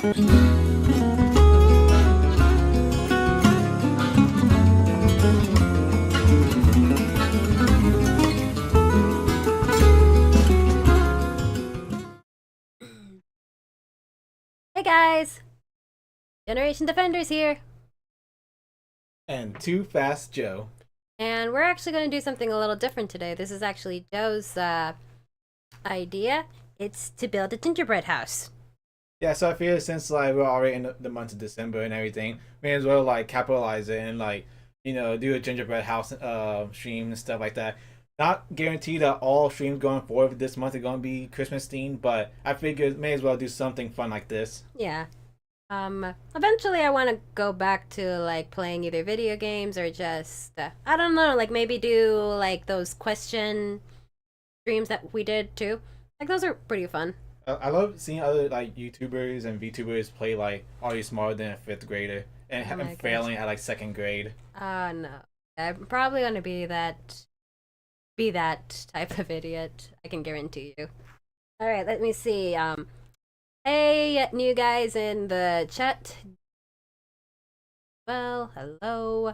Hey guys! Generation Defenders here! And Too Fast Joe. And we're actually going to do something a little different today. This is actually Joe's idea. It's to build a gingerbread house. Yeah, so I feel since we're already in the month of December and everything, may as well capitalize it and do a gingerbread house stream and stuff like that. Not guaranteed that all streams going forward this month are going to be Christmas themed, but I figured may as well do something fun like this. Yeah. Eventually I want to go back to playing either video games or just I don't know, maybe do those question streams that we did too. Those are pretty fun. I love seeing other YouTubers and VTubers play Are You Smarter Than a Fifth Grader and failing at second grade. No. I'm probably gonna be that type of idiot. I can guarantee you. Alright, let me see. Hey, new guys in the chat. Well, hello.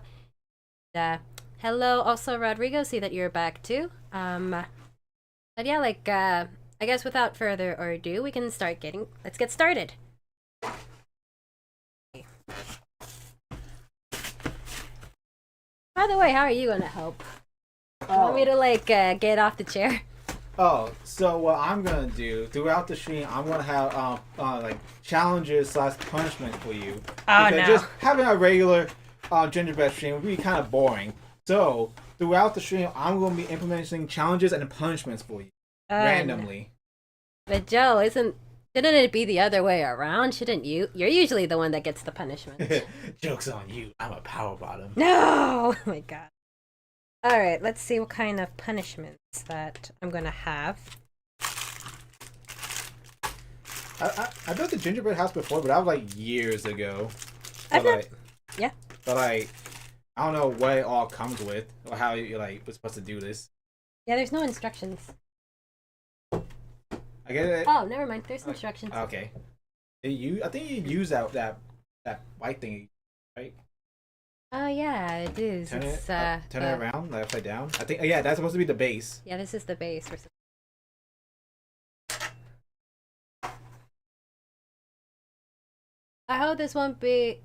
Hello, also Rodrigo. See that you're back too. But yeah, I guess without further ado, we can let's get started. By the way, how are you gonna help? You want me to get off the chair? Oh, so what I'm gonna do throughout the stream, I'm gonna have challenges / punishment for you. Oh, because no. just having a regular gingerbread stream would be kind of boring. So throughout the stream, I'm gonna be implementing challenges and punishments for you randomly. No. But Joe, shouldn't it be the other way around? Shouldn't you? You're usually the one that gets the punishment. Joke's on you. I'm a power bottom. No! Oh my god. Alright, let's see what kind of punishments that I'm gonna have. I built the gingerbread house before, but that was years ago. Yeah. But I don't know what it all comes with or how you was supposed to do this. Yeah, there's no instructions. I get it. Oh, never mind. There's instructions. Okay. I think you use that white thing, right? Oh yeah, it is. Turn it around, upside down. I think that's supposed to be the base. Yeah, this is the base. I hope this won't be.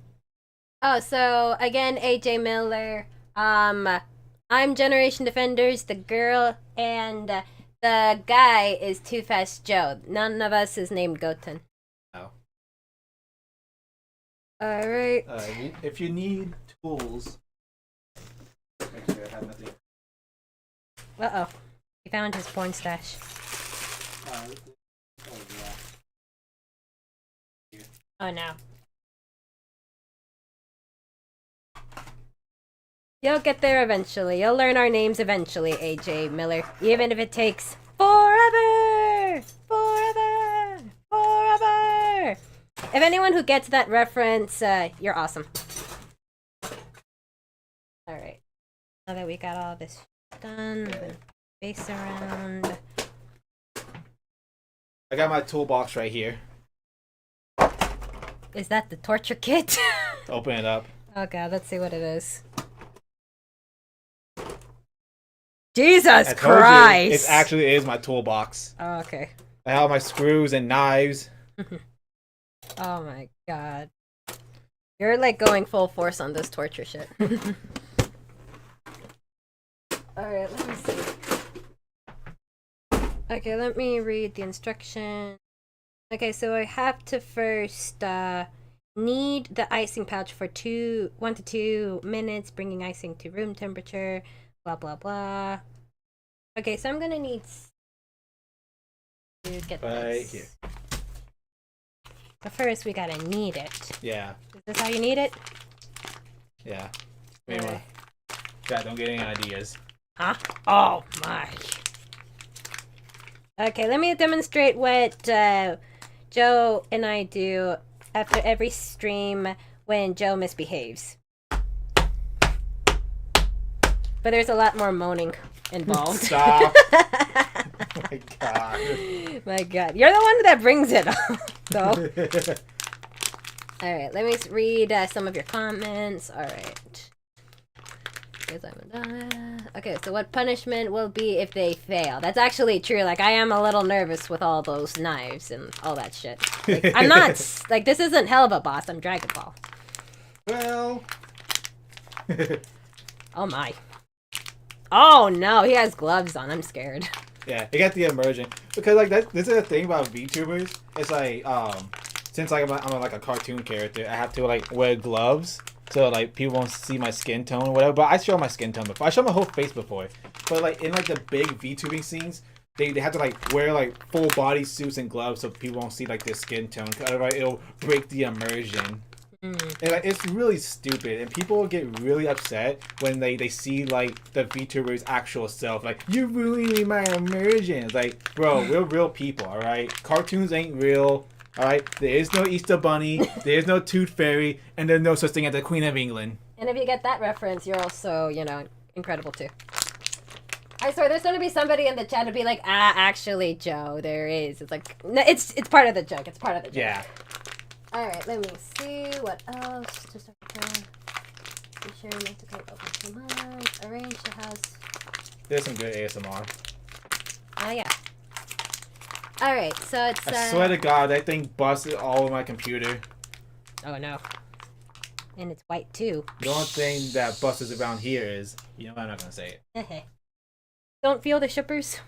Oh, so again, AJ Miller. I'm Generation Defenders, the girl, and the guy is Too Fast Joe. None of us is named Goten. Oh. All right. If you need tools, make sure I have nothing. Uh-oh. He found his porn stash. Oh, no. You'll get there eventually. You'll learn our names eventually, AJ Miller. Even if it takes forever! Forever! Forever! If anyone who gets that reference, you're awesome. Alright. Now that we got all this done, the base around. I got my toolbox right here. Is that the torture kit? Open it up. Oh god, let's see what it is. Jesus Christ! It actually is my toolbox. Oh, okay. I have my screws and knives. Oh my god. You're going full force on this torture shit. Alright, let me see. Okay, let me read the instruction. Okay, so I have to first knead the icing pouch for 1 to 2 minutes, bringing icing to room temperature, blah blah blah. Okay, so I'm gonna need to get this. Here. So first we gotta knead it. Yeah. Is this how you knead it? Yeah. Anyway, Chat, don't get any ideas. Huh? Oh my. Okay, let me demonstrate what Joe and I do after every stream when Joe misbehaves. But there's a lot more moaning involved. Stop. Oh my god. My god. You're the one that brings it up, though. All right, let me read some of your comments. All right. Okay, so what punishment will be if they fail? That's actually true. Like, I am a little nervous with all those knives and all that shit. Like, I'm not, like, this isn't Helva Boss, I'm Dragon Ball. Well. Oh my. Oh no, he has gloves on. I'm scared. Yeah, he got the immersion. Because, like, this is the thing about VTubers. It's like, since like I'm like a cartoon character, I have to like wear gloves so like people won't see my skin tone or whatever. But I show my skin tone before. I show my whole face before. But like in like the big VTubing scenes, they have to like wear like full body suits and gloves so people won't see like their skin tone. Otherwise, it'll break the immersion. And like it's really stupid, and people get really upset when they see like the VTuber's actual self. Like, you're ruining my immersion. It's like, bro, we're real people, all right. Cartoons ain't real. All right, there is no Easter Bunny, there is no Tooth Fairy, and there's no such thing as the Queen of England. And if you get that reference, you're also, you know, incredible too. I swear, there's going to be somebody in the chat to be like, actually, Joe, there is. It's like, no, it's part of the joke. It's part of the joke. Yeah. All right, let me see what else to start with. Be sure not to create open commands. Arrange the house. There's some good ASMR. Oh yeah. All right, so it's. I swear to God, that thing busted all of my computer. Oh no. And it's white too. The only thing that busts around here is, you know, I'm not gonna say it. Don't feel the shippers.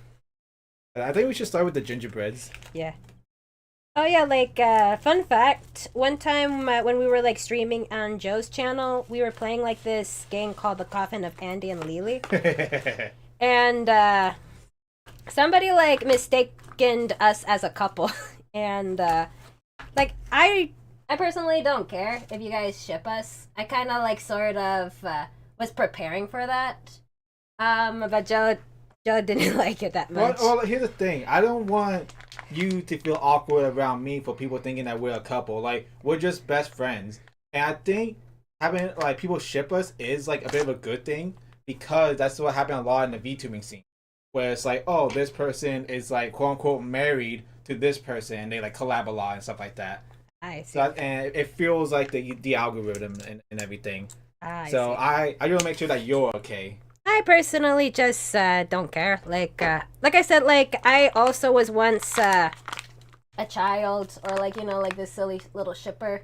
I think we should start with the gingerbreads. Yeah. Oh yeah, like fun fact. One time when we were like streaming on Joe's channel, we were playing like this game called The Coffin of Andy and Lily, and somebody like mistakened us as a couple, and like I personally don't care if you guys ship us. I kind of like sort of was preparing for that, but Joe didn't like it that much. Well, here's the thing. I don't want you to feel awkward around me for people thinking that we're a couple. Like, we're just best friends. And I think having like people ship us is like a bit of a good thing, because that's what happened a lot in the VTubing scene, where it's like, oh, this person is like quote unquote married to this person, and they like collab a lot and stuff like that. I see. So, and it feels like the algorithm and everything. I so see. I want to make sure that you're okay. I personally just don't care. Like I said, like I also was once a child, or like, you know, like this silly little shipper.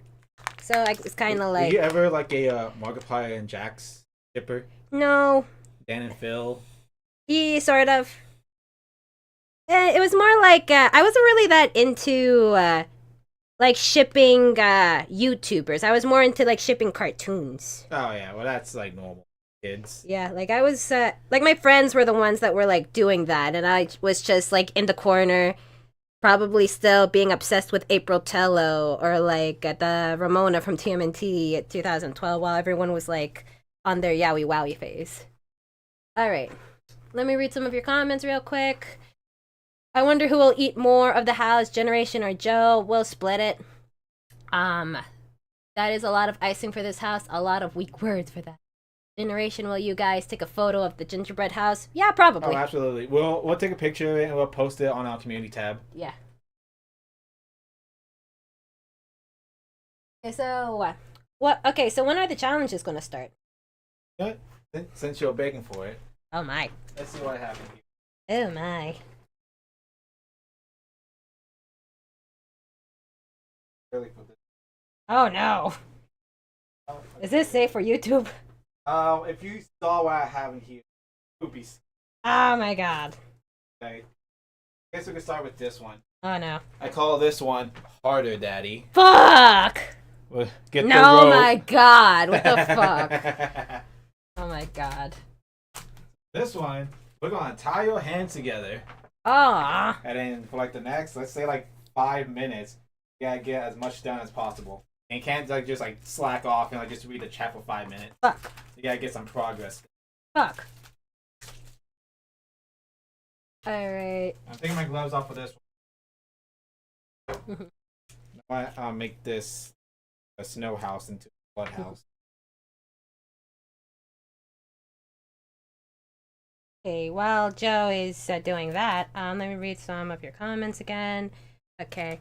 So it's kind of like. Were you ever like a Markiplier and Jax shipper? No. Dan and Phil. Yeah, sort of. It was more like I wasn't really that into like shipping YouTubers. I was more into like shipping cartoons. Oh yeah, well that's like normal. Kids. Yeah, like I was like my friends were the ones that were like doing that, and I was just like in the corner, probably still being obsessed with April Tello or like the Ramona from TMNT at 2012 while everyone was like on their Yowie Wowie phase. All right, let me read some of your comments real quick. I wonder who will eat more of the house, Generation or Joe. We'll split it. That is a lot of icing for this house. A lot of weak words for that. Generation, will you guys take a photo of the gingerbread house? Yeah, probably. Oh, absolutely. We'll take a picture of it and we'll post it on our community tab. Yeah. Okay, so what? Okay, so when are the challenges going to start? What? Since you're begging for it. Oh my. Let's see what happens here. Oh my. Really put this. Oh no. Is this safe for YouTube? If you saw what I have in here, it would be. Oh my god. Okay. I guess we can start with this one. Oh no. I call this one Harder Daddy. Fuck! Get no, the rope. my god. What the fuck? Oh my god. This one, we're gonna tie your hands together. Aw. And then for like the next, let's say like 5 minutes, you gotta get as much done as possible. And you can't like just like slack off and like just read the chat for 5 minutes. Fuck. You gotta get some progress. Fuck. Alright. I'm taking my gloves off for this one. I want to make this a snow house into a blood house. Okay, while Joe is doing that, let me read some of your comments again. Okay.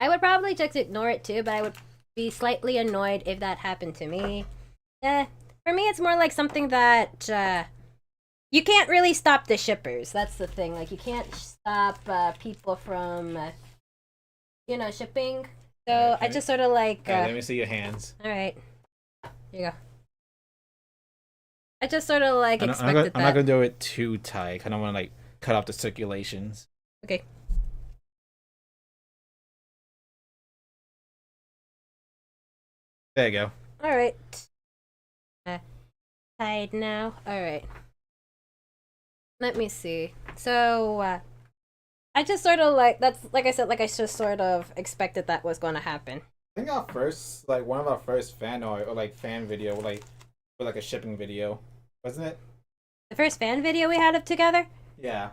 I would probably just ignore it too, but I would be slightly annoyed if that happened to me. For me, it's more like something that you can't really stop the shippers. That's the thing. Like, you can't stop people from, shipping. So Alright, I just sort of like. let me see your hands. All right, here you go. I just sort of like I'm expected that. not gonna do it too tight. I don't want to like cut off the circulations. Okay. There you go. All right. Tied now. All right. Let me see. So I just sort of like that's like I said, like I just sort of expected that was going to happen. I think our first, like one of our first fan art or like fan video, like for like a shipping video, wasn't it? The first fan video we had of together. Yeah.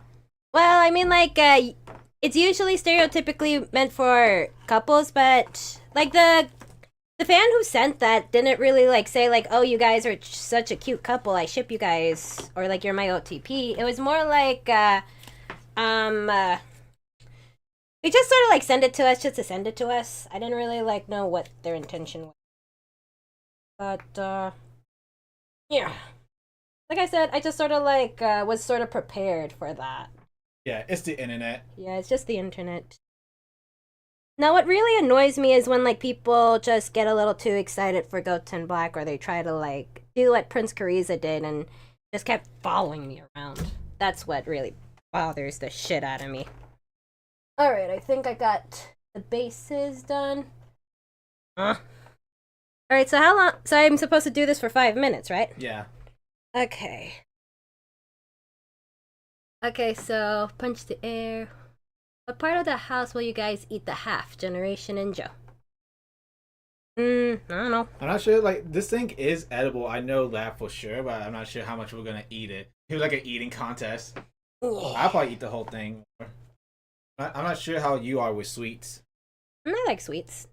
Well, I mean, like it's usually stereotypically meant for couples, but like the fan who sent that didn't really like say like, oh, you guys are such a cute couple, I ship you guys, or like you're my OTP. It was more like they just sort of like send it to us just to send it to us. I didn't really like know what their intention was, but yeah, like I said, I just sort of like was sort of prepared for that. Yeah, it's the internet. Yeah, it's just the internet. Now, what really annoys me is when like people just get a little too excited for Goten Black, or they try to like do what Prince Kariza did and just kept following me around. That's what really bothers the shit out of me. All right, I think I got the bases done. All right, so how long? So I'm supposed to do this for 5 minutes, right? Yeah. Okay. Okay, so punch the air. What part of the house will you guys eat the half, Generation and Joe? I don't know. I'm not sure. Like this thing is edible. I know that for sure, but I'm not sure how much we're gonna eat it. It was like an eating contest. I'll probably eat the whole thing. I'm not sure how you are with sweets. I like sweets.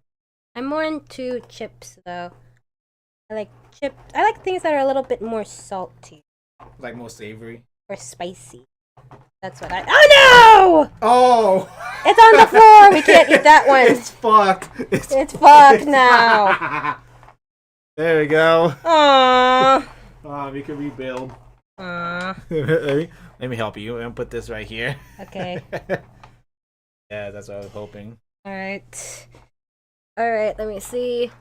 I'm more into chips, though. I like things that are a little bit more salty. Like more savory. Or spicy. That's what I. Oh no! Oh! It's on the floor! We can't eat that one! It's fucked! It's fucked now! There we go. Aww. We can rebuild. Aww. Let me help you. I'm gonna put this right here. Okay. Yeah, that's what I was hoping. Alright. Alright, let me see.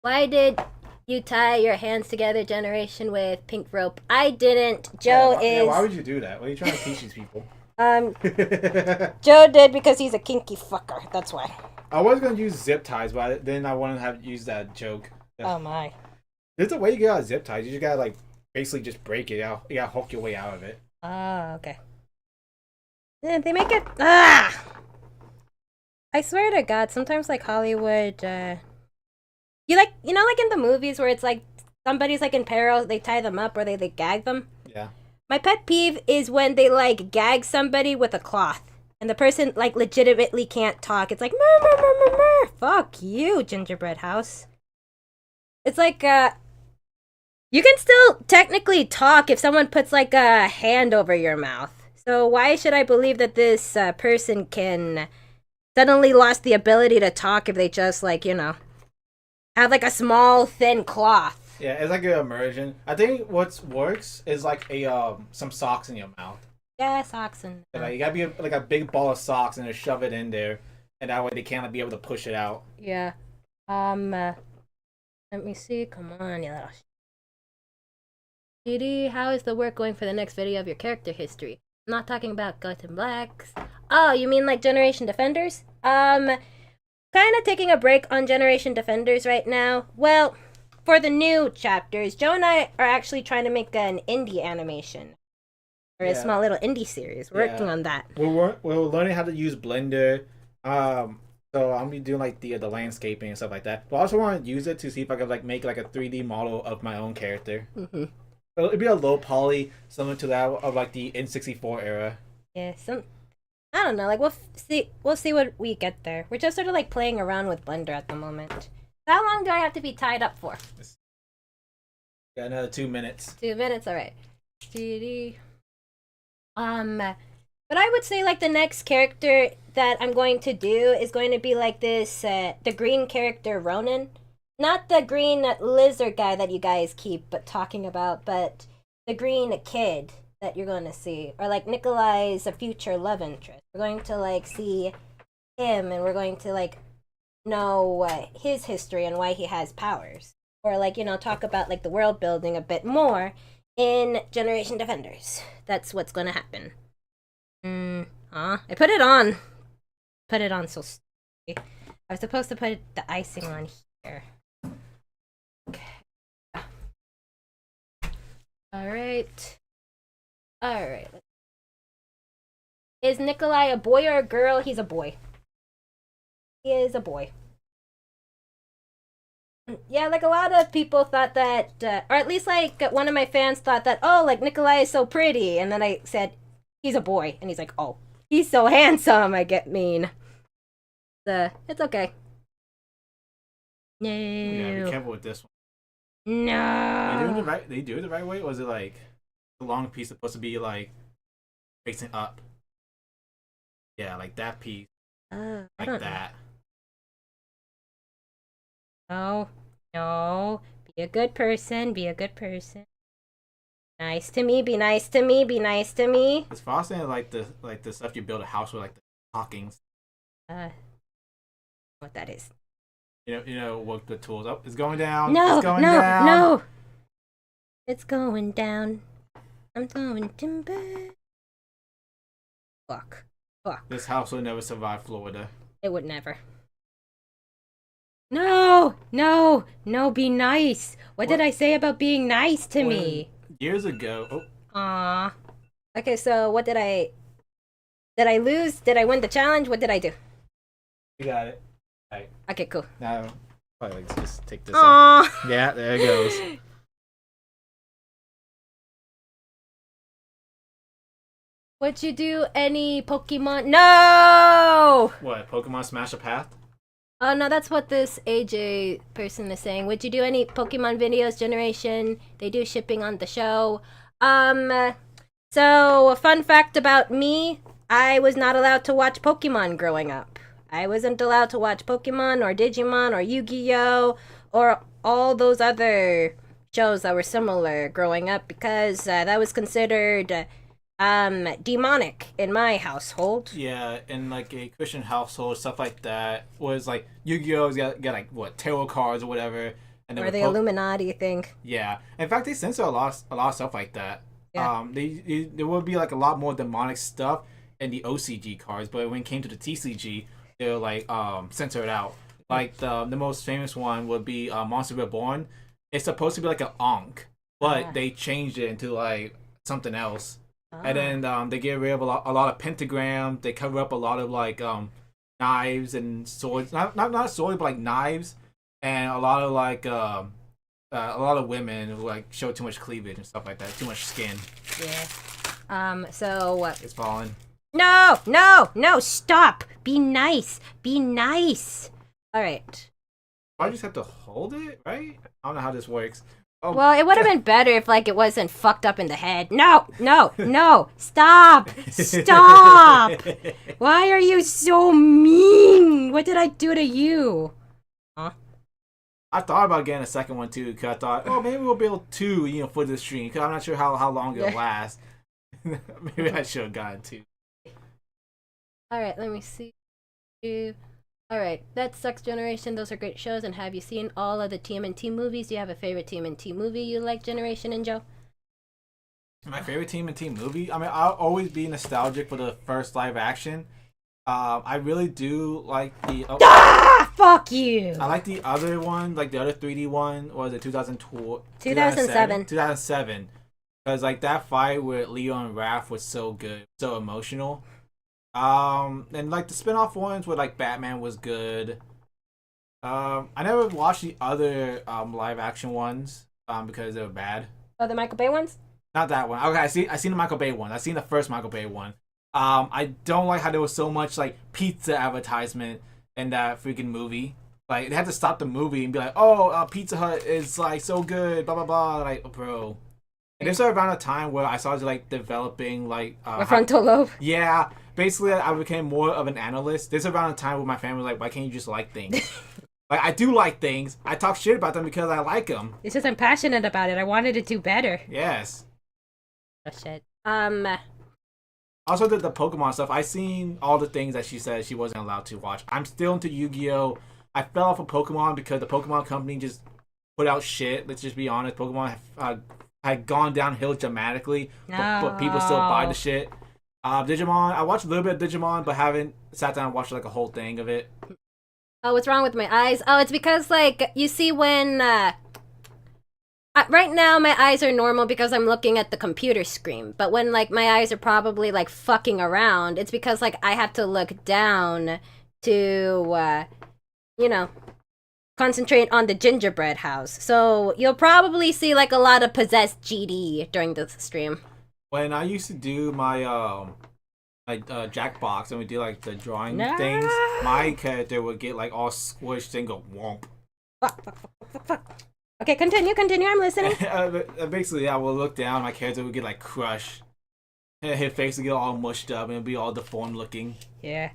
Why did you tie your hands together, Generation, with pink rope? I didn't. Joe is. Why would you do that? What are you trying to teach these people? Joe did because he's a kinky fucker. That's why. I was gonna use zip ties, but then I wanted to have use that joke. Oh my. There's a way you get out of zip ties. You just gotta like basically just break it out. You gotta hook your way out of it. Oh, okay. They make it. Ah! I swear to God, sometimes like Hollywood, you like like in the movies where it's like somebody's like in peril, they tie them up or they gag them. Yeah. My pet peeve is when they like gag somebody with a cloth and the person like legitimately can't talk. It's like murr, murr, murr, murr, murr. Fuck you, gingerbread house. It's like you can still technically talk if someone puts like a hand over your mouth. So why should I believe that this person can suddenly lost the ability to talk if they just like have like a small thin cloth? Yeah, it's like an immersion. I think what works is like a some socks in your mouth. Yeah, socks and. Like, you gotta be like a big ball of socks and just shove it in there, and that way they can't like, be able to push it out. Yeah. Let me see. Come on, you little. Didi, how is the work going for the next video of your character history? I'm not talking about Goten Blacks. Oh, you mean like Generation Defenders? Kind of taking a break on Generation Defenders right now. Well, for the new chapters, Joe and I are actually trying to make an indie animation. Or a small little indie series. We're working on that. We're learning how to use Blender. So I'm be doing like the landscaping and stuff like that. But I also want to use it to see if I could like make like a 3D model of my own character. Mm-hmm. It'd be a low poly, similar to that of like the N64 era. Yeah, I don't know. Like we'll see what we get there. We're just sort of like playing around with Blender at the moment. How long do I have to be tied up for? Got another 2 minutes. 2 minutes, all right. But I would say like the next character that I'm going to do is going to be like this the green character Ronan. Not the green lizard guy that you guys keep but talking about, but the green kid that you're going to see. Or like Nikolai's a future love interest. We're going to like see him and we're going to like know his history and why he has powers. Or like, you know, talk about like the world building a bit more in Generation Defenders. That's what's going to happen. I put it on. Put it on so stupid. I was supposed to put the icing on here. Okay. Alright. Alright. Is Nikolai a boy or a girl? He's a boy. He is a boy. Yeah, like a lot of people thought that, or at least like one of my fans thought that, oh, like Nikolai is so pretty. And then I said, he's a boy. And he's like, oh, he's so handsome. I get mean. It's okay. No. Yeah, be careful with this one. No. They do it the right way, or was it like the long piece supposed to be like facing up? Yeah, like that piece. Like that. No. No. Be a good person. Be a good person. Nice to me. Be nice to me. Be nice to me. It's fascinating, like the stuff you build a house with, like the stockings. What that is? You know what the tools up. It's going down. No. It's going no. down. No. It's going down. I'm throwing timber. Fuck. This house will never survive Florida. It would never. No, be nice. What did I say about being nice to me? Years ago. Aw. Okay, so what did I lose? Did I win the challenge? What did I do? You got it. Right. Okay, cool. Now, probably just take this Aww. off. Yeah, there it goes. Would you do any Pokemon? No! What, Pokemon Smash a Path? Oh, no, that's what this AJ person is saying. Would you do any Pokemon videos, Generation? They do shipping on the show. So, a fun fact about me, I was not allowed to watch Pokemon growing up. I wasn't allowed to watch Pokemon or Digimon or Yu-Gi-Oh! Or all those other shows that were similar growing up because that was considered demonic in my household. Yeah, in like a Christian household, stuff like that was like Yu-Gi-Oh's got like what, tarot cards or whatever, and or the Illuminati thing. Yeah, in fact, they censor a lot of stuff like that. Yeah. There would be like a lot more demonic stuff in the OCG cards, but when it came to the TCG, they were like censor it out. Like the most famous one would be Monster Reborn. It's supposed to be like an Ankh, but they changed it into like something else. And then they get rid of a lot of pentagrams. They cover up a lot of like knives and swords. Not swords, but like knives, and a lot of like a lot of women who like show too much cleavage and stuff like that. Too much skin. Yeah. So what? It's falling. No! Stop! Be nice. All right. I just have to hold it, right? I don't know how this works. Oh. Well, it would have been better if like it wasn't fucked up in the head. No! Stop! Why are you so mean? What did I do to you? Huh? I thought about getting a second one too, because I thought, oh, maybe we'll build two, for the stream, because I'm not sure how long it'll last. Maybe I should have gotten two. Alright, let me see. Alright, that's Sex Generation. Those are great shows. And have you seen all of the TMNT movies? Do you have a favorite TMNT movie you like, Generation and Joe? My favorite TMNT movie? I mean, I'll always be nostalgic for the first live action. I really do like the... Fuck you! I like the other one, like the other 3D one. Or was it 2002? 2007. 2007. Because like that fight with Leo and Raph was so good. So emotional. And like the spin-off ones where like Batman was good. I never watched the other live action ones because they were bad. Oh, the Michael Bay ones? Not that one. Okay, I seen the Michael Bay one. I seen the first Michael Bay one. I don't like how there was so much like pizza advertisement in that freaking movie. Like they had to stop the movie and be like, "Oh, Pizza Hut is like so good." Blah blah blah. Like, bro, And this was around a time where I started like developing like My frontal lobe. yeah. Basically, I became more of an analyst. This is around a time where my family was like, why can't you just like things? Like I do like things. I talk shit about them because I like them. It's just I'm passionate about it. I wanted to do better. Yes. Oh shit. Also, the Pokemon stuff. I seen all the things that she said she wasn't allowed to watch. I'm still into Yu-Gi-Oh. I fell off of Pokemon because the Pokemon company just put out shit. Let's just be honest. Pokemon had gone downhill dramatically, but people still buy the shit. Digimon. I watched a little bit of Digimon, but haven't sat down and watched like a whole thing of it. Oh, what's wrong with my eyes? Oh, it's because like you see when right now my eyes are normal because I'm looking at the computer screen. But when like my eyes are probably like fucking around, it's because like I have to look down to you know, concentrate on the gingerbread house. So you'll probably see like a lot of possessed GD during the stream. When I used to do my like Jackbox and we do like the drawing things, my character would get like all squished and go womp. Fuck. Okay, continue. I'm listening. Basically, I would look down, my character would get like crushed. And his face would get all mushed up and it'd be all deformed looking. Yeah.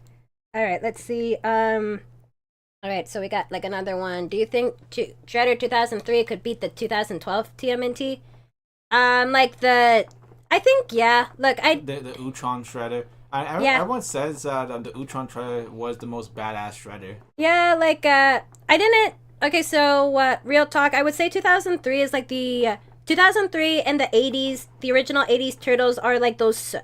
All right, let's see. All right, so we got like another one. Do you think Shredder 2003 could beat the 2012 TMNT? I think yeah. Look, the Utron Shredder. Yeah. Everyone says that the Utron Shredder was the most badass Shredder. Yeah, like I didn't. Okay, so real talk. I would say 2003 is like the 2003 and the 80s. The original 80s Turtles are like those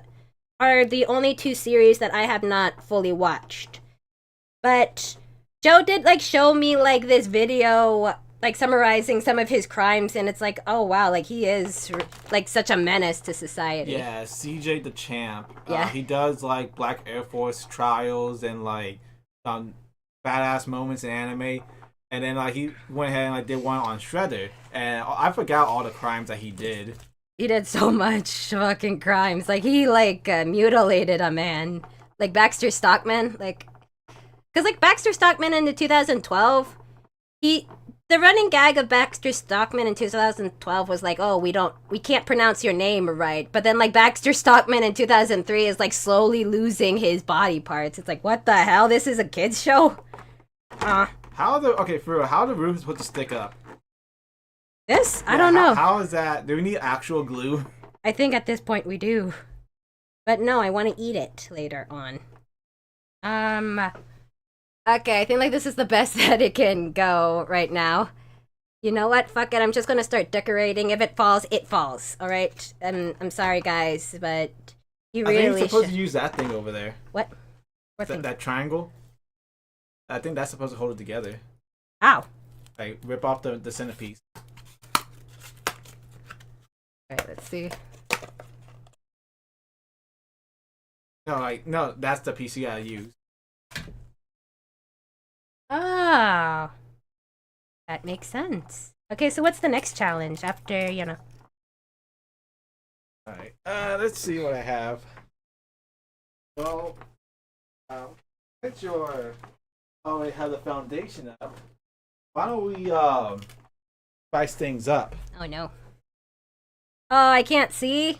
are the only two series that I have not fully watched. But Joe did like show me like this video like summarizing some of his crimes, and it's like, oh wow, like he is like such a menace to society. Yeah, CJ the Champ. Yeah. He does like Black Air Force trials and like badass moments in anime. And then like he went ahead and like did one on Shredder, and I forgot all the crimes that he did. He did so much fucking crimes. Like he like mutilated a man, like Baxter Stockman, like, cause like Baxter Stockman in the 2012, the running gag of Baxter Stockman in 2012 was like, oh, we can't pronounce your name right. But then like Baxter Stockman in 2003 is like slowly losing his body parts. It's like, what the hell? This is a kids show? How the roof supposed to stick up? This? I don't know. How is that? Do we need actual glue? I think at this point we do. But no, I want to eat it later on. Okay, I think like this is the best that it can go right now. You know what? Fuck it. I'm just gonna start decorating. If it falls, it falls. All right. I'm sorry, guys, but you really. I think you're supposed to use that thing over there. What? What thing? That triangle. I think that's supposed to hold it together. Ow. Like rip off the centerpiece. Alright, let's see. No, that's the piece you gotta use. Oh. That makes sense. Okay, so what's the next challenge after, you know? Alright, let's see what I have. Well, get your already have the foundation up. Why don't we spice things up? Oh no. Oh, I can't see.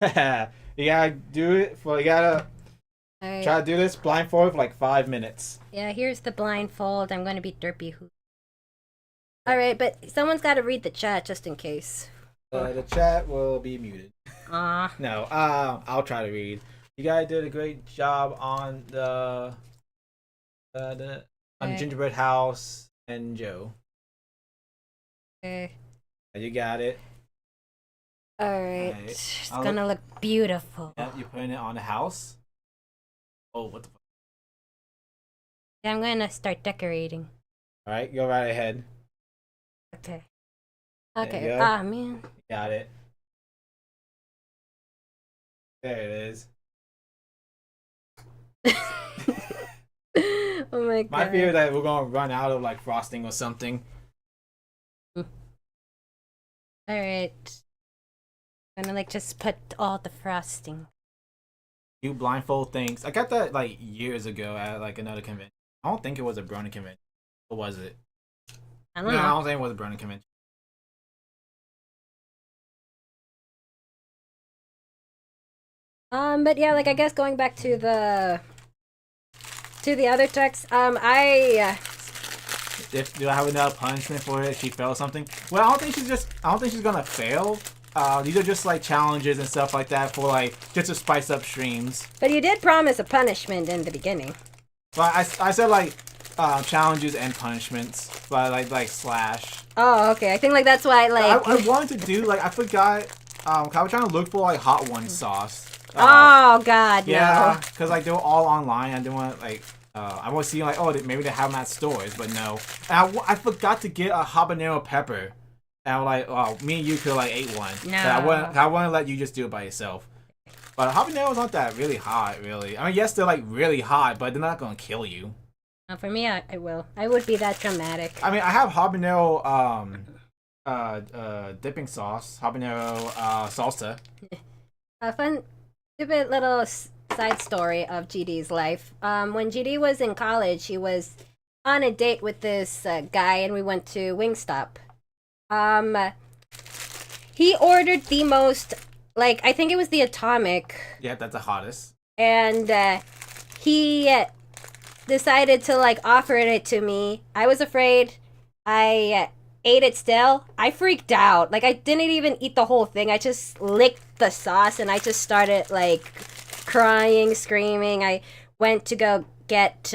You gotta do it for Right. try to do this blindfold for like 5 minutes. Yeah, here's the blindfold. I'm gonna be derpy hoot. Alright, but someone's gotta read the chat just in case. The chat will be muted. Ah. No, I'll try to read. You guys did a great job on the gingerbread house and Joe. Okay. You got it. Alright. It's gonna look beautiful. Yep, you're putting it on the house. Oh, what the fuck? Yeah, I'm gonna start decorating. Alright, go right ahead. Okay. There Okay. you go. Ah, man. Got it. There it is. Oh my god. My fear that we're gonna run out of like frosting or something. Alright. I'm gonna like just put all the frosting. You blindfold things. I got that like years ago at like another convention. I don't think it was a Brony convention. Or was it? I don't No, know. I don't think it was a Brony convention. But yeah, like I guess going back to the other text, I If do I have enough punishment for it if she fails something? Well, I don't think she's gonna fail. These are just like challenges and stuff like that for like just to spice up streams. but you did promise a punishment in the beginning. But I said like challenges and punishments, but like slash. Oh, okay. I think like that's why like. I wanted to do like I forgot. I was trying to look for like hot one sauce. Oh God, yeah, no. because like they were all online. I didn't want like I was seeing like maybe they have them at stores, but no. And I forgot to get a habanero pepper. And I'm like, oh, me and you could like ate one. No. But I want to let you just do it by yourself. But habanero's not that really hot, really. I mean, yes, they're like really hot, but they're not gonna kill you. For me, I will. I would be that dramatic. I mean, I have habanero dipping sauce, habanero salsa. A fun, stupid little side story of GD's life. When GD was in college, he was on a date with this guy, and we went to Wingstop. He ordered the most, like, I think it was the Atomic. Yeah, that's the hottest. And he decided to, like, offer it to me. I was afraid. I ate it still. I freaked out. Like, I didn't even eat the whole thing. I just licked the sauce, and I just started, like, crying, screaming. I went to go get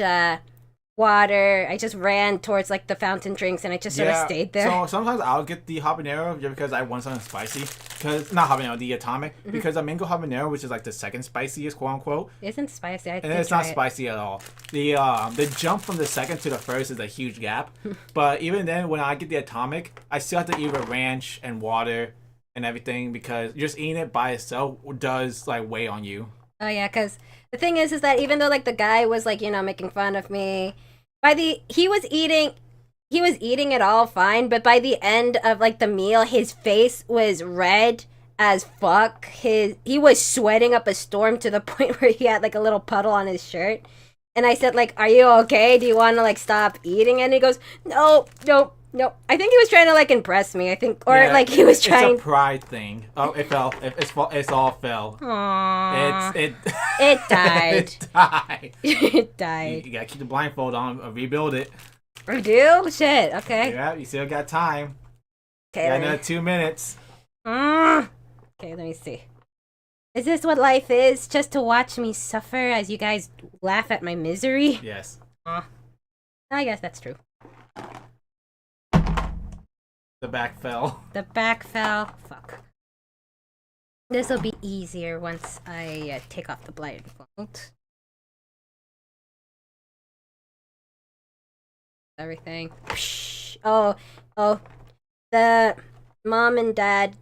water. I just ran towards like the fountain drinks, and I just sort of stayed there. So sometimes I'll get the habanero just because I want something spicy. Because not habanero, the Atomic. Because the mango habanero, which is like the second spiciest, quote unquote, isn't spicy. And it's not spicy at all. The jump from the second to the first is a huge gap. But even then, when I get the Atomic, I still have to eat with ranch and water and everything because just eating it by itself does like weigh on you. Oh yeah, because the thing is that even though like the guy was like making fun of me, he was eating it all fine, but by the end of like the meal, his face was red as fuck. He was sweating up a storm to the point where he had like a little puddle on his shirt. And I said like, "Are you okay? Do you want to like stop eating?" And he goes, "No. I think he was trying to like impress me. I think, or like he was trying. It's a pride thing. Oh, it fell. It's all fell. Aww. It died. It died. It died. You gotta keep the blindfold on. Or rebuild it. We do? Shit. Okay. Yeah, you still got time. Okay. Yeah, another 2 minutes. Okay, let me see. Is this what life is? Just to watch me suffer as you guys laugh at my misery? Yes. I guess that's true. The back fell. The back fell. Fuck. This will be easier once I take off the blindfold. Everything. Oh. The mom and dad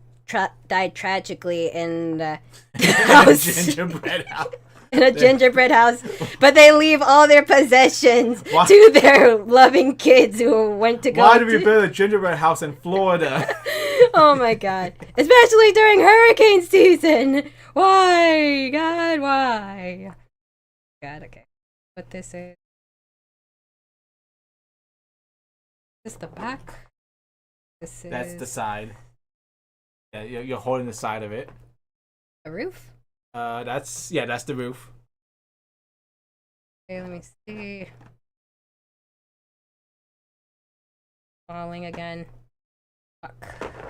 died tragically in the house. Gingerbread house. In a gingerbread house, but they leave all their possessions to their loving kids who went to go. Why did we build a gingerbread house in Florida? Oh my god. Especially during hurricane season. Why? God, why? God, okay. What this is. Is this the back? That's the side. Yeah, you're holding the side of it. The roof? That's the roof. Okay, let me see. Falling again. Fuck.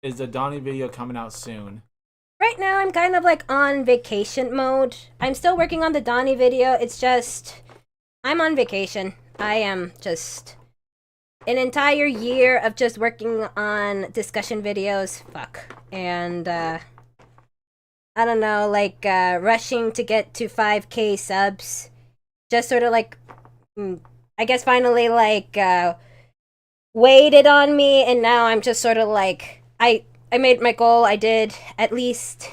Is the Donnie video coming out soon? Right now, I'm kind of like on vacation mode. I'm still working on the Donnie video. It's just, I'm on vacation. I am just an entire year of just working on discussion videos. Fuck. And, I don't know, like, rushing to get to 5K subs. Just sort of like, I guess finally, like, waited on me, and now I'm just sort of like, I made my goal. I did at least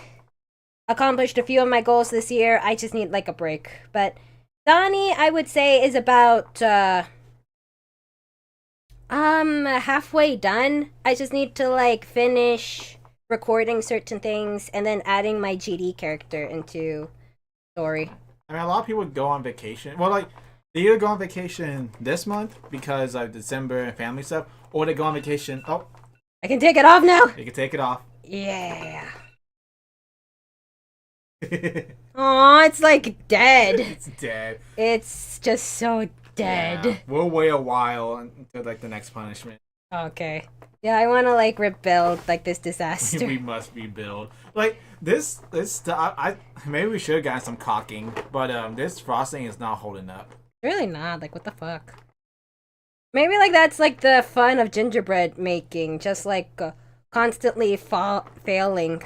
accomplished a few of my goals this year. I just need, like, a break. But Donnie, I would say, is about, halfway done. I just need to, like, finish recording certain things and then adding my GD character into story. I mean, a lot of people go on vacation. Well, like, they either go on vacation this month because of December and family stuff, or they go on vacation. Oh, I can take it off now. you can take it off. Yeah. Oh, it's like dead. It's dead. It's just so Yeah, dead. we'll wait a while until like the next punishment. Okay. Yeah, I want to like rebuild like this disaster. We must rebuild. Like this stuff. Maybe we should have gotten some caulking, but this frosting is not holding up. Really not. Like, what the fuck? Maybe like that's like the fun of gingerbread making, just like constantly failing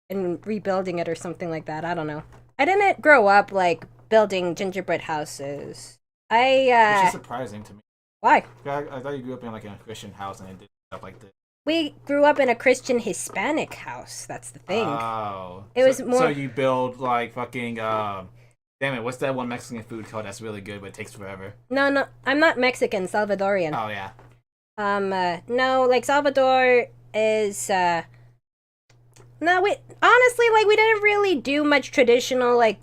and rebuilding it or something like that. I don't know. I didn't grow up like building gingerbread houses. Which is I surprising to me. why? I thought you grew up in like a Christian house and it did stuff like this. We grew up in a Christian Hispanic house. That's the thing. Oh, It was so more. you build like fucking damn it, what's that one Mexican food called that's really good but it takes forever? No, no, I'm not Mexican. Salvadorian. Oh yeah. No, like Salvador is. No, we honestly like we didn't really do much traditional like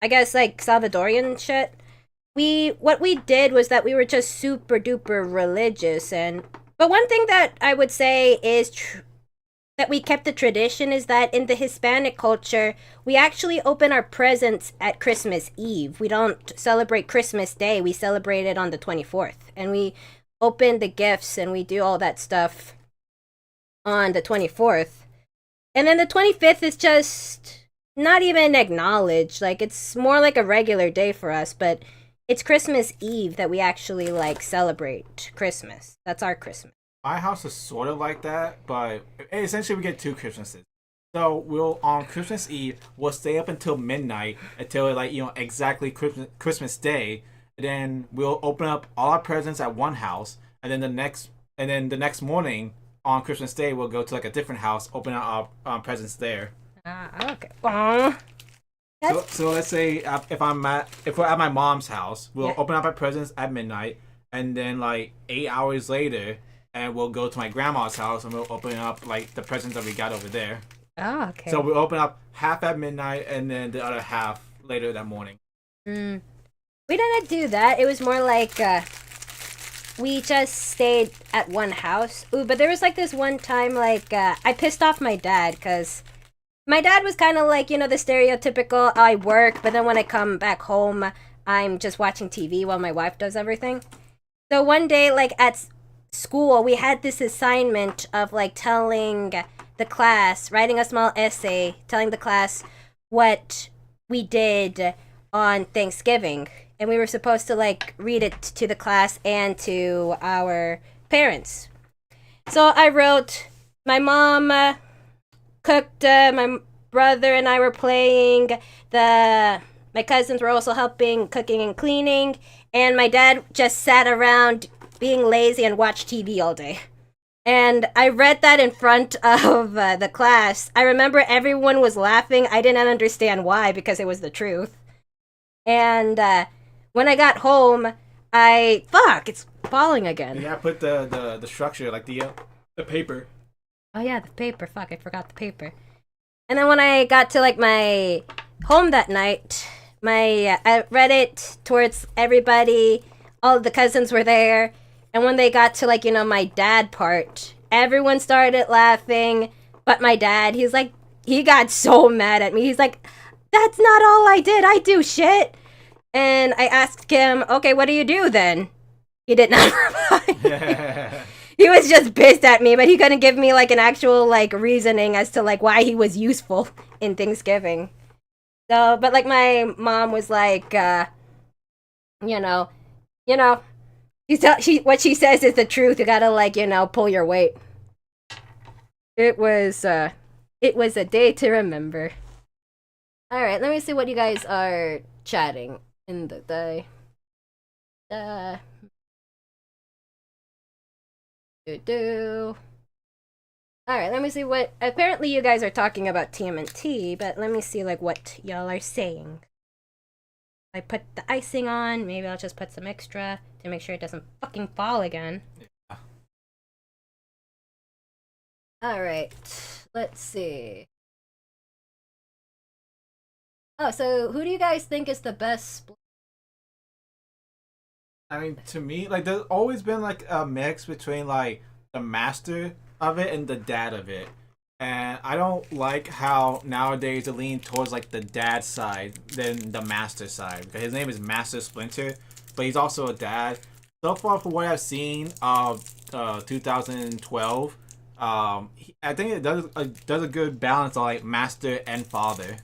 I guess like Salvadorian shit. What we did was that we were just super duper religious and but one thing that I would say is that we kept the tradition is that in the Hispanic culture, we actually open our presents at Christmas Eve. We don't celebrate Christmas Day. We celebrate it on the 24th. And we open the gifts and we do all that stuff on the 24th. And then the 25th is just not even acknowledged. Like it's more like a regular day for us, but it's Christmas Eve that we actually like celebrate Christmas. That's our Christmas. My house is sort of like that, but essentially we get two Christmases. So we'll on Christmas Eve we'll stay up until midnight until like exactly Christmas Day, and then we'll open up all our presents at one house, and then the next morning on Christmas Day we'll go to like a different house, open up our presents there. Ah, okay. Aww. So let's say if we're at my mom's house, we'll Yeah. open up our presents at midnight, and then like 8 hours later, and we'll go to my grandma's house and we'll open up like the presents that we got over there. Oh, okay. So we'll open up half at midnight and then the other half later that morning. Mm. We didn't do that. It was more like we just stayed at one house. Ooh, but there was like this one time like I pissed off my dad because my dad was kind of like the stereotypical I work, but then when I come back home, I'm just watching TV while my wife does everything. So one day, like at school, we had this assignment of like telling the class, writing a small essay, telling the class what we did on Thanksgiving. And we were supposed to like read it to the class and to our parents. So I wrote, my mom cooked, my brother and I were playing, my cousins were also helping cooking and cleaning, and my dad just sat around being lazy and watched TV all day. And I read that in front of the class. I remember everyone was laughing. I didn't understand why because it was the truth. And when I got home, it's falling again. Yeah, I put the structure like the paper. Oh yeah, the paper. Fuck, I forgot the paper. And then when I got to like my home that night, I read it towards everybody. All the cousins were there, and when they got to like my dad part, everyone started laughing. But my dad, he got so mad at me. He's like, "That's not all I did. I do shit." And I asked him, "Okay, what do you do then?" He did not reply. He was just pissed at me, but he couldn't give me like an actual like reasoning as to like why he was useful in Thanksgiving. So, but like my mom was like, you know, you know, what she says is the truth. You gotta like pull your weight. It was a day to remember. All right, let me see what you guys are chatting in the day. Do. All right, let me see what. Apparently, you guys are talking about TMNT, but let me see like what y'all are saying. I put the icing on. Maybe I'll just put some extra to make sure it doesn't fucking fall again. Yeah. All right, let's see. Oh, so who do you guys think is the best? I mean, to me, like there's always been like a mix between like the master of it and the dad of it. And I don't like how nowadays they lean towards like the dad side than the master side. Because his name is Master Splinter, but he's also a dad. So far, from what I've seen of 2012, I think it does a good balance of like master and father.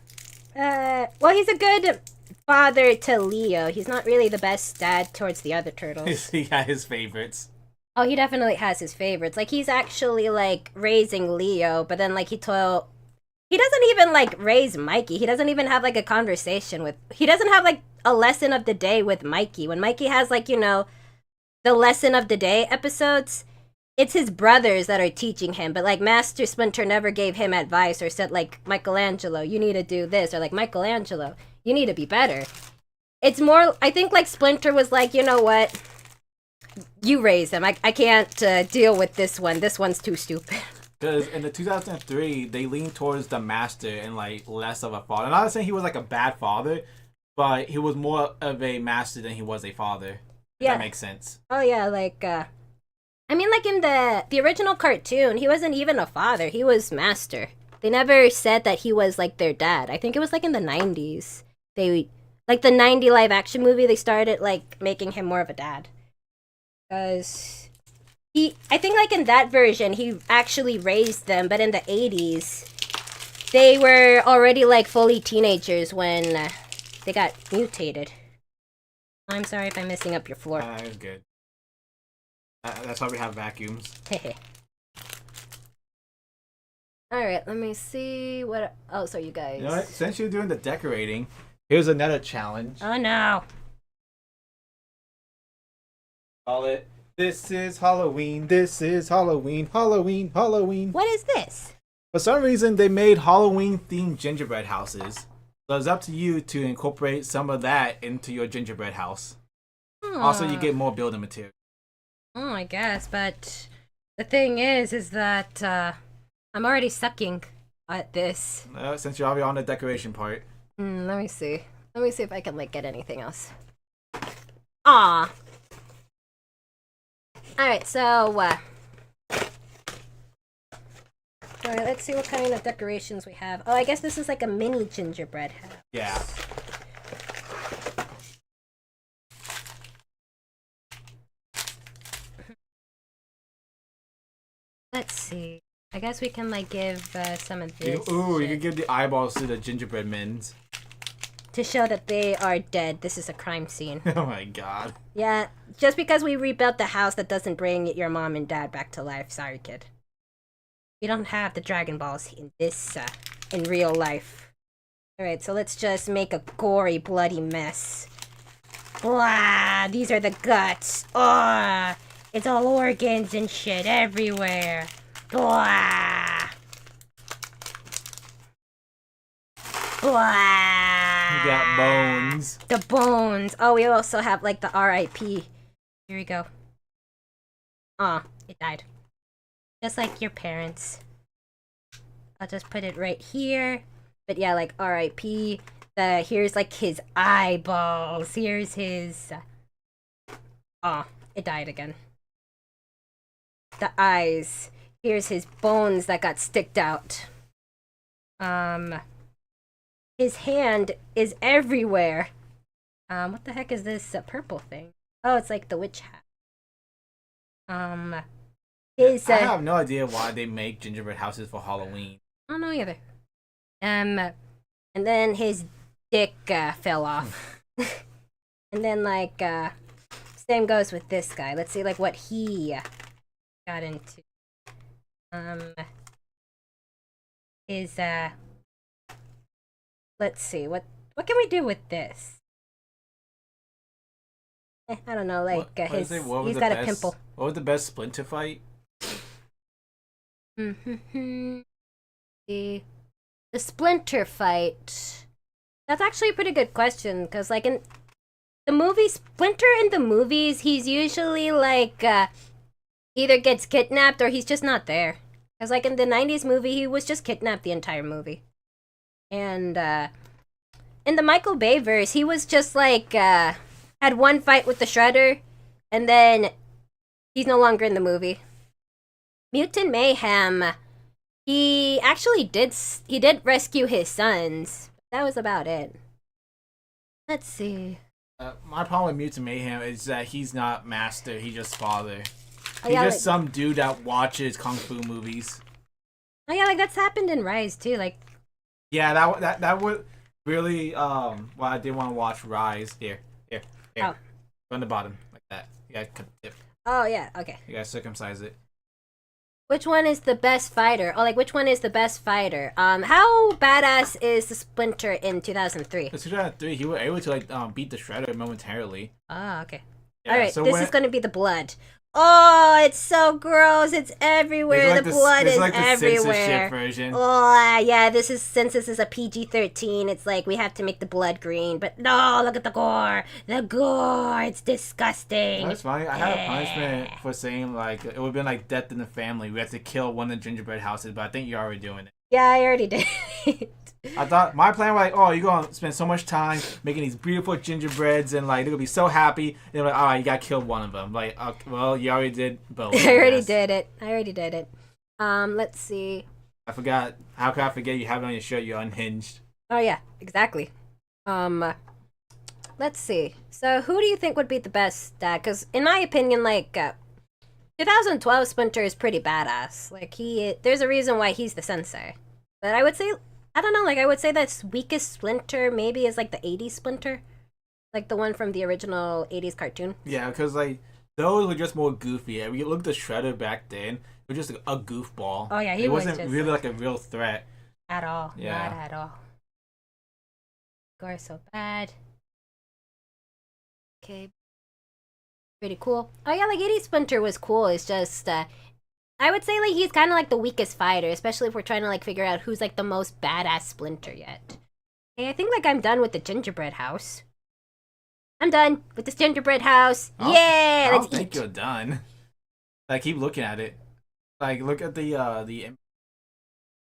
Well, he's a good father to Leo. He's not really the best dad towards the other turtles. He got his favorites. Oh, he definitely has his favorites. Like, he's actually, like, raising Leo, but then, like, he doesn't even, like, raise Mikey. He doesn't even have, like, a conversation with... He doesn't have, like, a lesson of the day with Mikey. When Mikey has, like, you know, the lesson of the day episodes, it's his brothers that are teaching him. But, like, Master Splinter never gave him advice or said, like, Michelangelo, you need to do this. Or, like, Michelangelo, you need to be better. It's more... I think, like, Splinter was like, you know what... You raise him. I can't deal with this one. This one's too stupid. Because in the 2003, they leaned towards the master and like less of a father. I'm not saying he was like a bad father, but he was more of a master than he was a father. If that makes sense. Oh yeah, like I mean, like in the original cartoon, he wasn't even a father. He was master. They never said that he was like their dad. I think it was like in the 90s. They like the 90 live action movie. They started like making him more of a dad. Because I think like in that version, he actually raised them, but in the 80s, they were already like fully teenagers when they got mutated. I'm sorry if I'm messing up your floor. It's good. That's why we have vacuums. Alright, let me see what... Oh, so you guys... You know what? Since you're doing the decorating, here's another challenge. Oh no. Call it, this is Halloween, this is Halloween, Halloween, Halloween. What is this? For some reason, they made Halloween-themed gingerbread houses. So it's up to you to incorporate some of that into your gingerbread house. Also, you get more building material. Oh, I guess, but the thing is that I'm already sucking at this. Since you're already on the decoration part. Let me see. Let me see if I can, like, get anything else. Ah. Alright, so, alright, let's see what kind of decorations we have. Oh, I guess this is like a mini gingerbread house. Yeah. Let's see. I guess we can, like, give some of this. You can give the eyeballs to the gingerbread men. To show that they are dead. This is a crime scene. Oh my god. Yeah, just because we rebuilt the house, that doesn't bring your mom and dad back to life. Sorry, kid. You don't have the Dragon Balls in this, in real life. Alright, so let's just make a gory, bloody mess. Blah! These are the guts. Oh! It's all organs and shit everywhere. Blah! Blah! You got bones. The bones. Oh, we also have, like, the R.I.P. Here we go. Aw, it died. Just like your parents. I'll just put it right here. But yeah, like, R.I.P. Here's, like, his eyeballs. Here's his... Aw, it died again. The eyes. Here's his bones that got sticked out. His hand is everywhere. What the heck is this purple thing? Oh, it's like the witch hat. I have no idea why they make gingerbread houses for Halloween. I don't know either. And then his dick fell off. And then, like, same goes with this guy. Let's see, like, what he got into. Let's see, what can we do with this? I don't know, like, he's got a pimple. What was the best Splinter fight? The Splinter fight. That's actually a pretty good question, because, like, in the movie, Splinter in the movies, he's usually, like, either gets kidnapped or he's just not there. Because, like, in the 90s movie, he was just kidnapped the entire movie. And, in the Michael Bay verse, he was just, like, had one fight with the Shredder, and then he's no longer in the movie. Mutant Mayhem, He actually he did rescue his sons. That was about it. Let's see. My problem with Mutant Mayhem is that he's not master. He's just father. Oh He's yeah, just some dude that watches kung fu movies. oh yeah, like that's happened in Rise too. Like, Yeah, that would really well, I did want to watch Rise. Here. Oh. From the bottom like that. You gotta cut the tip. oh yeah, okay. You gotta circumcise it. Which one is the best fighter? Oh, like which one is the best fighter? How badass is the Splinter in 2003? In 2003, he was able to like beat the Shredder momentarily. Ah, okay. Yeah, All right, so this is gonna be the blood. Oh, it's so gross. It's everywhere. like the blood is like the everywhere. censorship version. Oh, yeah, since this is a PG-13, it's like we have to make the blood green. But no, look at the gore. The gore. It's disgusting. That's funny. I had a punishment for saying like it would have been like death in the family. We had to kill one of the gingerbread houses, but I think you're already doing it. Yeah, I already did. I thought my plan was like, oh, you're gonna spend so much time making these beautiful gingerbreads, and like they're gonna be so happy. And they're like, all right, you gotta kill one of them. Like, well, you already did both. I already did it. Let's see. I forgot. How could I forget? You have it on your shirt. You're unhinged. Oh yeah, exactly. Let's see. So, who do you think would be the best? Because in my opinion, like 2012 Splinter is pretty badass. Like there's a reason why he's the sensei. But I would say, I don't know. Like I would say that weakest Splinter maybe is like the 80s Splinter, like the one from the original 80s cartoon. Yeah, because like those were just more goofy. If you look at the Shredder back then, it was just a goofball. Oh yeah, it wasn't really like a real threat at all. Yeah, not at all. Gore so bad. Okay. Pretty cool. Oh yeah, like 80s Splinter was cool. It's just I would say like he's kind of like the weakest fighter, especially if we're trying to like figure out who's like the most badass Splinter yet. Hey, I think like I'm done with the gingerbread house. I'm done with this gingerbread house. Yeah, I let's don't think eat. you're done. Like keep looking at it. Like look at the.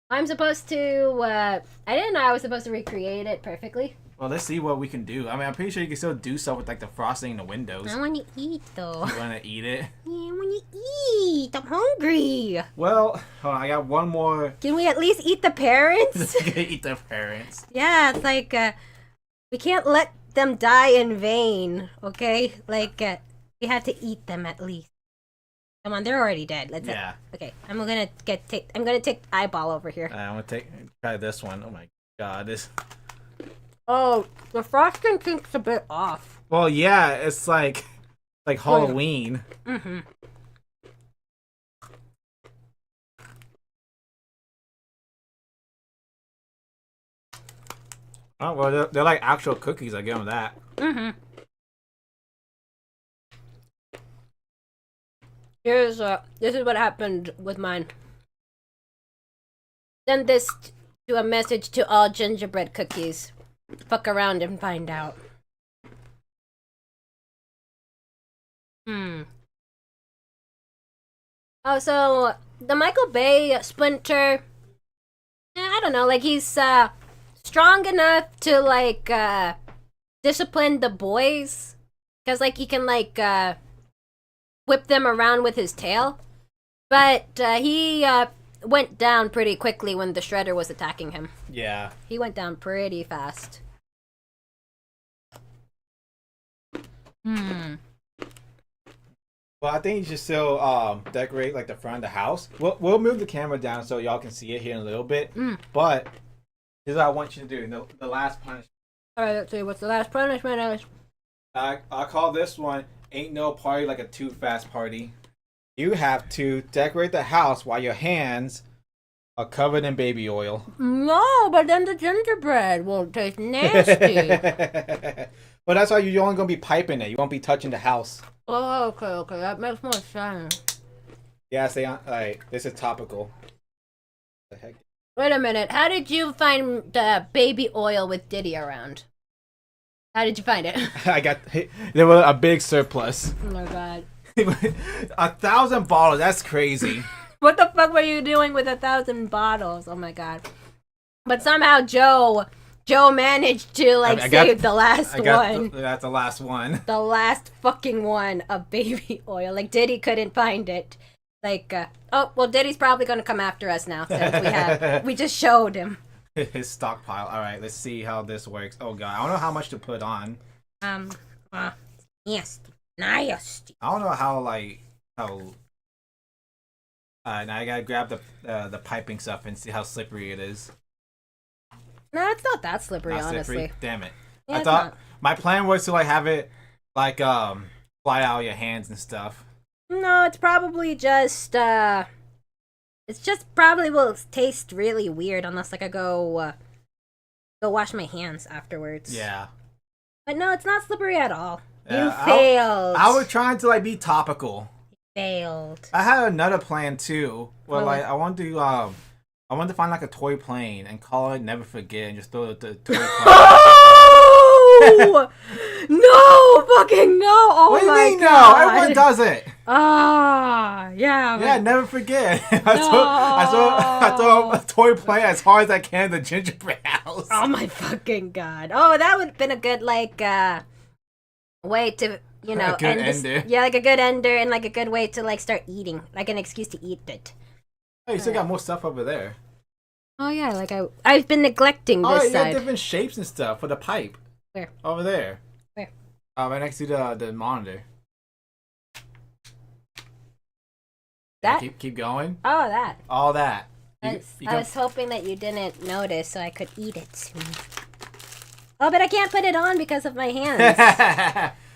I'm supposed to. I didn't know I was supposed to recreate it perfectly. Well, let's see what we can do. I mean, I'm pretty sure you can still do stuff with like the frosting in the windows. I want to eat though. You want to eat it? Yeah, I want to eat. I'm hungry. Well, hold on, I got one more. Can we at least eat the parents? Eat the parents. Yeah, it's like we can't let them die in vain. Okay, like we have to eat them at least. Come on, they're already dead. Let's. Yeah. Okay, I'm gonna take eyeball over here. I'm gonna try this one. Oh my god, this. Oh, the frosting seems a bit off. Well, yeah, it's like Halloween. Mm-hmm. Oh well, they're like actual cookies. I give them that. Mm-hmm. This is what happened with mine. Send this to a message to all gingerbread cookies. Fuck around and find out. Oh, so the Michael Bay Splinter, I don't know, like he's strong enough to like discipline the boys, because like he can like whip them around with his tail, but he went down pretty quickly when the Shredder was attacking him. Yeah. He went down pretty fast. Well, I think you should still decorate like the front of the house. We'll move the camera down so y'all can see it here in a little bit. But here's what I want you to do. The last punishment. All right, let's see what's the last punishment is. I call this one "Ain't No Party Like a Too Fast Party." You have to decorate the house while your hands are covered in baby oil. No, but then the gingerbread will taste nasty. Well, that's why you're only gonna be piping it. You won't be touching the house. Oh, okay, that makes more sense. Yeah, this is topical. The heck? Wait a minute. How did you find the baby oil with Diddy around? How did you find it? There was a big surplus. Oh my god. 1,000 bottles. That's crazy. What the fuck were you doing with 1,000 bottles? Oh my god. But somehow Joe managed to save the last one. That's the last one. The last fucking one of baby oil. Like Diddy couldn't find it. Like, oh well, Diddy's probably gonna come after us now since we just showed him. His stockpile. All right, let's see how this works. Oh god, I don't know how much to put on. Nasty, nasty. I don't know how. Now I gotta grab the piping stuff and see how slippery it is. No, it's not that slippery, Not honestly. slippery? Damn it! Yeah, I thought my plan was to like have it like fly out of your hands and stuff. No, it's probably just it's just probably will taste really weird unless like I go wash my hands afterwards. Yeah. But no, it's not slippery at all. Yeah, You failed. I was trying to like be topical. Failed. I had another plan too. Well, What? like I wanted to find like a toy plane and call it Never Forget and just throw the toy plane. No! No! Fucking no! Oh What do you my mean god! no? Everyone does it. Ah, yeah. Yeah, Never Forget. No. I throw a toy plane as hard as I can in the gingerbread house. Oh my fucking god! Oh, that would have been a good like way to A good ender. Yeah, like a good ender and like a good way to like start eating, like an excuse to eat it. Oh, you still got more stuff over there. Oh yeah, like I've been neglecting this Oh, you got side. different shapes and stuff for the pipe. Where? Over there. Where? Right next to the monitor. That? Yeah, keep going. Oh, that. All that. I was hoping that you didn't notice so I could eat it. Oh, but I can't put it on because of my hands.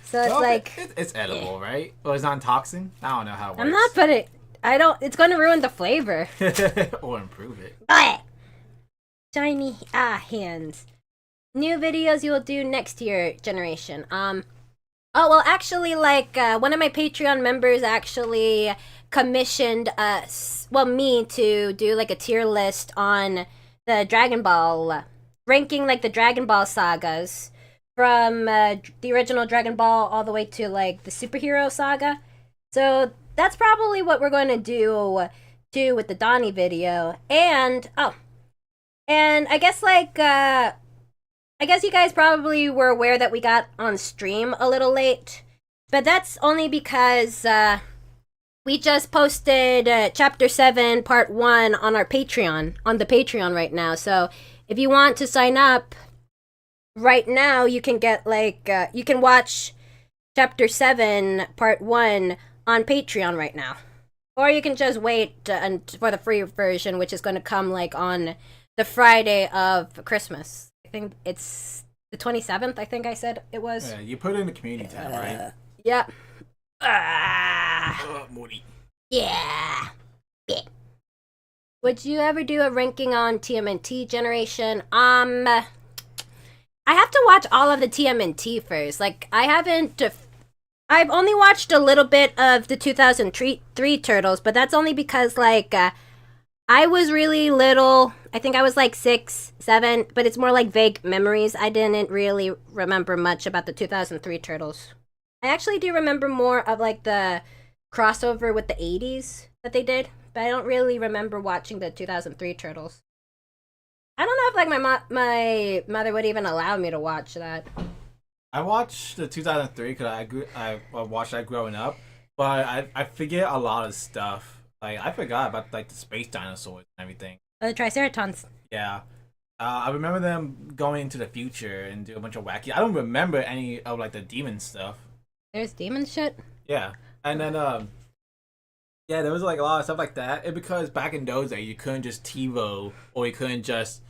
So it's Well, like it's edible, right? Well, it's not toxin. I don't know how it works. I'm not putting. I don't. It's going to ruin the flavor. Or improve it. Blech. Shiny hands. New videos you will do next year, generation. Oh well, actually, like one of my Patreon members actually commissioned us, well, me to do like a tier list on the Dragon Ball, ranking like the Dragon Ball sagas from the original Dragon Ball all the way to like the superhero saga. So that's probably what we're going to do with the Donnie video. And and I guess like I guess you guys probably were aware that we got on stream a little late, but that's only because we just posted Chapter 7 Part 1 on our Patreon, on the Patreon right now. So if you want to sign up right now, you can get like, you can watch Chapter 7 Part 1 on Patreon right now. Or you can just wait for the free version, which is going to come like on the Friday of Christmas. I think it's the 27th, I think I said it was. Yeah, you put it in the community tab, right? Yeah. Moody. Yeah. Would you ever do a ranking on TMNT generation? I have to watch all of the TMNT first. Like, I've only watched a little bit of the 2003 Turtles, but that's only because, like, I was really little. I think I was like 6, 7, but it's more like vague memories. I didn't really remember much about the 2003 Turtles. I actually do remember more of like the crossover with the 80s that they did, but I don't really remember watching the 2003 Turtles. I don't know if like my mother would even allow me to watch that. I watched the 2003 because I watched that growing up, but I forget a lot of stuff. Like, I forgot about, like, the space dinosaurs and everything. The Triceratons. Yeah. I remember them going into the future and do a bunch of wacky... I don't remember any of, like, the demon stuff. There's demon shit? Yeah. And then, yeah, there was, like, a lot of stuff like that. And because back in those days, you couldn't just TiVo or you couldn't just,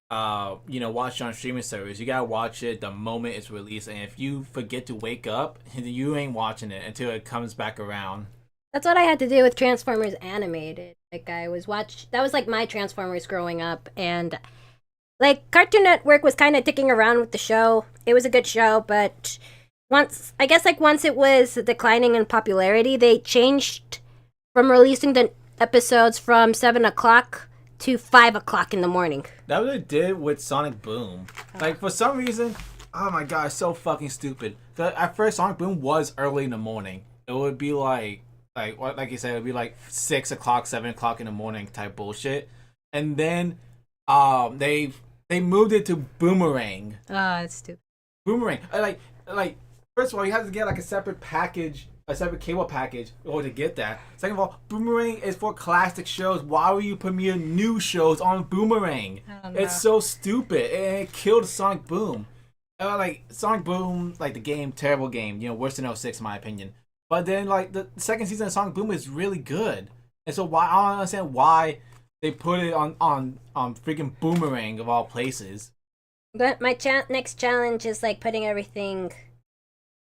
watch it on streaming service. You gotta watch it the moment it's released. And if you forget to wake up, you ain't watching it until it comes back around. That's what I had to do with Transformers Animated. Like, that was like my Transformers growing up, and like Cartoon Network was kind of ticking around with the show. It was a good show, but once it was declining in popularity, they changed from releasing the episodes from 7 o'clock to 5 o'clock in the morning. That was what it did with Sonic Boom. Like, for some reason, oh my god, it's so fucking stupid. At first, Sonic Boom was early in the morning. It would be like you said, it would be like 6 o'clock, 7 o'clock in the morning type bullshit. And then they moved it to Boomerang. Oh, it's stupid. Boomerang. Like first of all, you have to get like a separate package a separate cable package in order to get that. Second of all, Boomerang is for classic shows. Why would you premiere new shows on Boomerang? I don't know. It's so stupid, and it killed Sonic Boom. Like Sonic Boom, like the game, terrible game. Worse than 06 in my opinion. But then like the second season of Sonic Boom is really good, and so why I don't understand why they put it on freaking Boomerang of all places. But my next challenge is like putting everything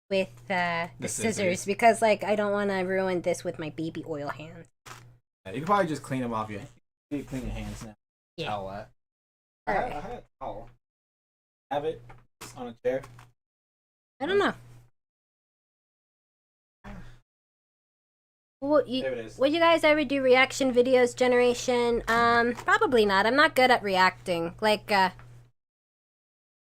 with the scissors because like I don't want to ruin this with my baby oil hands. Yeah, you can probably just clean them off. You clean your hands now. Yeah. Towel that. I had a towel. Have it on a chair. I don't know. Would you guys ever do reaction videos, Generation? Probably not. I'm not good at reacting. Like,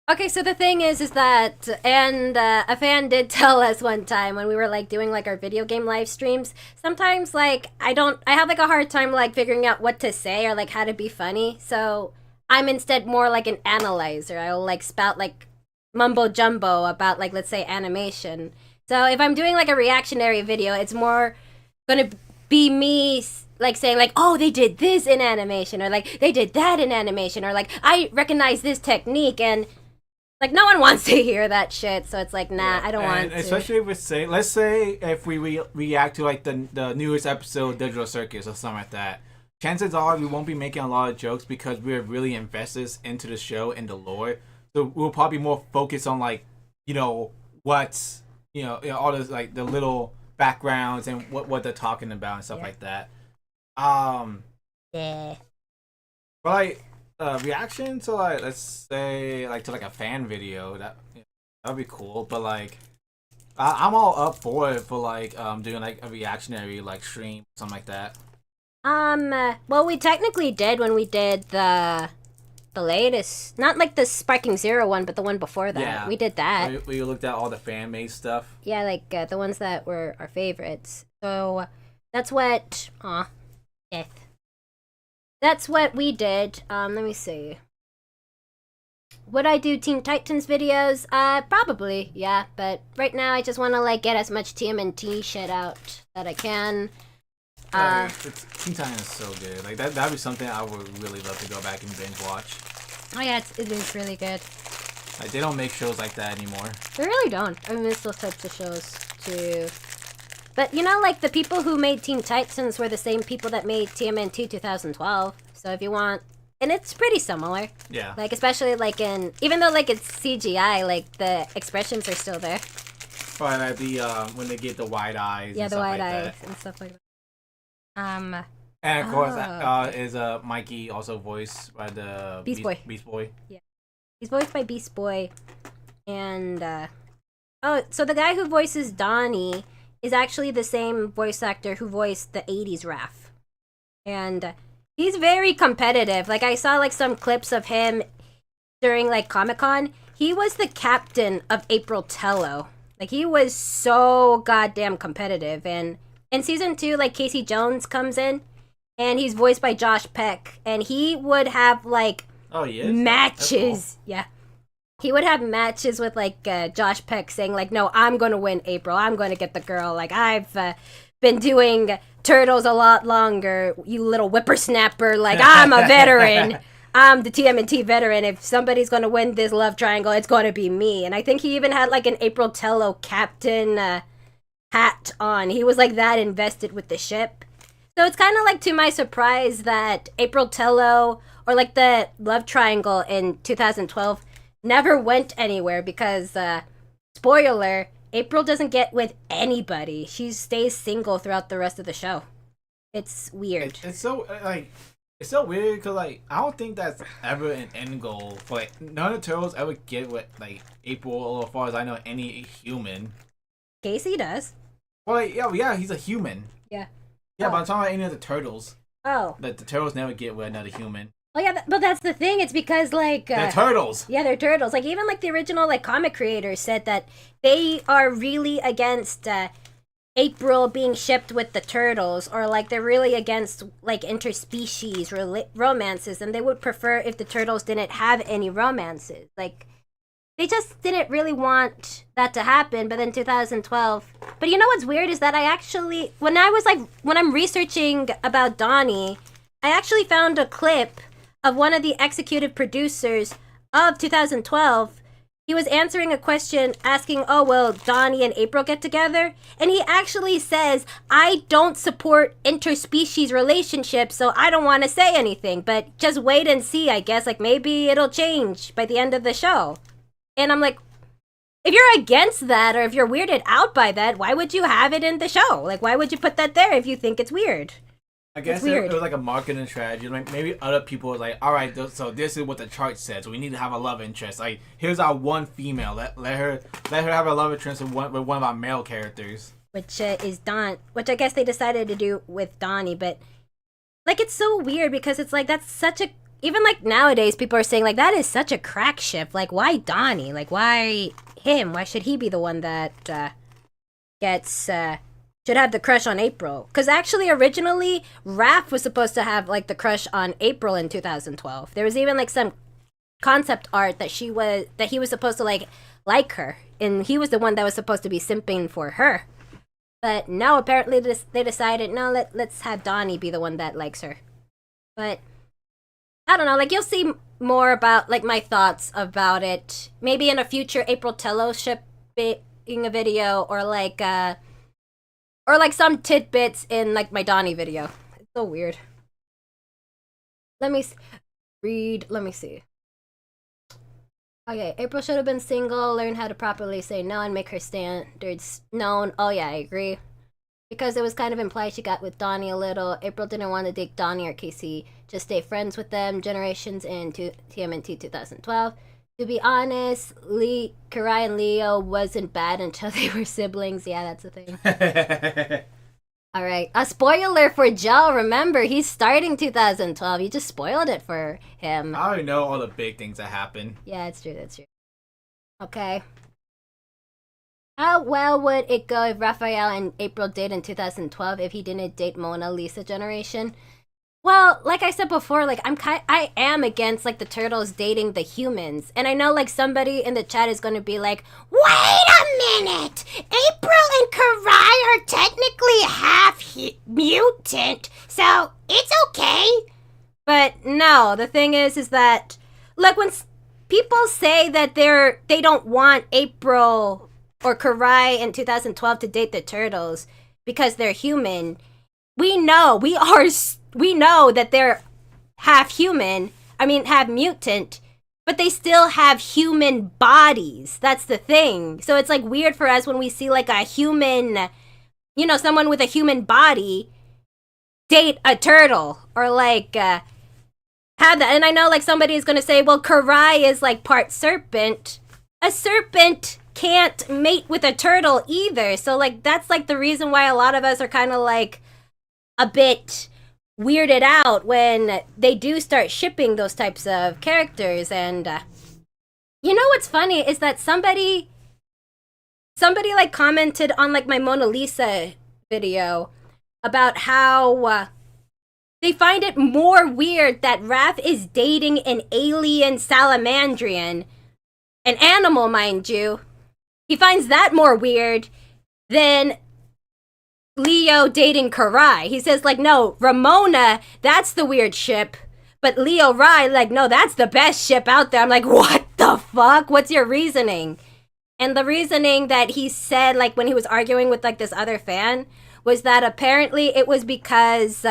okay, so the thing is that, and a fan did tell us one time when we were like doing like our video game live streams, sometimes like I have like a hard time like figuring out what to say or like how to be funny. So I'm instead more like an analyzer. I'll like spout like mumbo jumbo about like, let's say, animation. So if I'm doing like a reactionary video, it's more gonna be me like saying like, oh, they did this in animation, or like they did that in animation, or like I recognize this technique, and like no one wants to hear that shit. So it's like, nah, I don't want to. Especially if let's say if we react to like the newest episode of Digital Circus or something like that, chances are we won't be making a lot of jokes because we're really invested into the show and the lore. So we'll probably be more focused on like, what's all those like the little backgrounds and what they're talking about and stuff like that. Yeah. But like reaction to like, let's say like to like a fan video, that'd be cool. But like I'm all up for it for like doing like a reactionary like stream, something like that. Well, we technically did when we did the latest, not like the Sparking Zero one, but the one before that. Yeah. We did that. We looked at all the fan-made stuff. Yeah, like the ones that were our favorites. So that's what. Death. That's what we did. Let me see. Would I do Teen Titans videos? Probably, yeah. But right now, I just want to like get as much TMNT shit out that I can. Teen Titans is so good. Like that'd be something I would really love to go back and binge watch. Oh yeah, it is really good. Like they don't make shows like that anymore. They really don't. I miss those types of shows too. But like the people who made Teen Titans were the same people that made TMNT 2012. So if you want, and it's pretty similar. Yeah. Like especially like even though like it's CGI, like the expressions are still there. Or like the when they get the wide eyes. Yeah, and the stuff wide like eyes that. and stuff like that. And of course, is Mikey also voiced by the Beast Boy. Beast Boy. Yeah, he's voiced by Beast Boy, and so the guy who voices Donnie is actually the same voice actor who voiced the '80s Raph, and he's very competitive. Like I saw like some clips of him during like Comic-Con. He was the captain of April Tello. Like he was so goddamn competitive, and in season 2, like Casey Jones comes in, and he's voiced by Josh Peck, and he would have like matches. Cool. Yeah, he would have matches with like Josh Peck saying like, "No, I'm gonna win, April. I'm gonna get the girl. Like I've been doing Turtles a lot longer. You little whippersnapper. Like I'm a veteran." I'm the TMNT veteran. If somebody's gonna win this love triangle, it's gonna be me. And I think he even had like an April Tello captain hat on. He was like that invested with the ship. So it's kind of like to my surprise that April Tello or like the love triangle in 2012 never went anywhere because spoiler, April doesn't get with anybody. She stays single throughout the rest of the show. It's weird. It's so like it's so weird because like I don't think that's ever an end goal for like none of the turtles ever get with like April, or as far as I know, any human. Casey does. Well, like, yeah, he's a human. Yeah. Yeah, but I'm talking about any of the turtles. Oh. Like the turtles never get with another human. Oh yeah, but that's the thing. It's because like they're turtles. Yeah, they're turtles. Like even like the original like comic creators said that they are really against April being shipped with the turtles, or like they're really against like interspecies romances, and they would prefer if the turtles didn't have any romances. Like they just didn't really want that to happen. But then 2012. But you know what's weird is that I actually, when I'm researching about Donnie, I actually found a clip of one of the executive producers of 2012. He was answering a question asking, oh, will Donnie and April get together? And he actually says, I don't support interspecies relationships, so I don't want to say anything. But just wait and see, I guess. Like, maybe it'll change by the end of the show. And I'm like, if you're against that or if you're weirded out by that, why would you have it in the show? Like, why would you put that there if you think it's weird? I guess it was like a marketing strategy. Like maybe other people was like, all right, so this is what the chart says. So we need to have a love interest. Like here's our one female. Let her have a love interest with one of our male characters. Which is Don. Which I guess they decided to do with Donnie, but like it's so weird because it's like that's such a, even like nowadays people are saying like that is such a crack ship. Like why Donnie? Like why him? Why should he be the one that gets should have the crush on April? Because actually, originally, Raph was supposed to have like the crush on April in 2012. There was even like some concept art that he was supposed to like her, and he was the one that was supposed to be simping for her. But now apparently they decided no, let's have Donnie be the one that likes her. But I don't know. Like you'll see more about like my thoughts about it maybe in a future April Tello shipping a video or like some tidbits in like my Donnie video. It's so weird. Let me read. Let me see. Okay, April should have been single, learn how to properly say no and make her standards known. Oh yeah, I agree. Because it was kind of implied she got with Donnie a little. April didn't want to date Donnie or Casey. Just stay friends with them. Generations in TMNT 2012. To be honest, Karai and Leo wasn't bad until they were siblings. Yeah, that's the thing. All right. A spoiler for Joe. Remember, he's starting 2012. You just spoiled it for him. I already know all the big things that happen. Yeah, it's true. That's true. Okay. How well would it go if Raphael and April dated in 2012 if he didn't date Mona Lisa generation? Well, like I said before, like I am against like the turtles dating the humans, and I know like somebody in the chat is going to be like, "Wait a minute! April and Karai are technically half mutant, so it's okay." But no, the thing is that look, when people say that they don't want April or Karai in 2012 to date the turtles because they're human, we know that they're half human, half mutant, but they still have human bodies. That's the thing. So it's like weird for us when we see like a human, someone with a human body date a turtle or like have that. And I know like somebody is going to say, well, Karai is like part serpent. A serpent can't mate with a turtle either. So like that's like the reason why a lot of us are kind of like a bit weirded out when they do start shipping those types of characters. And you know what's funny is that somebody like commented on like my Mona Lisa video about how they find it more weird that Raph is dating an alien salamandrian, an animal mind you. He finds that more weird than Leo dating Karai. He says, like, no, Ramona, that's the weird ship. But Leo Rai, like, no, that's the best ship out there. I'm like, what the fuck? What's your reasoning? And the reasoning that he said, like, when he was arguing with, like, this other fan, was that apparently it was because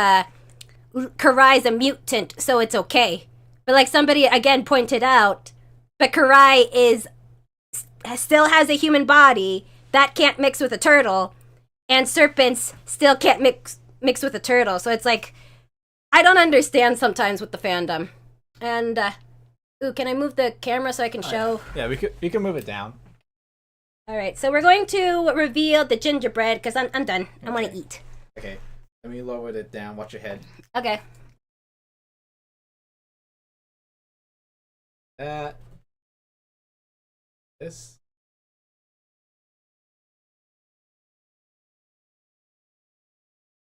Karai's a mutant, so it's okay. But, like, somebody, again, pointed out, but Karai still has a human body that can't mix with a turtle, and serpents still can't mix with a turtle. So it's like, I don't understand sometimes with the fandom. And, ooh, can I move the camera so I can show? Yeah, we can move it down. All right, so we're going to reveal the gingerbread because I'm done. I want to eat. Okay, let me lower it down. Watch your head. Okay. This.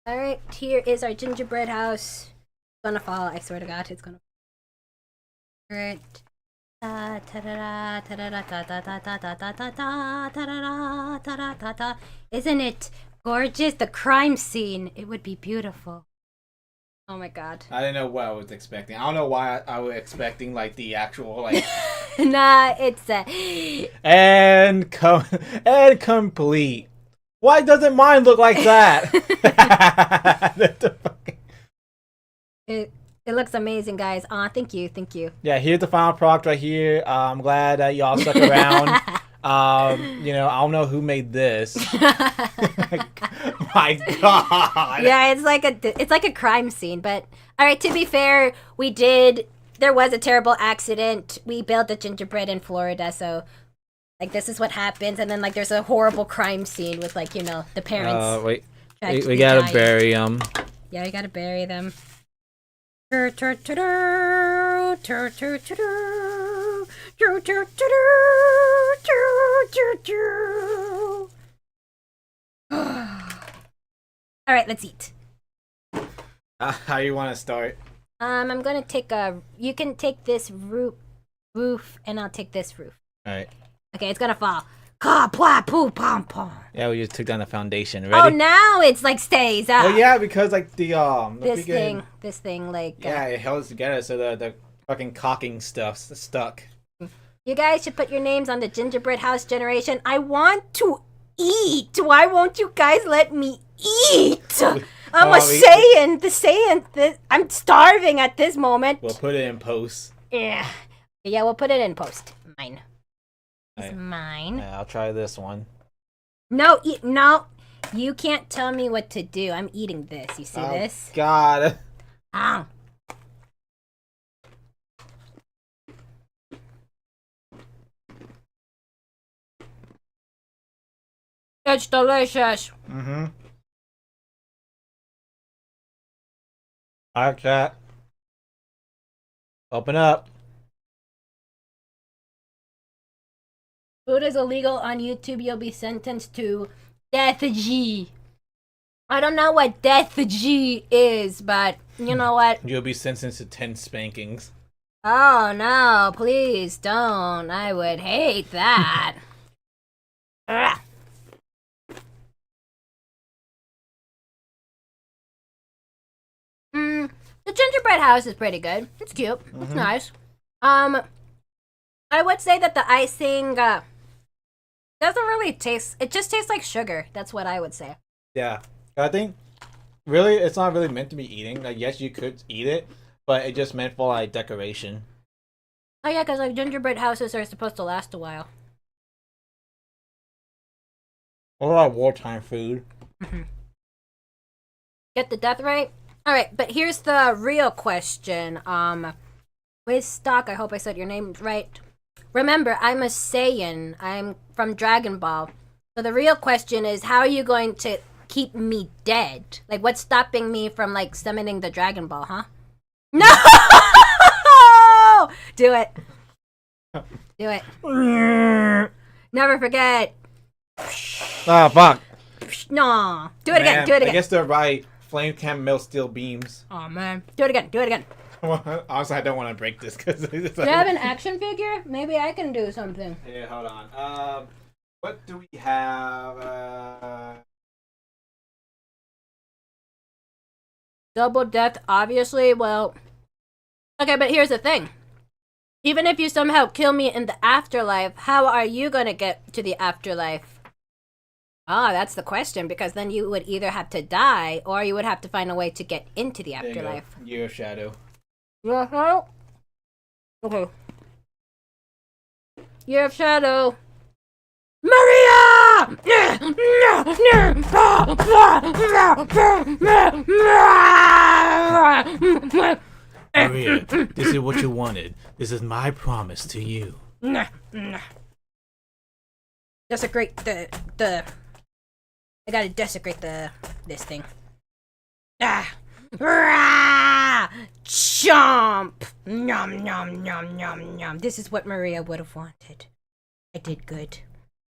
All right, here is our gingerbread house. It's gonna fall. I swear to God, it's gonna fall. All right. Isn't it gorgeous? The crime scene. It would be beautiful. Oh my god. I didn't know what I was expecting. I don't know why I was expecting like the actual like Nah, it's and complete. Why doesn't mine look like that? it looks amazing, guys. Aw, thank you. Yeah, here's the final product right here. I'm glad that y'all stuck around. You know, I don't know who made this. My God. Yeah, it's like a crime scene. But all right, to be fair, there was a terrible accident. We built a gingerbread in Florida, so like this is what happens, and then like there's a horrible crime scene with like the parents. Wait, we gotta bury them. Yeah, we gotta bury them. All right, let's eat. How you want to start? I'm gonna take you can take this roof, and I'll take this roof. All right. Okay, it's gonna fall. Ka pwa poo pom pom. Yeah, we just took down the foundation. Ready? Oh, now it's like stays up. Oh yeah, because like the this thing like yeah, it held us together so the fucking caulking stuff's stuck. You guys should put your names on the gingerbread house generation. I want to eat. Why won't you guys let me eat? I'm I'm starving at this moment. We'll put it in post. Yeah, we'll put it in post. Mine. It's Right. mine. Yeah, I'll try this one. No, no. You can't tell me what to do. I'm eating this. You see this? God. Ah. It's delicious. Mm-hmm. Alright, chat. Open up. Food is illegal on YouTube. You'll be sentenced to death G. I don't know what death G is, but you know what? You'll be sentenced to 10 spankings. Oh no, please don't. I would hate that. Ugh. The gingerbread house is pretty good. It's cute. It's nice. I would say that the icing doesn't really taste. It just tastes like sugar. That's what I would say. Yeah. I think really it's not really meant to be eating. Like yes, you could eat it, but it just meant for like decoration. Oh yeah, because like gingerbread houses are supposed to last a while. Or like wartime food. Get the death rate? Alright, but here's the real question. With Stock, I hope I said your name right. Remember, I'm a Saiyan. I'm from Dragon Ball. So the real question is, how are you going to keep me dead? Like, what's stopping me from, like, summoning the Dragon Ball, huh? No! Do it. Do it. Never forget. Ah, fuck. No. Do it again. Do it again. I guess they're right. Flame can melt steel beams. Oh, man. Do it again. Do it again. Honestly, I don't want to break this because it's Do you have an action figure? Maybe I can do something. Yeah, hold on. What do we have? Double death, obviously. Well, okay, but here's the thing. Even if you somehow kill me in the afterlife, how are you gonna get to the afterlife? Ah, that's the question, because then you would either have to die, or you would have to find a way to get into the afterlife. Year of Shadow. Yeah. Okay. Year of Shadow. Maria! Maria, this is what you wanted. This is my promise to you. Desecrate the I gotta desecrate this thing. Ah! Rah! Chomp! Nom nom nom nom nom. This is what Maria would have wanted. I did good.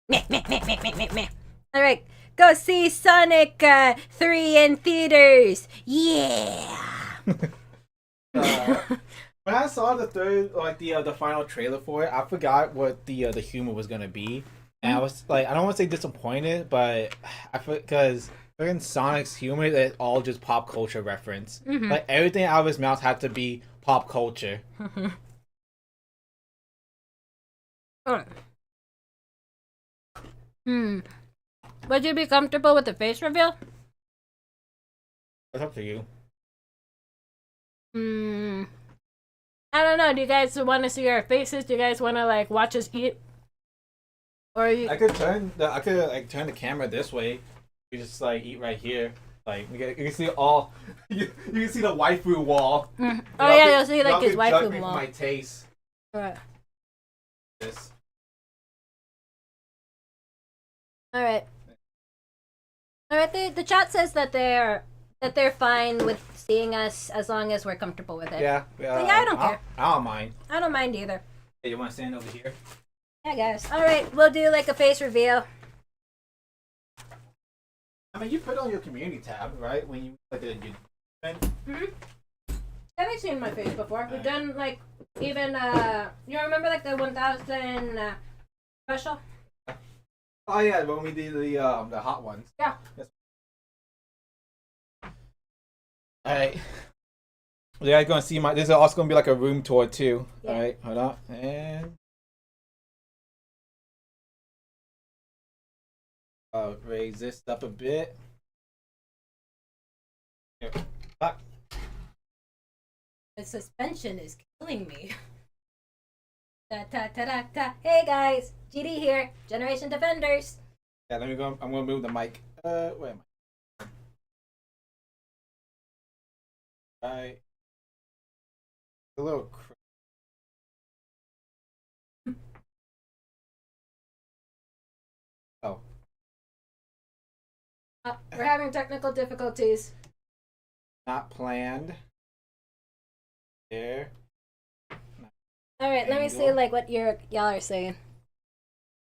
Meh, meh, meh, meh, meh, meh, meh. All right, go see Sonic 3 in theaters. Yeah. When I saw the third, like the final trailer for it, I forgot what the humor was gonna be, and I was like, I don't want to say disappointed, but I because freaking Sonic's humor is all just pop culture reference. Mm-hmm. Like everything out of his mouth had to be pop culture. Alright. Would you be comfortable with the face reveal? It's up to you. I don't know. Do you guys want to see our faces? Do you guys want to like watch us eat? Or you... I could like turn the camera this way. We just like eat right here. Like you can see all. You can see the waifu wall. Oh yeah, you'll see like his waifu wall. wall. My taste. Alright. This. Alright. The chat says that they're fine with seeing us as long as we're comfortable with it. Yeah. So yeah, I don't care. I don't mind. I don't mind either. Hey, you want to stand over here? Yeah, guys. Alright, we'll do like a face reveal. I mean, you put on your community tab, right? When you like the Have you seen my face before? We've done like even you remember like the 1000 special? Oh yeah, when we did the hot ones. Yeah. Yes. All right. You guys gonna see my? This is also gonna be like a room tour too. Yeah. All right, hold on, and I'll raise this up a bit. Here. Back. The suspension is killing me. Ta ta ta ta ta. Hey guys, GD here, Generation Defenders. Yeah, let me go. I'm gonna move the mic. Where am I? Right. A little. Oh. We're having technical difficulties. Not planned. There. Alright, let me see like what y'all are saying.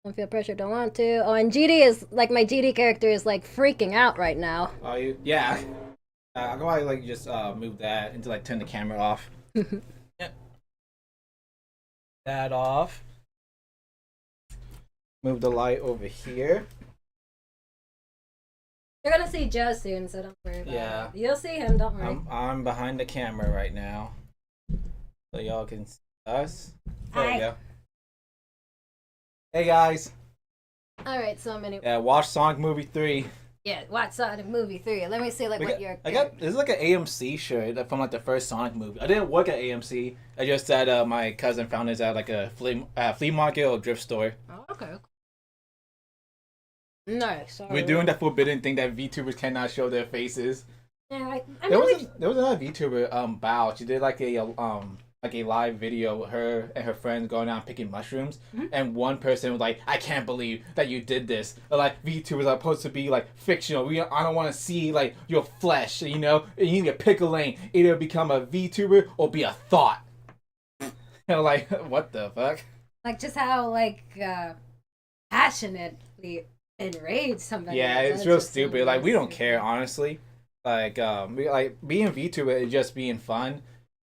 Don't feel pressure, don't want to. Oh, and GD is like my GD character is like freaking out right now. Oh, yeah. I'm gonna like just move that and to like turn the camera off. Yeah. That off. Move the light over here. You're gonna see Joe soon, so don't worry about it. You'll see him, don't worry. I'm behind the camera right now, so y'all can see us. There we go. Hey guys. Alright, so many. Yeah, watch Sonic Movie 3. Yeah, watch Sonic Movie 3. Let me see like what you're. This is like an AMC shirt from like the first Sonic movie. I didn't work at AMC. I just said my cousin found this at like a flea market or thrift store. Oh, okay. Nice. We're doing that forbidden thing that VTubers cannot show their faces. Yeah, there was another VTuber, Bao. She did like a live video with her and her friends going out picking mushrooms, and one person was like, "I can't believe that you did this." Or, like VTubers are supposed to be like fictional. I don't want to see like your flesh. You know, you need to pick a lane. Either become a VTuber or be a thought. Like what the fuck? Like just how like passionately enraged somebody. Yeah, it's real stupid. Like we don't care honestly. Like we like being VTuber is just being fun.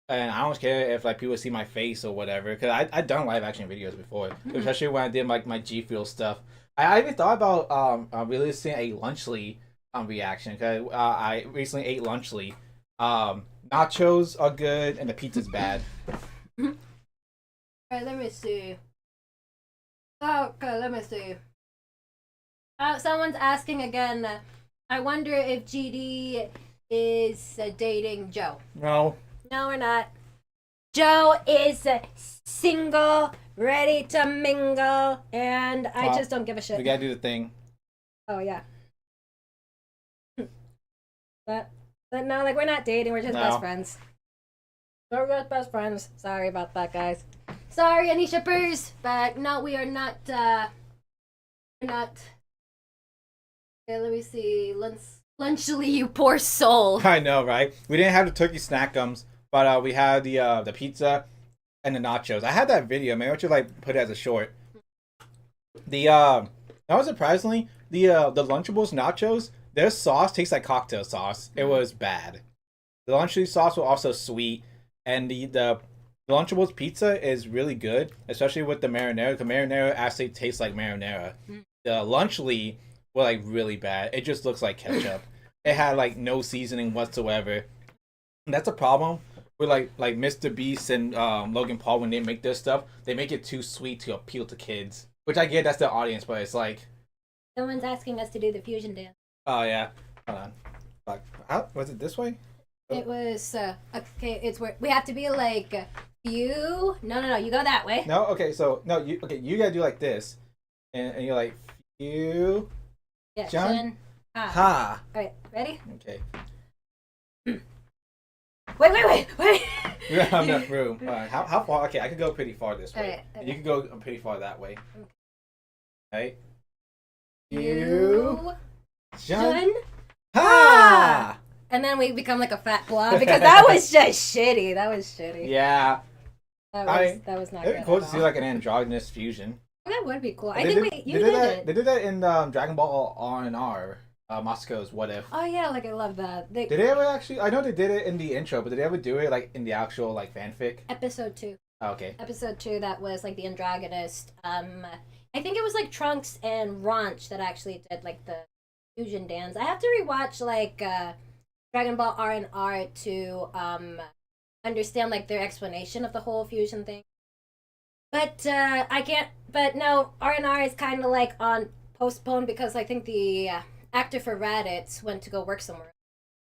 And I don't care if like people see my face or whatever, because I've done live action videos before, especially when I did like my G Fuel stuff. I even thought about releasing a Lunchly reaction, because I recently ate Lunchly. Nachos are good and the pizza's bad. Alright, let me see. Okay, let me see. Someone's asking again. I wonder if GD is dating Joe. No. No, we're not. Joe is single, ready to mingle, and I just don't give a shit. We gotta do the thing. Oh, yeah. But no, like, we're not dating, we're just best friends. We're just best friends. Sorry about that, guys. Sorry, any shippers, but no, we are not, we're not. Okay, let me see. Lunchly, you poor soul. I know, right? We didn't have the turkey snack gums. But we had the pizza and the nachos. I had that video, man. I should like put it as a short. Not surprisingly, the Lunchables nachos, their sauce tastes like cocktail sauce. It was bad. The Lunchables sauce was also sweet, and the The Lunchables pizza is really good, especially with the marinara. The marinara actually tastes like marinara. Mm. The Lunchly were like really bad. It just looks like ketchup. It had like no seasoning whatsoever. And that's a problem with like Mr. Beast and Logan Paul when they make their stuff. They make it too sweet to appeal to kids, which I get that's their audience, but it's like, Someone's asking us to do the fusion dance. oh yeah, hold on, like, how was it this way? It was okay. It's where we have to be like you. No. You go that way. No, okay, so no, you gotta do like this, and you're like you, Yeah, John? Shun. Ha. ha. All right, ready? Okay, Wait. we don't have enough room. How far? Okay, I could go pretty far this way. Alright, And you could go pretty far that way. Okay. You. John, Shun. ha. And then we become like a fat blob because that was just shitty. That was shitty. Yeah, That was not it'd good. be cool at to see all. like an androgynous fusion. That would be cool. I They think did, you did it. They did that in Dragon Ball R&R, Moscow's What If. Oh yeah, like I love that. Did they ever actually? I know they did it in the intro, but did they ever do it like in the actual like fanfic? Episode 2. Oh, okay. Episode 2 that was like the androgynist. I think it was like Trunks and Ranch that actually did like the fusion dance. I have to rewatch like Dragon Ball R and R to understand like their explanation of the whole fusion thing. But I can't. But no, R and R is kind of like on postponed because I think the actor for Raditz went to go work somewhere.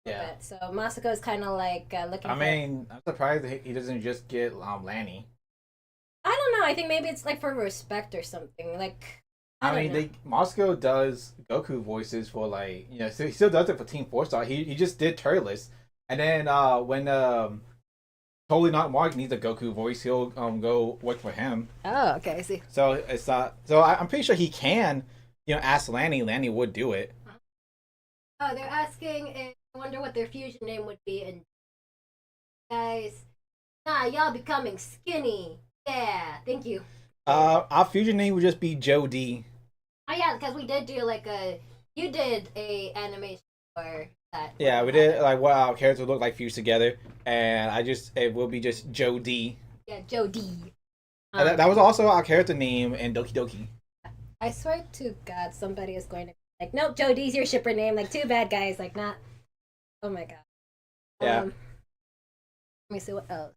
Yeah. Bit. So Masako is kind of like looking. I mean, I'm surprised that he doesn't just get Lanny. I don't know. I think maybe it's like for respect or something. Like I mean, know. Moscow does Goku voices for like so he still does it for Team Four Star. He just did Turles, and then when Totally Not Mark needs a Goku voice, he'll go work for him. Oh, okay, I see. So it's not. So I'm pretty sure he can, ask Lanny. Lanny would do it. Oh, they're asking. I wonder what their fusion name would be. And guys, y'all becoming skinny. Yeah, thank you. Our fusion name would just be Joe D. Oh yeah, because we did do like you did a animation for that. Yeah, we did like what our characters would look like fused together, and it will be just Joe D. Yeah, Joe D. That was also our character name in Doki Doki. I swear to God, somebody is going to be like, nope, Joe D's your shipper name. Like, too bad, guys. Like, not. Oh my God. Yeah. Let me see what else.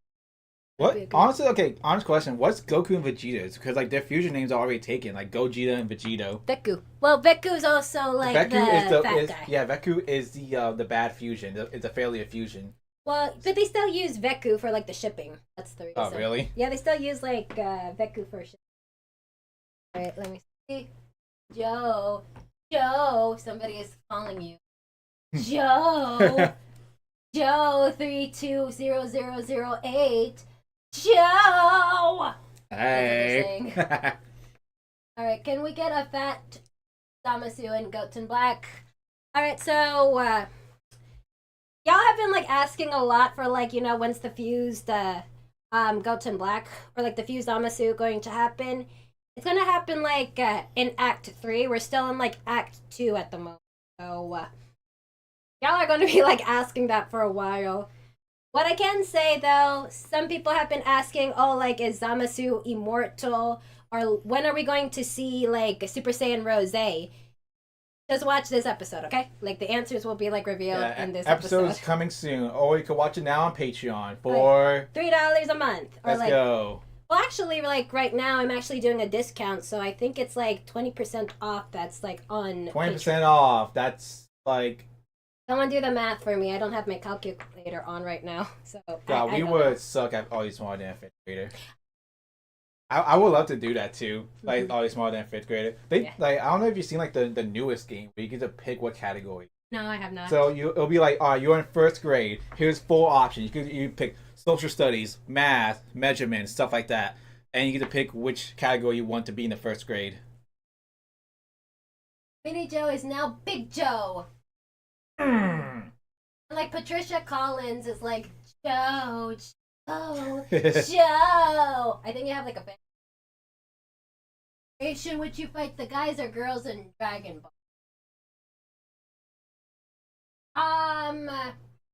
What? Honestly, okay, honest question. What's Goku and Vegeta's? Because, like, their fusion names are already taken, like Gogeta and Vegito. Veku. Well, Veku's also, like, the fat guy. Yeah, Veku is the bad fusion. It's a failure fusion. Well, but they still use Veku for, like, the shipping. That's the reason. Oh, really? Yeah, they still use, like, Veku for shipping. Alright, let me see. Joe, somebody is calling you. Joe, Joe 320008. Joe. Hey. All right, can we get a fat Damasu and Goten Black? All right, so y'all have been like asking a lot for like when's the fused Goten Black or like the fused Damasu going to happen? It's gonna happen like in Act 3. We're still in like Act 2 at the moment, so y'all are gonna be like asking that for a while. What I can say though, some people have been asking, oh, like, is Zamasu immortal? Or when are we going to see, like, Super Saiyan Rose? Just watch this episode, okay? Like, the answers will be, like, revealed in this episode. Episode's coming soon. Or you can watch it now on Patreon for... $3 a month. Or Let's go. Well, actually, like, right now, I'm actually doing a discount, so I think it's, like, 20% off that's, like, on 20% Patreon. off. That's, like... Someone do the math for me. I don't have my calculator on right now, so God, we don't would know. suck at all these smaller than fifth grader. I would love to do that too, like all these smaller than fifth grader. Like I don't know if you've seen like the newest game where you get to pick what category. No, I have not. So it'll be like, all right, you're in first grade. Here's 4 options. You pick social studies, math, measurement, stuff like that, and you get to pick which category you want to be in the first grade. Mini Joe is now Big Joe. Like Patricia Collins is like Joe. Joe. I think you have like a variation which you fight the guys or girls in Dragon Ball.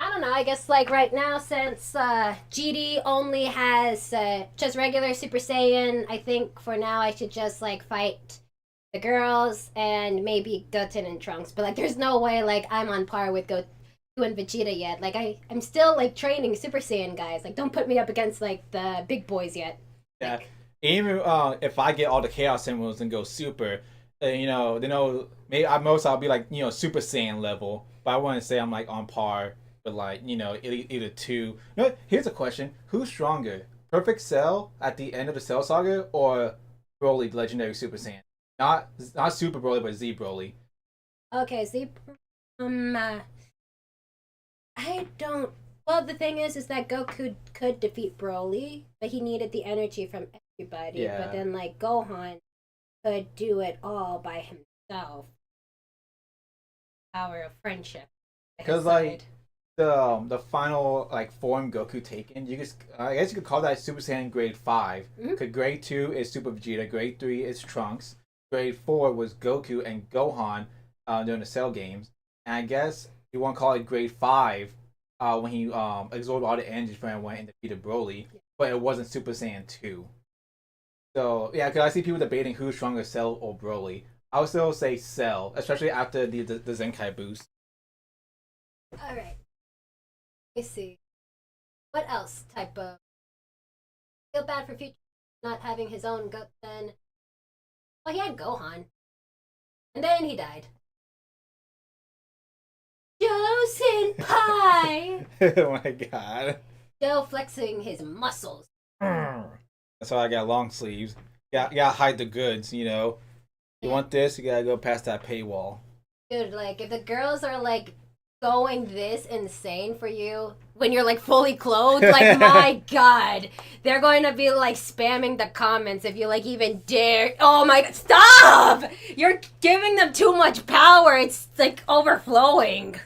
I don't know. I guess like right now, since GD only has just regular Super Saiyan, I think for now I should just like fight the girls and maybe Goten and Trunks. But like, there's no way like I'm on par with Goku and Vegeta yet. Like I'm still like training Super Saiyan guys. Like, don't put me up against like the big boys yet. Yeah, Like, even if I get all the chaos symbols and go super, maybe at most I'll be like Super Saiyan level, but I wouldn't say I'm like on par with like either two. Here's a question: Who's stronger, Perfect Cell at the end of the Cell Saga, or Broly, the legendary Super Saiyan? Not Super Broly, but Z Broly. okay, see, um, uh, I don't. Well, the thing is that Goku could defeat Broly, but he needed the energy from everybody. But Yeah, then, like Gohan could do it all by himself. Power of friendship by his because like side. the final like form Goku taken, you just I guess you could call that Super Saiyan Grade 5. Mm-hmm. Cause Grade 2 is Super Vegeta, Grade 3 is Trunks, Grade 4 was Goku and Gohan during the Cell games, and I guess you want to call it Grade 5 when he absorbed all the energy from everyone and defeated Broly, but it wasn't Super Saiyan 2. So yeah, because I see people debating who's stronger, Cell or Broly. I would still say Cell, especially after the Zenkai boost. All right. Let me see. What else type of feel bad for future not having his own Goten? Well, he had Gohan, and then he died. Joe Senpai! Oh my god. Joe flexing his muscles. That's why I got long sleeves. You gotta hide the goods, You Yeah, want this, you gotta go past that paywall. dude, like, if the girls are, like, going this insane for you when you're, like, fully clothed, like, my god. They're going to be, like, spamming the comments if you, like, even dare. Oh my god, stop! You're giving them too much power. It's, like, overflowing.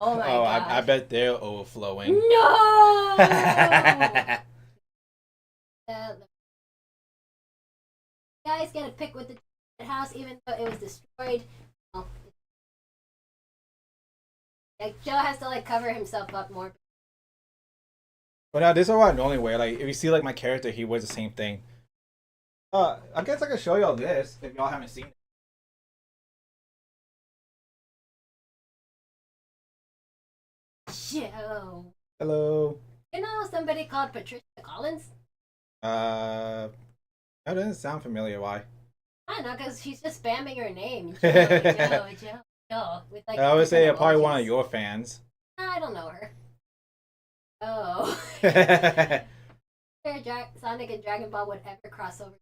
Oh my Oh, I god. bet they're overflowing. No! Guys get a pick with the house even though it was destroyed. Oh, like Joe has to like cover himself up more. But now this is what I normally wear. Like if you see like my character, he wears the same thing. I guess I can show y'all this if y'all haven't seen it. Joe. Hello. You know somebody called Patricia Collins? Uh, that doesn't sound familiar. Why? I don't know, because she's just spamming her name. Joe, I Joe, Joe, Joe. With like would different say probably one of emojis. your fans. I don't know her. Oh. Sonic and Dragon Ball would ever cross over.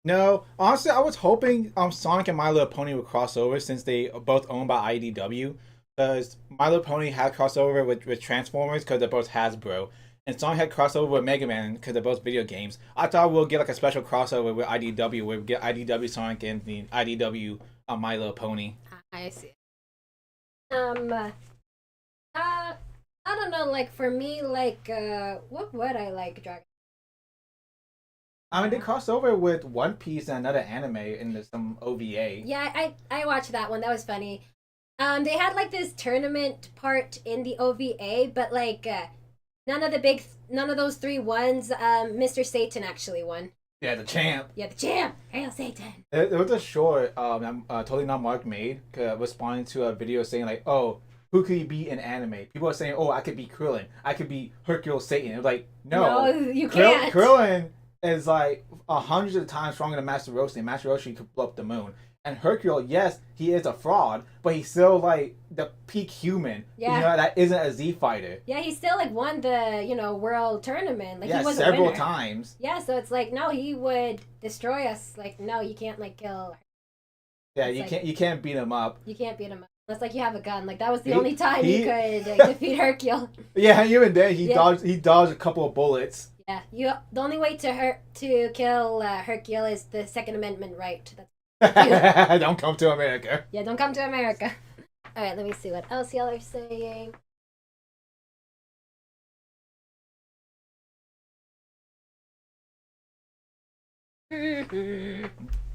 No, honestly, I was hoping Sonic and My Little Pony would cross over since they are both owned by IDW. Because My Little Pony had crossover with Transformers because they're both Hasbro, and Sonic had crossover with Mega Man because they're both video games. I thought we'll get like a special crossover with IDW where we get IDW Sonic and the IDW My Little Pony. I see. Um, uh, I don't know, like for me, like, what would I like, Dragon? I mean, they crossed over with One Piece and another anime in some OVA. Yeah, I watched that one. That was funny. They had like this tournament part in the OVA, but like none of those three ones. Mr. Satan actually won. Yeah, the champ. Yeah, the champ. Hail Satan. It was a short, totally not Mark made, responding to a video saying like, "Oh, who could he be in anime?" People are saying, "Oh, I could be Krillin. I could be Hercule Satan." It was like, No, no, you can't. Krillin is like hundreds of times stronger than Master Roshi. And Master Roshi could blow up the moon. And Hercule, yes, he is a fraud, but he's still like the peak human. Yeah. That isn't a Z fighter. Yeah, he still like won the world tournament. Like Yeah, he was several a winner. times. Yeah, so it's like no, he would destroy us. Like no, you can't like kill. Yeah, It's you can't beat him up. You can't beat him unless like you have a gun. Like that was the He- only time he- you could like, defeat Hercule. Yeah, even then Yeah. he dodged a couple of bullets. Yeah, the only way to kill Hercule is the Second Amendment right. That's Don't come to America. yeah. Don't come to America. All right, let me see what else y'all are saying.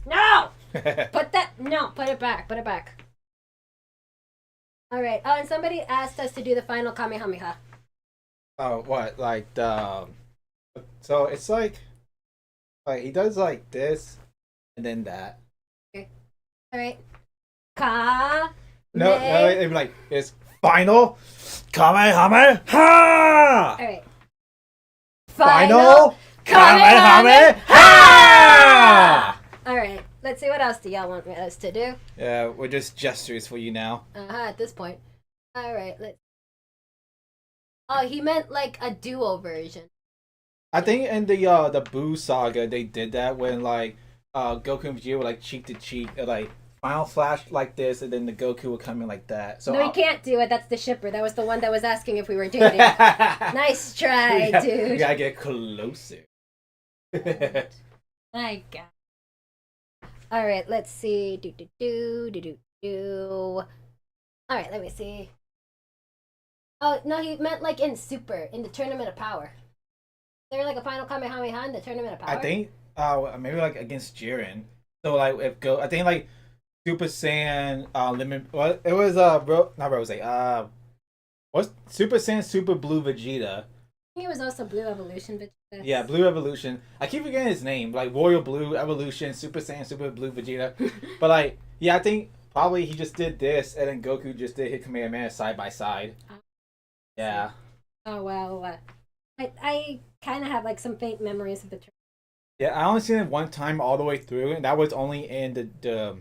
No, put it back. Put it back. All right. Oh, and somebody asked us to do the final Kamehameha. Oh, what? Like the so it's like he does like this and then that. Okay. All right. Ka. No, Me. it'd be like it's final All Kamehameha. right. Final Kamehameha. Kamehameha. All right. Let's see what else do y'all want us to do. Yeah, we're just gestures for you now. At this point. All right. Let's. Oh, he meant like a duo version. I think in the Boo saga they did that when like Goku and Vegeta were like cheek to cheek, like final flash like this, and then the Goku would come in like that. So No, you can't do it. That's the shipper. That was the one that was asking if we were dating. Nice try, dude. We gotta get closer. My God. All right, let's see. Do. All right, let me see. Oh no, he meant like in Super, in the Tournament of Power. They were like a final Kamehameha in the Tournament of Power. I think maybe like against Jiren. So like if go, I think like Super Saiyan limit. What it was not Rose. What's Super Saiyan Super Blue Vegeta? He was also Blue Evolution, but Yeah, Blue Evolution. I keep forgetting his name. Like Royal Blue Evolution, Super Saiyan Super Blue Vegeta. But like, yeah, I think probably he just did this, and then Goku just did hit Kamehameha side by side. Yeah. Oh well, I kind of have like some faint memories of the. Yeah, I only seen it one time all the way through, and that was only in the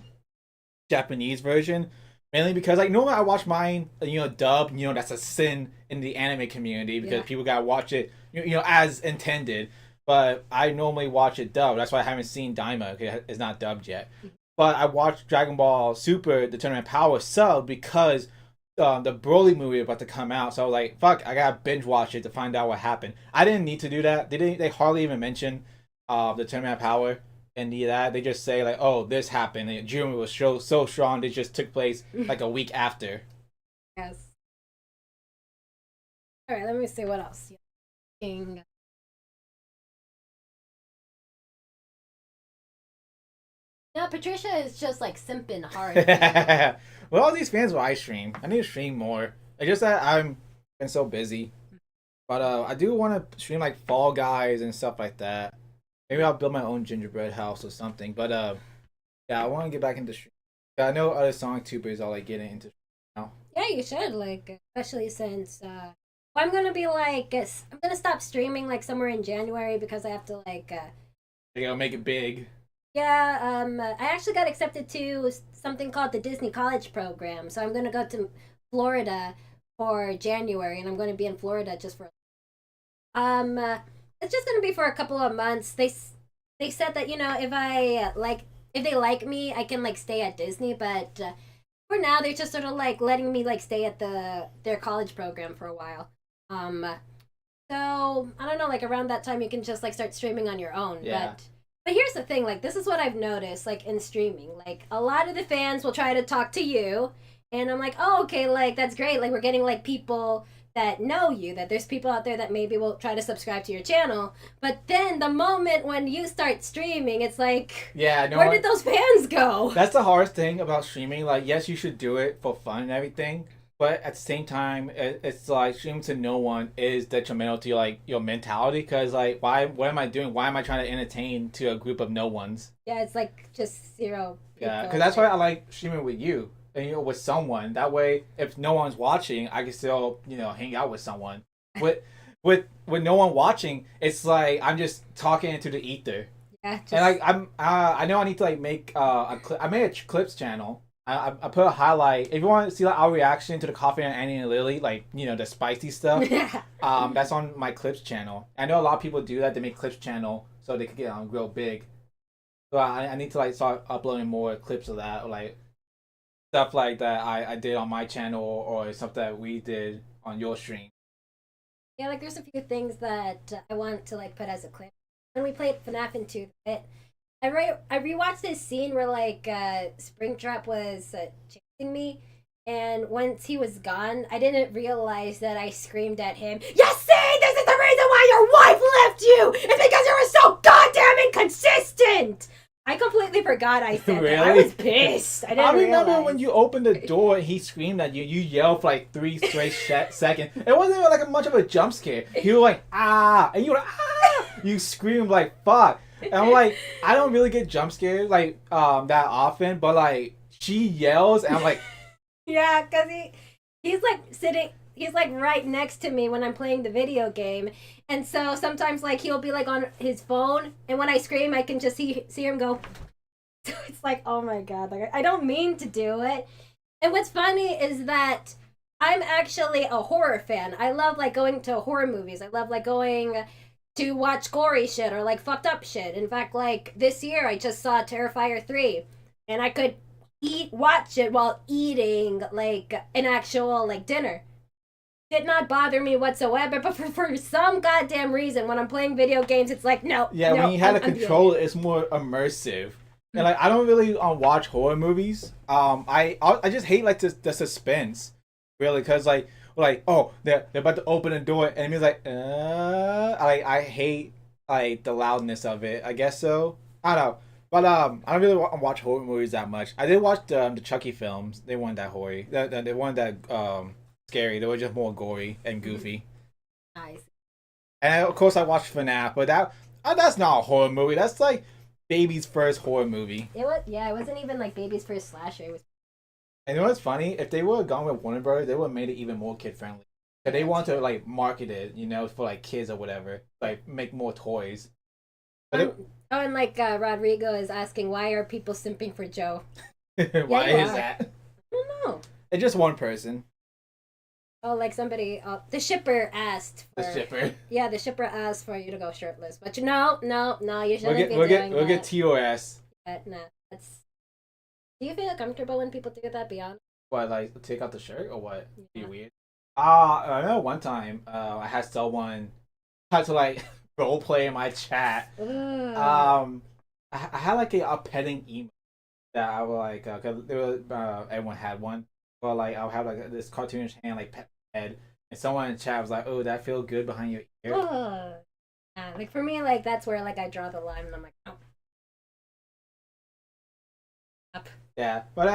Japanese version. Mainly because like normally I watch mine, dub. That's a sin in the anime community because people gotta watch it, as intended. But I normally watch it dubbed. That's why I haven't seen Daima. Okay, it's not dubbed yet. But I watched Dragon Ball Super, the Tournament of Power sub because the Broly movie about to come out. So I was like, fuck, I gotta binge watch it to find out what happened. I didn't need to do that. They hardly even mention the Tournament of Power and that. They just say like, oh, this happened. And June was so strong. It just took place like a week after. Yes. All right, let me see what else. No, Patricia is just like simping hard. Well, all these fans will I stream. I need to stream more. It's just that I'm been so busy. But I do want to stream like Fall Guys and stuff like that. Maybe I'll build my own gingerbread house or something. But yeah, I want to get back into stream. Yeah, I know other song tubers are like getting into now. Yeah, you should, like, especially since I'm gonna be like I'm gonna stop streaming like somewhere in January because I have to like They gotta make it big. yeah, I actually got accepted to something called the Disney College Program. So I'm going to go to Florida for January, and I'm going to be in Florida just for um it's just going to be for a couple of months. They said that, if I if they like me, I can like stay at Disney, but for now they're just sort of like letting me like stay at their college program for a while. So I don't know, like around that time you can just like start streaming on your own. Yeah. But here's the thing, like this is what I've noticed, like in streaming. Like a lot of the fans will try to talk to you, and I'm like, oh, okay, like that's great. Like we're getting like people that know you, that there's people out there that maybe will try to subscribe to your channel. But then the moment when you start streaming, it's like, yeah, no, where did those fans go? That's the hardest thing about streaming. Like, yes, you should do it for fun and everything, but at the same time, it's like streaming to no one is detrimental to like your mentality. Because like, why? What am I doing? Why am I trying to entertain to a group of no ones? Yeah, it's like just zero. Yeah, because that's why I like streaming with you and with someone. That way, if no one's watching, I can still hang out with someone. With no one watching, it's like I'm just talking into the ether. Yeah, just... And like I know I need to like make a clip. I made a clips channel. I put a highlight. If you want to see like our reaction to the coffee and Annie and Lily, like the spicy stuff, that's on my clips channel. I know a lot of people do that. They make clips channel so they can get real big. So I need to like start uploading more clips of that, or like stuff like that I did on my channel, or stuff that we did on your stream. Yeah, like there's a few things that I want to like put as a clip. When we played FNAF in 2, I rewatched this scene where like Springtrap was chasing me, and once he was gone, I didn't realize that I screamed at him, "You see, this is the reason why your wife left you! It's because you were so goddamn inconsistent!" I completely forgot I said that. I Really? was pissed. I I didn't remember realize. when you opened the door and he screamed at you. You yelled for like 3 straight seconds. It wasn't even like much of a jump scare. You were like ah, and you were like ah. You screamed like fuck. And I'm like, I don't really get jump scared like that often, but like she yells and I'm like, Yeah, because he's like sitting, he's like right next to me when I'm playing the video game. And so sometimes like he'll be like on his phone, and when I scream, I can just see him go. So it's like, oh my god, like I don't mean to do it. And what's funny is that I'm actually a horror fan. I love like going to horror movies. I love like going to watch gory shit or like fucked up shit. In fact, like this year I just saw Terrifier 3, and I could watch it while eating like an actual like dinner. Did not bother me whatsoever, but for some goddamn reason when I'm playing video games it's like no, yeah, no, when you had a I'm controller, it's more immersive. And like I don't really watch horror movies. I just hate like the suspense, really, because like oh they're about to open a door and it's like I hate like the loudness of it. I guess so. I don't know, but I don't really watch horror movies that much. I did watch the Chucky films. They weren't that hoary. They weren't that scary. They were just more gory and goofy. nice. And of course I watched FNAF, but that's not a horror movie. That's like baby's first horror movie. It was, yeah, it wasn't even like baby's first slasher. It was. And you know what's funny? If they would have gone with Warner Brothers, they would have made it even more kid friendly. Cause they want to like market it, for like kids or whatever, like make more toys. Oh, and like Rodrigo is asking, why are people simping for Joe? Why you is are. that? I don't know. It's just one person. Oh, like somebody, the shipper asked for. The shipper. Yeah, the shipper asked for you to go shirtless, but no, you shouldn't be We'll doing get that. TOS. No, that's. Do you feel comfortable when people do that? Beyond. What, like take out the shirt or what? Be Yeah. weird. I know one time I had someone had to like role play in my chat. Ugh. I had like a petting emo that I would like cause there was everyone had one, but like I'll have like this cartoonish hand like pet head, and someone in the chat was like, "Oh, that feels good behind your ear." Ugh. Like for me, like that's where like I draw the line, and I'm like, oh. Up. Yeah, but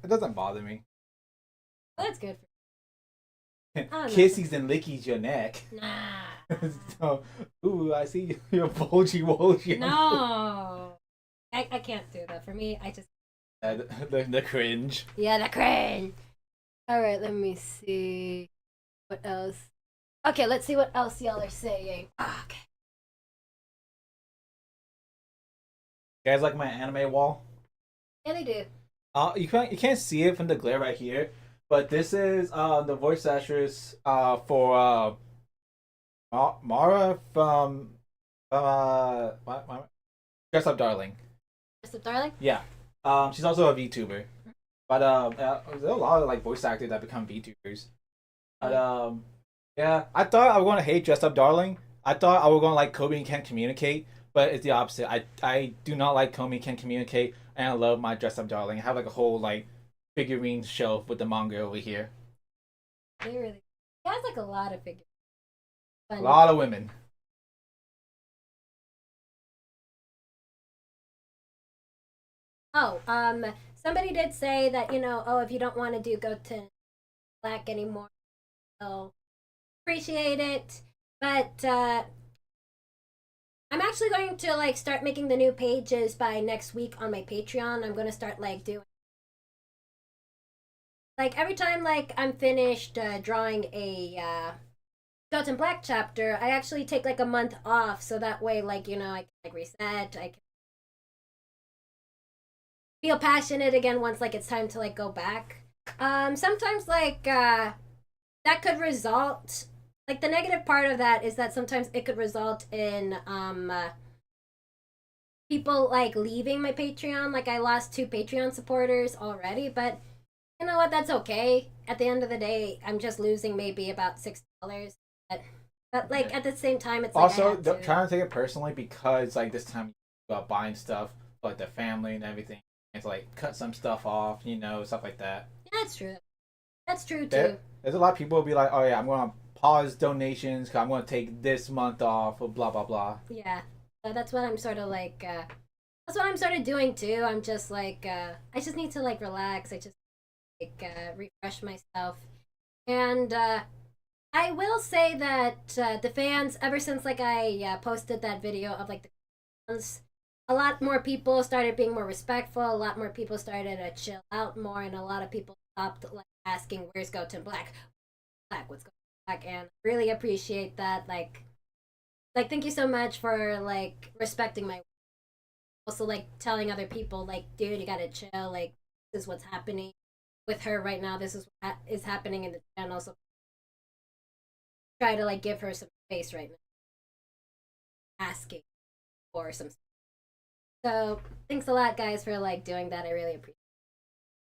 it doesn't bother me. Well, that's good. Oh, Kissies and lickies your neck. Nah. So, ooh, I see your bulgy wolgy. No. I can't do that. For me, I just. The cringe. Yeah, the cringe. All right, let me see. What else? Okay, let's see what else y'all are saying. Okay. You guys like my anime wall? Yeah, they do. You can't see it from the glare right here, but this is the voice actress for Mara from Dress Up Darling. Mr. Darling? Yeah. She's also a VTuber. But there's a lot of like voice actors that become VTubers. But yeah, I thought I was gonna hate Dress Up Darling. I thought I was gonna like Kobe Can't Communicate, but it's the opposite. I do not like Kobe Can't Communicate, and I love my Dress Up Darling. I have like a whole like figurine shelf with the manga over here. They really. He has like a lot of figures. A lot of women. Oh, somebody did say that, oh, if you don't want to go to black anymore, so appreciate it. But I'm actually going to like start making the new pages by next week on my Patreon. I'm gonna start like doing like every time like I'm finished drawing a Goat and Black chapter, I actually take like a month off so that way like I can like reset. I can feel passionate again once like it's time to like go back. Sometimes like that could result, like the negative part of that is that sometimes it could result in people like leaving my Patreon. Like I lost 2 Patreon supporters already, but you know what, that's okay. At the end of the day, I'm just losing maybe about $6. But like at the same time, it's like Also, don't try not to take it personally because like this time you about buying stuff for, like the family and everything. And to like cut some stuff off, stuff like that. Yeah, that's true. That's true too. There's a lot of people who be like, oh yeah, I'm gonna pause donations because I'm gonna take this month off or blah blah blah. Yeah, so that's what I'm sort of like That's what I'm sort of doing too. I'm just like, I just need to like relax. I just like refresh myself. And I will say that the fans, ever since like I posted that video of like the fans, a lot more people started being more respectful. A lot more people started to chill out more, and a lot of people stopped like asking, "Where's Goten Black? Black, what's going on?" And really appreciate that. Like thank you so much for like respecting my. Also, like telling other people, like, dude, you gotta chill. Like, this is what's happening with her right now. This is what is happening in the channel. So try to like give her some space right now, asking for some. So thanks a lot, guys, for like doing that. I really appreciate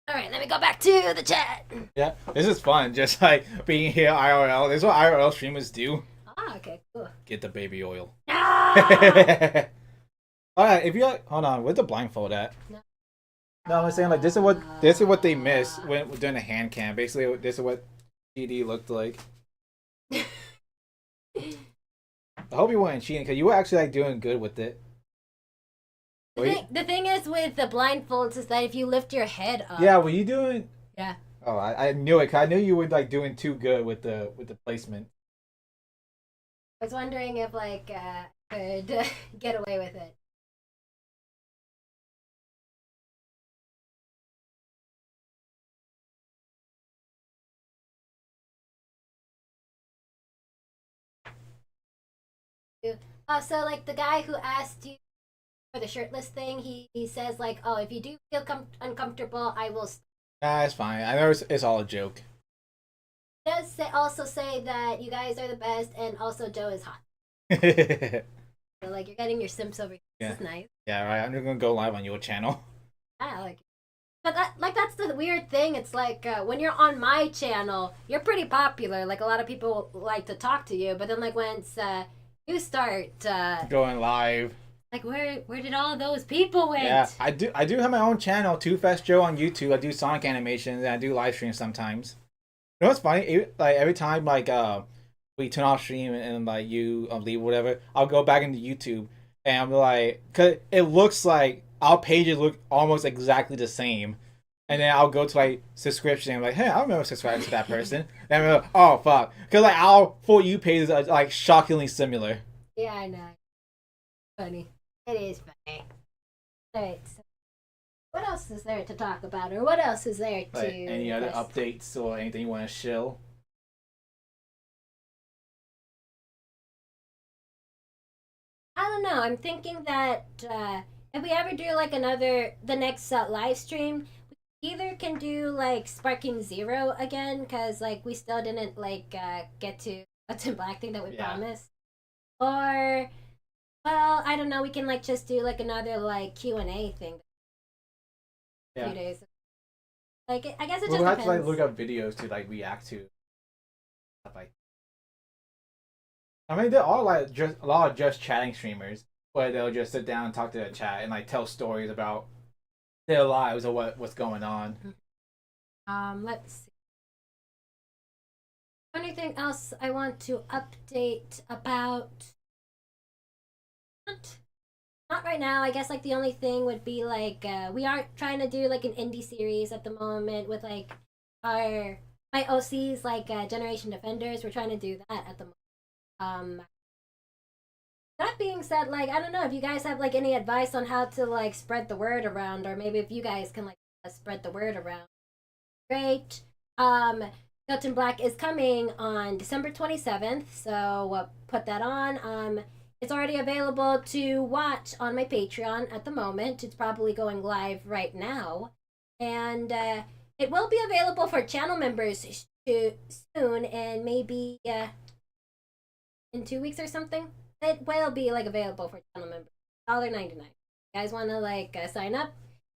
it. All right, let me go back to the chat. Yeah, this is fun. Just like being here IRL. This is what IRL streamers do. Ah, okay, cool. Get the baby oil. Ah! All right, if you like, hold on, where's the blindfold at? No. No, I'm saying like this is what they miss when doing a hand cam. Basically, this is what GD looked like. I hope you weren't cheating because you were actually like doing good with it. The thing is with the blindfolds is that if you lift your head up. Yeah, were you doing? Yeah. Oh, I knew it. 'Cause I knew you were like doing too good with the placement. I was wondering if like could get away with it. So like the guy who asked you for the shirtless thing, he says like, oh, if you do feel uncomfortable, I will. Nah, it's fine. I know it's all a joke. He does also say that you guys are the best, and also Joe is hot. So like you're getting your simps over here. Yeah. This is nice. Yeah, right. I'm just gonna go live on your channel. I like it. But that's the weird thing. It's like when you're on my channel, you're pretty popular. Like a lot of people like to talk to you. But then like once you start Going live. like where did all those people went? Yeah, I do have my own channel, Too Fast Joe on YouTube. I do Sonic animations and I do live streams sometimes. You know what's funny? Like every time like we turn off stream and like you leave or whatever, I'll go back into YouTube and I'm like, cause it looks like our pages look almost exactly the same. And then I'll go to like subscription and I'm like, hey, I remember subscribing to that person. And I'm like, oh fuck, cause like our For You pages are like shockingly similar. Yeah, I know. Funny. It is funny. Alright, so what else is there to talk about? Or what else is there to... Like, any other updates or anything you want to shill? I don't know. I'm thinking that if we ever do like the next live stream, we either can do like Sparking Zero again, because like we still didn't like get to a Tim Black thing that we promised. Or, well, I don't know. We can like just do like another like Q&A thing. Yeah. 2 days. Like I guess it just we'll have depends. to like look up videos to like react to stuff like. I mean, there are like just a lot of just chatting streamers where they'll just sit down and talk to the chat and like tell stories about their lives or what's going on. Let's see. Anything else I want to update about? Not right now. I guess like the only thing would be like we are trying to do like an indie series at the moment with like my OCs like Generation Defenders. We're trying to do that at the moment. That being said, like I don't know if you guys have like any advice on how to like spread the word around, or maybe if you guys can like spread the word around. Great. Goten Black is coming on December 27th, so put that on. It's already available to watch on my Patreon at the moment. It's probably going live right now. And it will be available for channel members soon, and maybe in 2 weeks or something. It will be like available for channel members. $1.99. You guys want to like sign up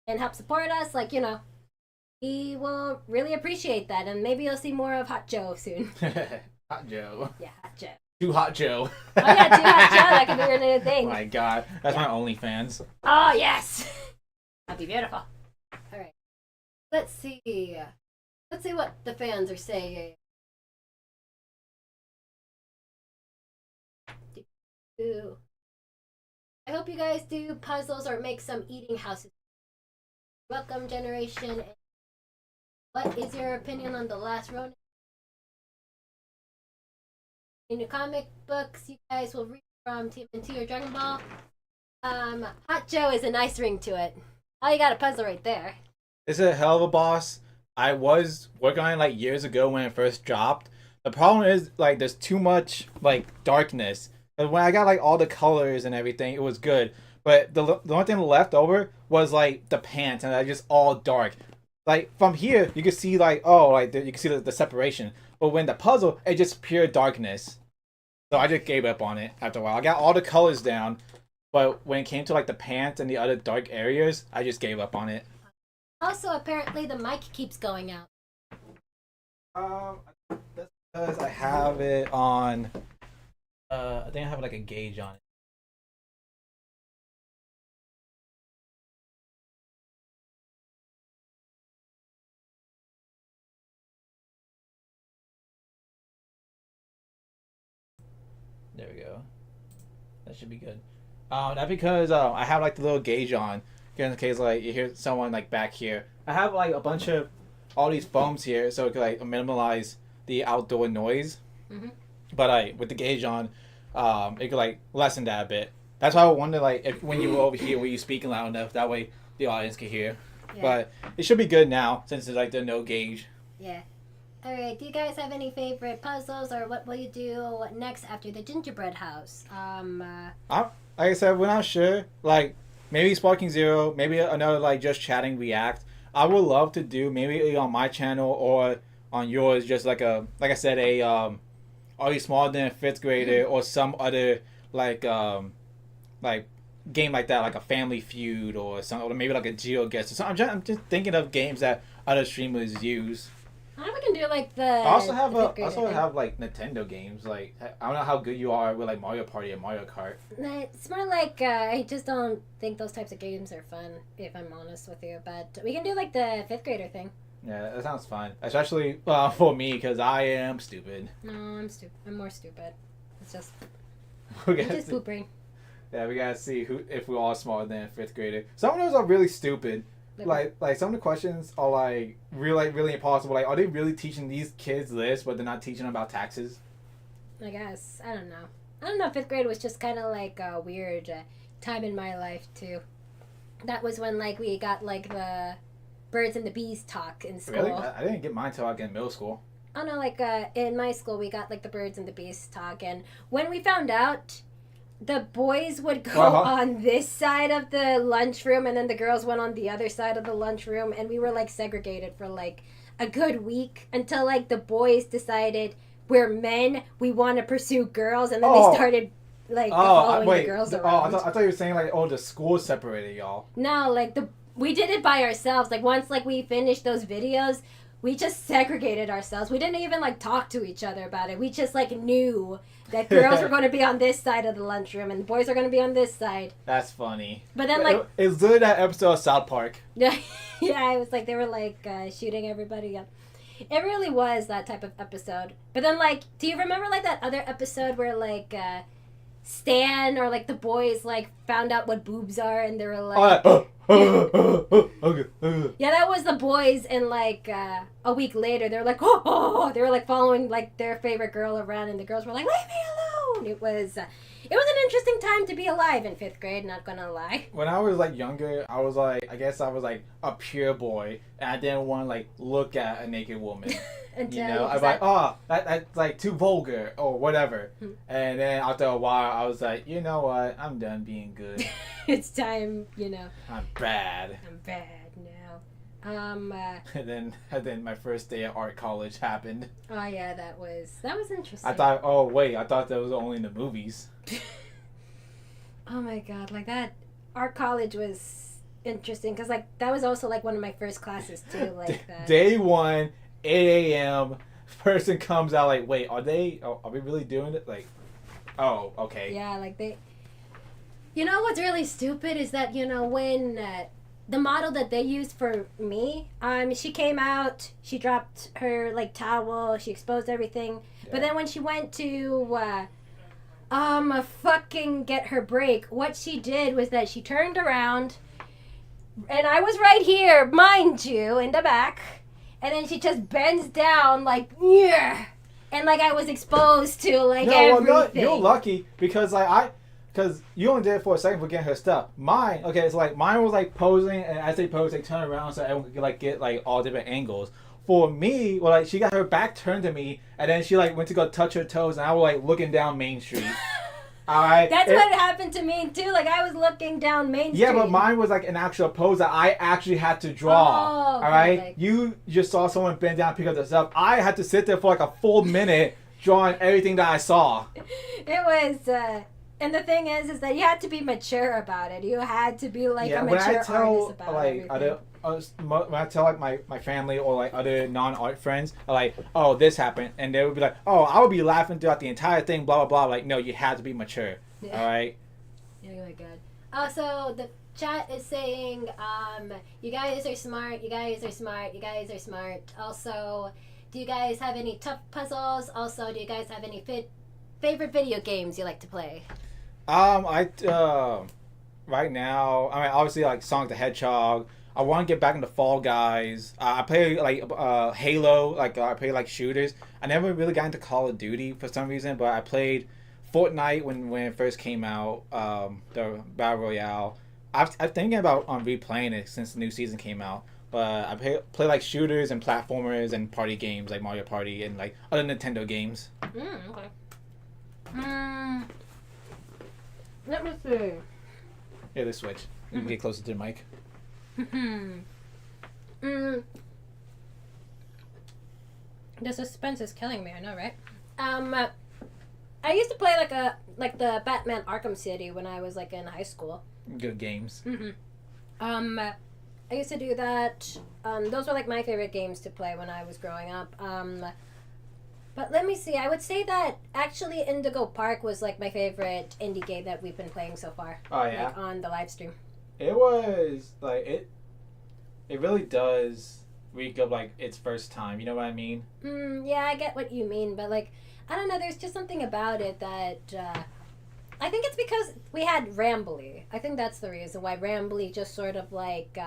and help support us? Like, you know, we will really appreciate that. And maybe you'll see more of Hot Joe soon. Hot Joe. Yeah, Hot Joe. Too Hot Joe. Oh yeah, Too Hot Joe. That could be your new thing. Oh my god, that's my OnlyFans. Oh yes, that'd be beautiful. All right, let's see. Let's see what the fans are saying. I hope you guys do puzzles or make some eating houses. Welcome, generation. What is your opinion on the last Ronin? In the comic books, you guys will read from TMNT or Dragon Ball. Hot Joe is a nice ring to it. Oh, you got a puzzle right there. It's a hell of a boss. I was working on it like years ago when it first dropped. The problem is like there's too much like darkness. But when I got like all the colors and everything, it was good. But the only thing left over was like the pants, and they're just all dark. Like from here, you can see like you can see the separation. But when the puzzle, it's just pure darkness. So I just gave up on it after a while. I got all the colors down, but when it came to like the pants and the other dark areas, I just gave up on it. Also, apparently the mic keeps going out. That's because I have it on. I think I have like a gauge on it. There we go. That should be good. That's because I have like the little gauge on, in case like you hear someone like back here. I have like a bunch of all these foams here, so it could like minimize the outdoor noise. Mm-hmm. But with the gauge on, it could like lessen that a bit. That's why I wonder like if when you were over here, were you speaking loud enough? That way the audience can hear. Yeah. But it should be good now since it's like the no gauge. Yeah. Alright, do you guys have any favorite puzzles or what will you do next after the gingerbread house? Like I said, we're not sure. Like maybe Sparking Zero, maybe another like just chatting react. I would love to do maybe on my channel or on yours, just like I said, are you smaller than a fifth grader or some other like game like that, like a Family Feud or something, or maybe like a GeoGuess or something. I'm just thinking of games that other streamers use. I don't know if we can do like the. I also have like Nintendo games. Like I don't know how good you are with like Mario Party and Mario Kart. It's more like I just don't think those types of games are fun, if I'm honest with you. But we can do like the fifth grader thing. Yeah, that sounds fun. Especially for me, because I am stupid. No, I'm stupid. I'm more stupid. It's just. I'm just poop brain. Yeah, we gotta see if we're all smaller than a fifth grader. Some of those are really stupid. Like some of the questions are like really impossible. Like, are they really teaching these kids this, but they're not teaching them about taxes? I guess I don't know. Fifth grade was just kind of like a weird time in my life too. That was when like we got like the birds and the bees talk in school. Really? I didn't get mine till I got in middle school. Oh no, like in my school we got like the birds and the bees talk, and when we found out. The boys would go on this side of the lunchroom, and then the girls went on the other side of the lunchroom, and we were like segregated for like a good week until like the boys decided we're men, we want to pursue girls, and then they started like following the girls around. I thought you were saying like the school separated y'all. No, like we did it by ourselves. Like once like we finished those videos, we just segregated ourselves. We didn't even like talk to each other about it. We just like knew that girls were going to be on this side of the lunchroom and the boys are going to be on this side. That's funny. But then like it's literally that episode of South Park. Yeah, it was like they were like shooting everybody up. It really was that type of episode. But then like, do you remember like that other episode where like Stan or like the boys like found out what boobs are and they were like yeah, that was the boys, and like a week later they were like they were like following like their favorite girl around, and the girls were like, leave me alone. It was an interesting time to be alive in fifth grade, not gonna lie. When I was like younger, I was like, I guess I was like a pure boy, and I didn't want to like look at a naked woman. You know, I was like, that's like too vulgar or whatever. And then after a while, I was like, you know what? I'm done being good. It's time, you know. I'm bad now. And then my first day at art college happened. Oh yeah, that was interesting. I thought that was only in the movies. Oh my god, like that art college was interesting because like that was also like one of my first classes too, like that. Day 1, 8 a.m. Person comes out like, wait, are we really doing it? Like, oh, okay. Yeah, like they. You know what's really stupid is that, you know, when the model that they used for me, she came out, she dropped her like towel, she exposed everything, but then when she went to fucking get her break. What she did was that she turned around, and I was right here, mind you, in the back, and then she just bends down like, yeah, and like I was exposed to like everything. You're lucky because because you only did it for a second for getting her stuff. Mine, okay, it's like mine was like posing, and as they pose, they turn around so everyone could like get like all different angles. For me, well, like she got her back turned to me, and then she like went to go touch her toes, and I was like looking down Main Street. All right, That's what happened to me too. Like I was looking down Main Street. Yeah, but mine was like an actual pose that I actually had to draw. Oh, okay, all right, like... you just saw someone bend down and pick up the stuff. I had to sit there for like a full minute drawing everything that I saw. It was. And the thing is that you had to be mature about it. You had to be like a mature artist about everything. When I tell like my family or like other non-art friends, like, oh, this happened, and they would be like, oh, I would be laughing throughout the entire thing, blah blah blah. Like, no, you had to be mature. Yeah. All right. Yeah, you're good. Also, the chat is saying, you guys are smart. You guys are smart. You guys are smart. Also, do you guys have any tough puzzles? Also, do you guys have any favorite video games you like to play? Right now, I mean, obviously like Sonic the Hedgehog. I want to get back into Fall Guys. I play like Halo. Like I play like shooters. I never really got into Call of Duty for some reason, but I played Fortnite when it first came out. The Battle Royale. I'm thinking about replaying it since the new season came out. But I play like shooters and platformers and party games like Mario Party and like other Nintendo games. Okay. Let me see. Yeah, the Switch. You can get closer to the mic. The suspense is killing me. I know, right? I used to play like the Batman Arkham City when I was like in high school. Good games. I used to do that. Those were like my favorite games to play when I was growing up. But let me see. I would say that actually Indigo Park was like my favorite indie game that we've been playing so far. Oh yeah. Like on the live stream. It was like it really does reek of like its first time. You know what I mean? Yeah, I get what you mean, but like I don't know. There's just something about it that I think it's because we had Rambly. I think that's the reason why Rambly just sort of like.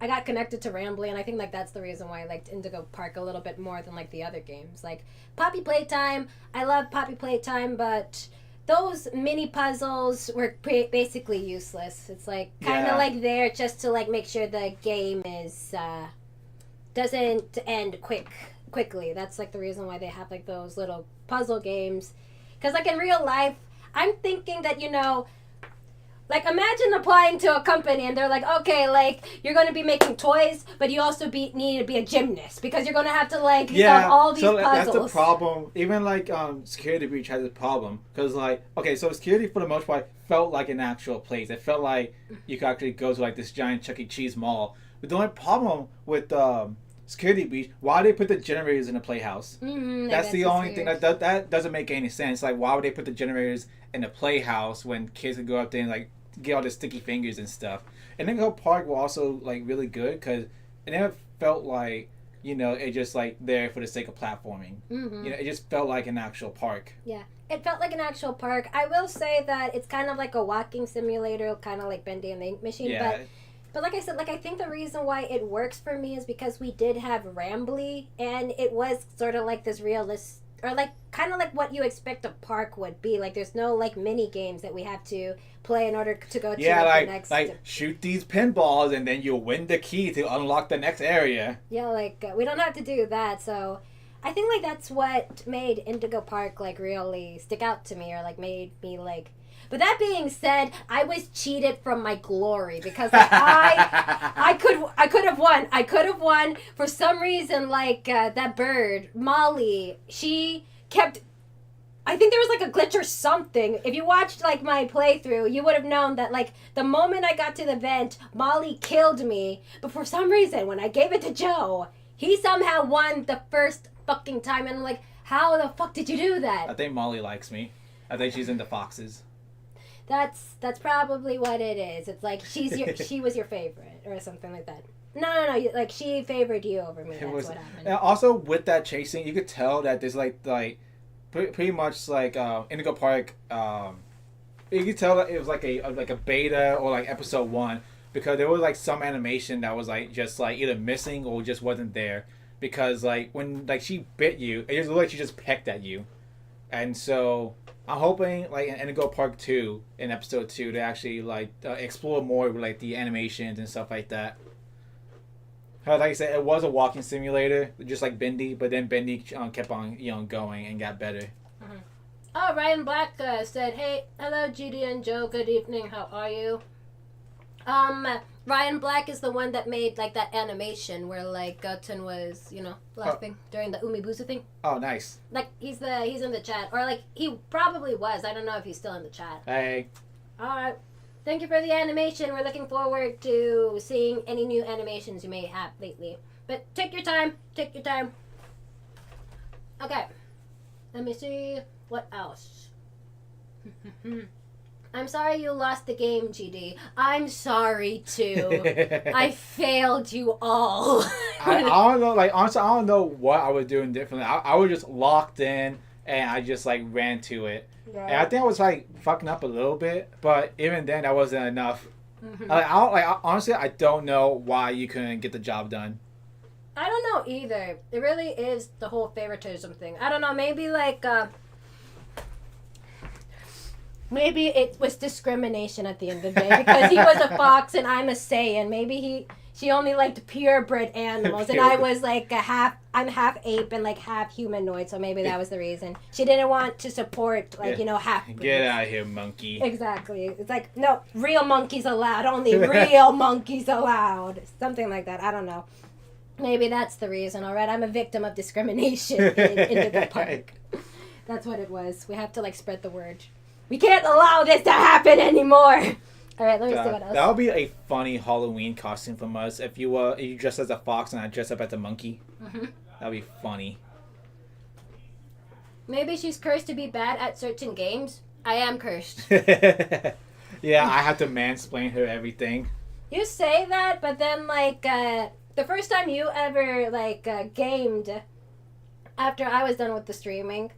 I got connected to Rambly, and I think like that's the reason why I liked Indigo Park a little bit more than like the other games. Like Poppy Playtime, I love Poppy Playtime, but those mini puzzles were basically useless. It's like kind of like there just to like make sure the game is doesn't end quickly. That's like the reason why they have like those little puzzle games. Because like in real life, I'm thinking that like imagine applying to a company and they're like, okay, like you're going to be making toys, but you also need to be a gymnast because you're going to have to like solve all these puzzles. That's the problem. Even like Security Breach has a problem because like okay, so security for the most part felt like an actual place. It felt like you could actually go to like this giant Chuck E. Cheese mall. But the only problem with Security Breach, why they put the generators in the playhouse? That's the only thing that doesn't make any sense. Like why would they put the generators in the playhouse when kids could go up there and like get all the sticky fingers and stuff? And then Indigo Park was also like really good because it never felt like it just like there for the sake of platforming. It just felt like an actual park. Yeah, it felt like an actual park. I will say that it's kind of like a walking simulator, kind of like Bendy and the Ink Machine. Yeah. But like I said, like I think the reason why it works for me is because we did have Rambly, and it was sort of like this realistic. Or like kind of like what you expect a park would be. Like there's no like mini games that we have to play in order to go to the next. Like shoot these pinballs and then you'll win the key to unlock the next area. Yeah, like we don't have to do that. So I think like that's what made Indigo Park like really stick out to me, or like made me like. But that being said, I was cheated from my glory because like, I could have won. I could have won for some reason. Like that bird, Molly, she kept. I think there was like a glitch or something. If you watched like my playthrough, you would have known that like the moment I got to the vent, Molly killed me. But for some reason, when I gave it to Joe, he somehow won the first fucking time. And I'm like, how the fuck did you do that? I think Molly likes me. I think she's into foxes. That's probably what it is. It's like she was your favorite or something like that. No. Like she favored you over me. That's what happened. And also with that chasing, you could tell that there's like pretty much like Indigo Park. You could tell that it was like a beta or like episode 1 because there was like some animation that was like just like either missing or just wasn't there because like when like she bit you, it just looked like she just pecked at you, and so I'm hoping like in Indigo Park 2 in episode 2 to actually like explore more with like the animations and stuff like that. Like I said, it was a walking simulator, just like Bendy, but then Bendy kept on going and got better. Mm-hmm. Oh, Ryan Black said, "Hey, hello, GD and Joe. Good evening. How are you?" Ryan Black is the one that made like that animation where like Gutton was, laughing during the Umibuzu thing. Oh, nice. Like he's in the chat, or like he probably was. I don't know if he's still in the chat. Hey. All right. Thank you for the animation. We're looking forward to seeing any new animations you may have lately. But take your time. Take your time. Okay. Let me see. What else? I'm sorry you lost the game, GD. I'm sorry too. I failed you all. I don't know. Like honestly, I don't know what I was doing differently. I was just locked in and I just like ran to it. Right. And I think I was like fucking up a little bit, but even then that wasn't enough. Mm-hmm. Honestly, I don't know why you couldn't get the job done. I don't know either. It really is the whole favoritism thing. I don't know. Maybe like. Maybe it was discrimination at the end of the day because he was a fox and I'm a Saiyan. Maybe she only liked purebred animals and I was like I'm half ape and like half humanoid, so maybe that was the reason. She didn't want to support like, half breeds. Get out of here, monkey. Exactly. It's like, no, real monkeys allowed, only real monkeys allowed. Something like that. I don't know. Maybe that's the reason. All right, I'm a victim of discrimination in the park. That's what it was. We have to like spread the word. We can't allow this to happen anymore. All right, let me see what else. That would be a funny Halloween costume from us if you dress as a fox and I dress up as a monkey. Mm-hmm. That would be funny. Maybe she's cursed to be bad at certain games. I am cursed. Yeah, I have to mansplain her everything. You say that, but then like the first time you ever like gamed after I was done with the streaming,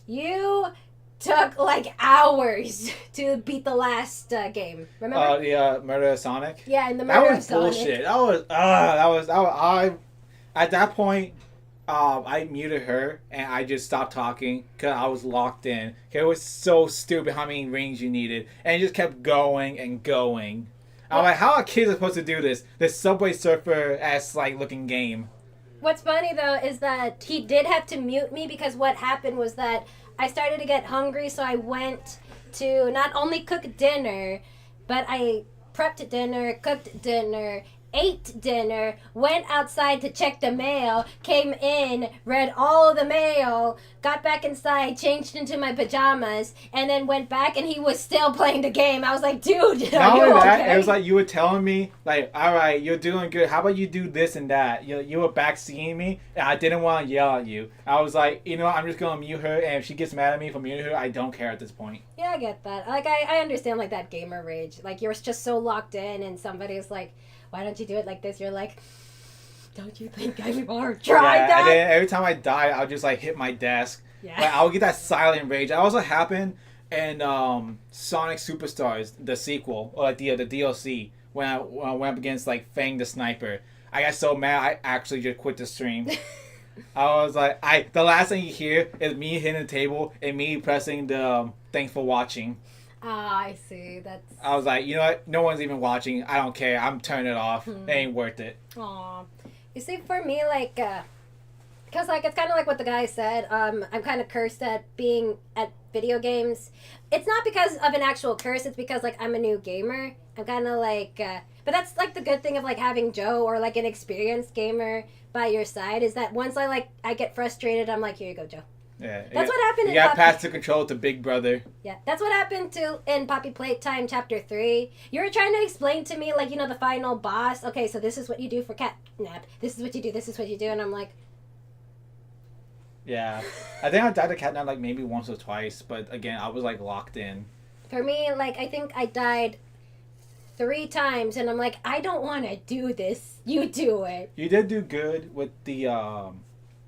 you took like hours to beat the last game. Remember? The Murder of Sonic. Yeah, in the Murder of Sonic. Bullshit. That was I. At that point, I muted her and I just stopped talking because I was locked in. It was so stupid how many rings you needed, and it just kept going and going. I'm like, how are kids supposed to do this? This Subway Surfer-esque like looking game. What's funny though is that he did have to mute me because what happened was that I started to get hungry, so I went to not only cook dinner, but I prepped dinner, cooked dinner, ate dinner, went outside to check the mail, came in, read all the mail, got back inside, changed into my pajamas, and then went back and he was still playing the game. I was like, dude, are you okay? It was like you were telling me, like, all right, you're doing good. How about you do this and that? You were back seeing me, and I didn't want to yell at you. I was like, I'm just going to mute her, and if she gets mad at me for muting her, I don't care at this point. Yeah, I get that. Like, I understand, like, that gamer rage. Like, you're just so locked in, and somebody's like, why don't you do it like this? You're like, don't you think I've already tried that? And then every time I die, I'll just like hit my desk. Yeah. Like, I'll get that silent rage. That also happened in Sonic Superstars, the sequel, or like the DLC, when I went up against like Fang the Sniper. I got so mad, I actually just quit the stream. I was like, the last thing you hear is me hitting the table and me pressing the thanks for watching. Ah, I see. I was like, you know what? No one's even watching. I don't care. I'm turning it off. It ain't worth it. Aw. You see, for me, like, because, like, it's kind of like what the guy said. I'm kind of cursed at being at video games. It's not because of an actual curse. It's because, like, I'm a new gamer. I'm kind of like, but that's, like, the good thing of, like, having Joe or, like, an experienced gamer by your side is that once I get frustrated, I'm like, here you go, Joe. Yeah, that's what happened. You got passed the control to Big Brother. Yeah, that's what happened in Poppy Playtime Chapter 3. You were trying to explain to me, like, the final boss. Okay, so this is what you do for Catnap. This is what you do. This is what you do, and I'm like. Yeah, I think I died to Catnap like maybe once or twice, but again, I was like locked in. For me, like, I think I died 3 times, and I'm like, I don't want to do this. You do it. You did do good with the Huggy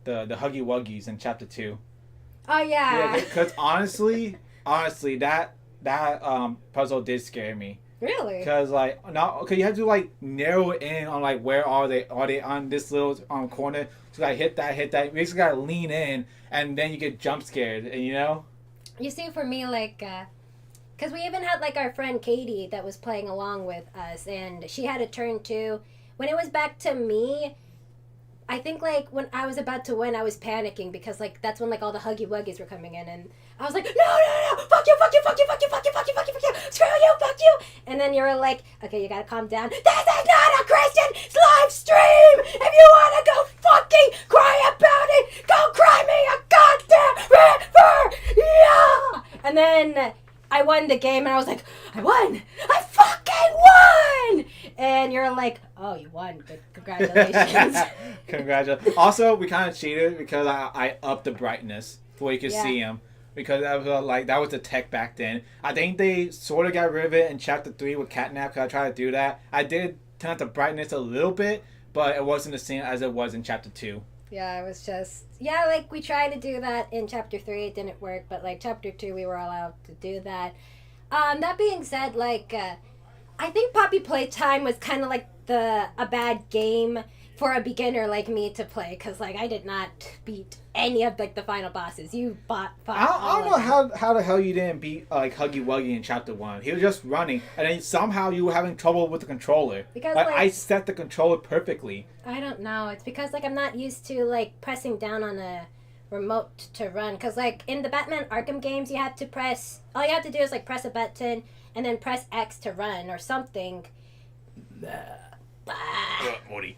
Wuggies in Chapter 2. Oh Yeah, yeah. because honestly, that puzzle did scare me. Really? Cause like not okay, you have to like narrow in on like where are they? Are they on this little corner? So like hit that. You basically gotta lean in, and then you get jump scared, and you know. You see, for me, like, because we even had like our friend Katie that was playing along with us, and she had a turn too. When it was back to me, I think like when I was about to win, I was panicking because like that's when like all the huggy wuggies were coming in, and I was like, no, no, no, fuck you, fuck you, fuck you, fuck you, fuck you, fuck you, fuck you, fuck you, screw you, fuck you. And then you were like, okay, you gotta calm down. This is not a Christian live stream. If you wanna go fucking cry about it, go cry me a goddamn river. Yeah. And then I won the game, and I was like, I won! I fucking won! And you're like, oh, you won. Good, congratulations. Congratulations. Also, we kind of cheated because I upped the brightness so you could see him. Because that was like that was the tech back then. I think they sort of got rid of it in Chapter 3 with Catnap because I tried to do that. I did turn up the brightness a little bit, but it wasn't the same as it was in Chapter 2. Yeah, it was just... Yeah, like, we tried to do that in Chapter 3. It didn't work, but, like, Chapter 2, we were allowed to do that. That being said, like, I think Poppy Playtime was kind of like a bad game for a beginner like me to play, because, like, I did not beat any of, like, the final bosses. You fought I don't know how the hell you didn't beat, like, Huggy Wuggy in Chapter 1. He was just running, and then somehow you were having trouble with the controller. Because, like I set the controller perfectly. I don't know. It's because, like, I'm not used to, like, pressing down on a remote to run. Because, like, in the Batman Arkham games, you have to press... All you have to do is, like, press a button and then press X to run or something. Morty.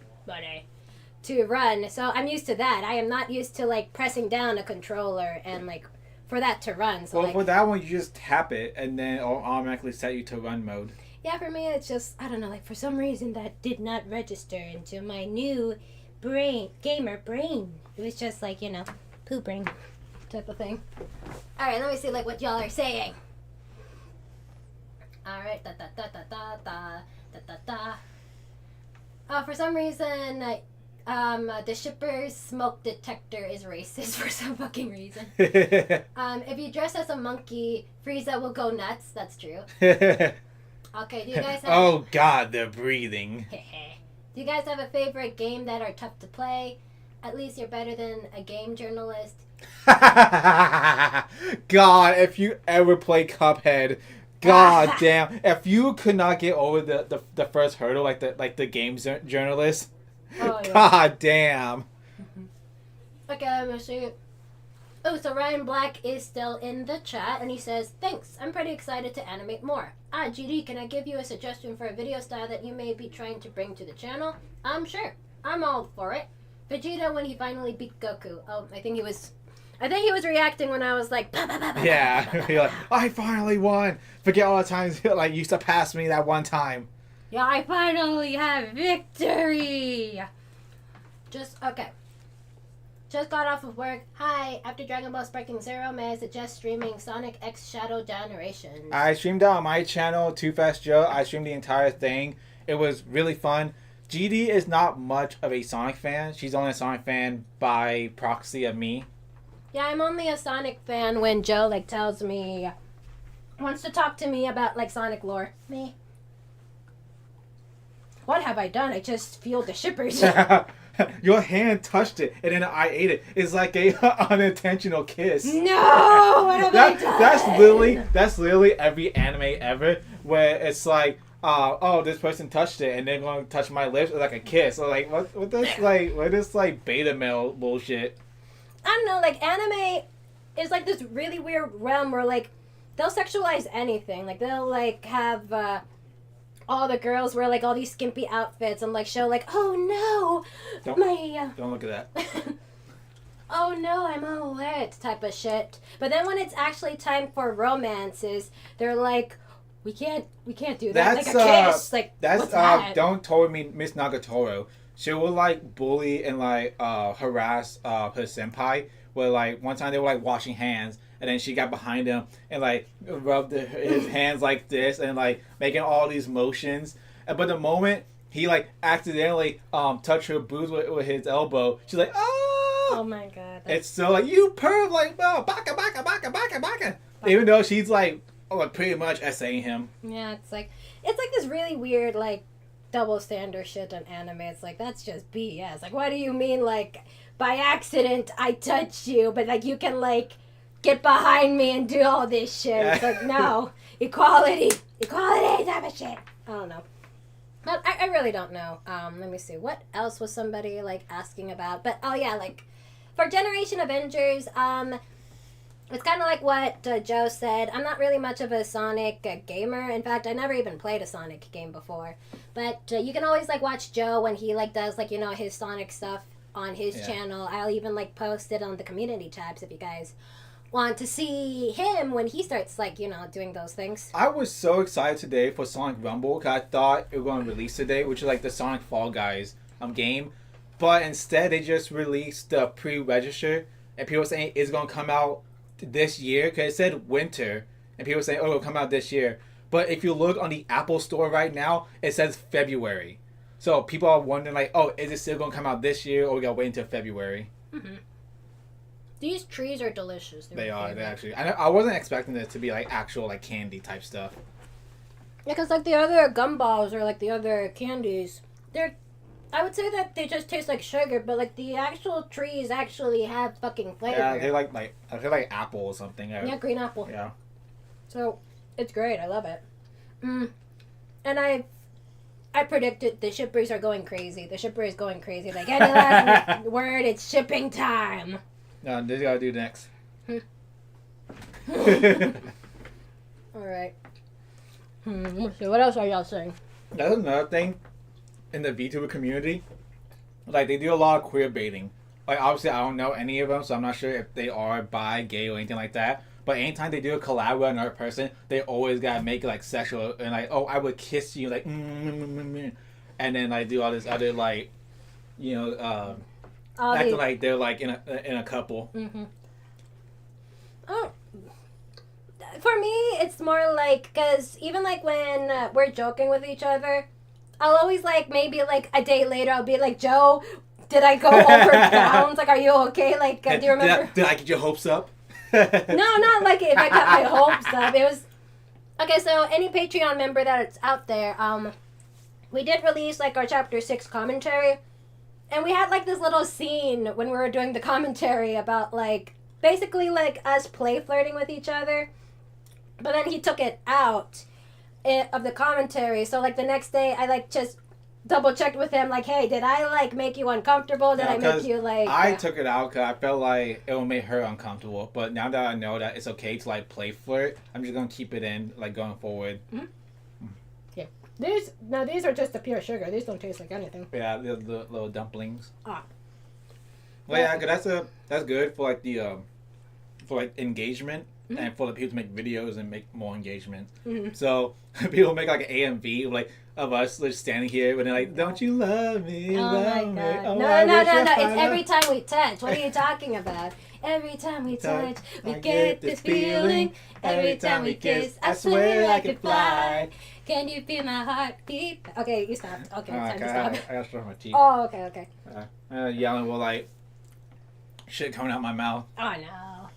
To run. So I'm used to that. I am not used to, like, pressing down a controller and, like, for that to run. So, well, like, for that one, you just tap it and then it'll automatically set you to run mode. yeah, for me, it's just, I don't know, like, for some reason that did not register into my new gamer brain. It was just, like, you know, poo brain type of thing. Alright, let me see, like, what y'all are saying. Alright, for some reason, the shipper's smoke detector is racist for some fucking reason. If you dress as a monkey, Frieza will go nuts. That's true. Okay, do you guys have... Oh god, they're breathing. Do you guys have a favorite game that are tough to play? At least you're better than a game journalist. God, if you ever play Cuphead, god damn. If you could not get over the first hurdle like the game journalist, oh, yeah. God damn. Okay, let me see. Oh, so Ryan Black is still in the chat, and he says, thanks, I'm pretty excited to animate more. GD, can I give you a suggestion for a video style that you may be trying to bring to the channel? Sure. I'm all for it. Vegeta when he finally beat Goku. Oh, I think he was reacting when I was like, bah, bah, bah, bah, yeah, bah, bah, bah, you're like, I finally won. Forget all the times like you surpassed me that one time. Yeah, I finally have victory. Okay. Just got off of work. Hi, after Dragon Ball Sparking Zero, may I suggest streaming Sonic X Shadow Generations? I streamed that on my channel, Too Fast Joe. I streamed the entire thing. It was really fun. GD is not much of a Sonic fan. She's only a Sonic fan by proxy of me. Yeah, I'm only a Sonic fan when Joe, like, tells me, wants to talk to me about, like, Sonic lore. Me. What have I done? I just feel the shippers. Your hand touched it, and then I ate it. It's like a unintentional kiss. No, what have I done? That's literally every anime ever, where it's like, oh, this person touched it, and they're gonna touch my lips. It's like a kiss. So like, what this beta male bullshit? I don't know. Like, anime is like this really weird realm where like they'll sexualize anything. Like they'll like have. All the girls wear like all these skimpy outfits and like show like, oh no, don't look at that. Oh no, I'm all wet type of shit. But then when it's actually time for romances, they're like, we can't do that. That's, like a kiss. Like that's what's that? Don't tell me Miss Nagatoro. She will like bully and like harass her senpai. Where like one time they were like washing hands. And then she got behind him and like rubbed his hands like this and like making all these motions. But the moment he like accidentally touched her boobs with his elbow, she's like, oh! Oh my god. It's so like, you perv, like, oh, baka. Even though she's like, oh, pretty much essaying him. Yeah, it's like this really weird like double standard shit on anime. It's like that's just BS. Like, what do you mean like by accident I touched you, but like you can like get behind me and do all this shit? Yeah. It's like no equality type of shit. I don't know. But I really don't know. Let me see. What else was somebody like asking about? But oh yeah, like for Generation Avengers, it's kind of like what Joe said. I'm not really much of a Sonic gamer. In fact, I never even played a Sonic game before. But you can always like watch Joe when he like does like his Sonic stuff on his channel. I'll even like post it on the community tabs if you guys want to see him when he starts like doing those things. I was so excited today for Sonic Rumble because I thought it was going to release today, which is like the Sonic Fall Guys game. But instead, they just released the pre-register, and people were saying it's going to come out this year because it said winter, and people were saying, oh, it'll come out this year. But if you look on the Apple Store right now, it says February. So people are wondering like, oh, is it still going to come out this year, or we got to wait until February? Mm-hmm. These trees are delicious. They are. They actually. I wasn't expecting it to be like actual like candy type stuff. Yeah, because like the other gumballs or like the other candies, I would say that they just taste like sugar, but like the actual trees actually have fucking flavor. Yeah, they like apple or something. Yeah, green apple. Yeah. So it's great. I love it. And I predicted the shippers are going crazy. The shipper is going crazy. Like any last word, it's shipping time. No, this gotta do next. Alright. Let's see, what else are y'all saying? That's another thing in the VTuber community. Like, they do a lot of queer baiting. Like, obviously, I don't know any of them, so I'm not sure if they are bi, gay, or anything like that. But anytime they do a collab with another person, they always gotta make it, like, sexual. And, like, oh, I would kiss you, like, and then, like, do all this other, like, acting like they're like in a couple. Mm-hmm. Oh, for me, it's more like because even like when we're joking with each other, I'll always like maybe like a day later I'll be like, Joe, did I go over bounds? Like, are you okay? Like, do you remember? Did I get your hopes up? No, not like if I got my hopes up. It was okay. So any Patreon member that's out there, we did release like our chapter 6 commentary. And we had like this little scene when we were doing the commentary about like basically like us play flirting with each other. But then he took it out of the commentary. So like the next day I like just double checked with him like, hey, did I like make you uncomfortable? Did I make you like... I took it out because I felt like it would make her uncomfortable. But now that I know that it's okay to like play flirt, I'm just going to keep it in like going forward. Mm-hmm. These are just the pure sugar. These don't taste like anything. Yeah, the little dumplings. Ah. Well, yeah, cause that's good for like the for like engagement and for the people to make videos and make more engagement. Mm-hmm. So people make like an AMV like of us just standing here when they're like, "Don't you love me? Oh love my me? god! Oh, No! It's every time we touch. What are you talking about? Every time we touch, we get this feeling. Every time we kiss, I swear I could fly. Can you feel my heartbeat?" Okay, you stopped. Okay, time to stop. I gotta brush my teeth. Oh, okay. Yelling with like shit coming out my mouth. Oh no!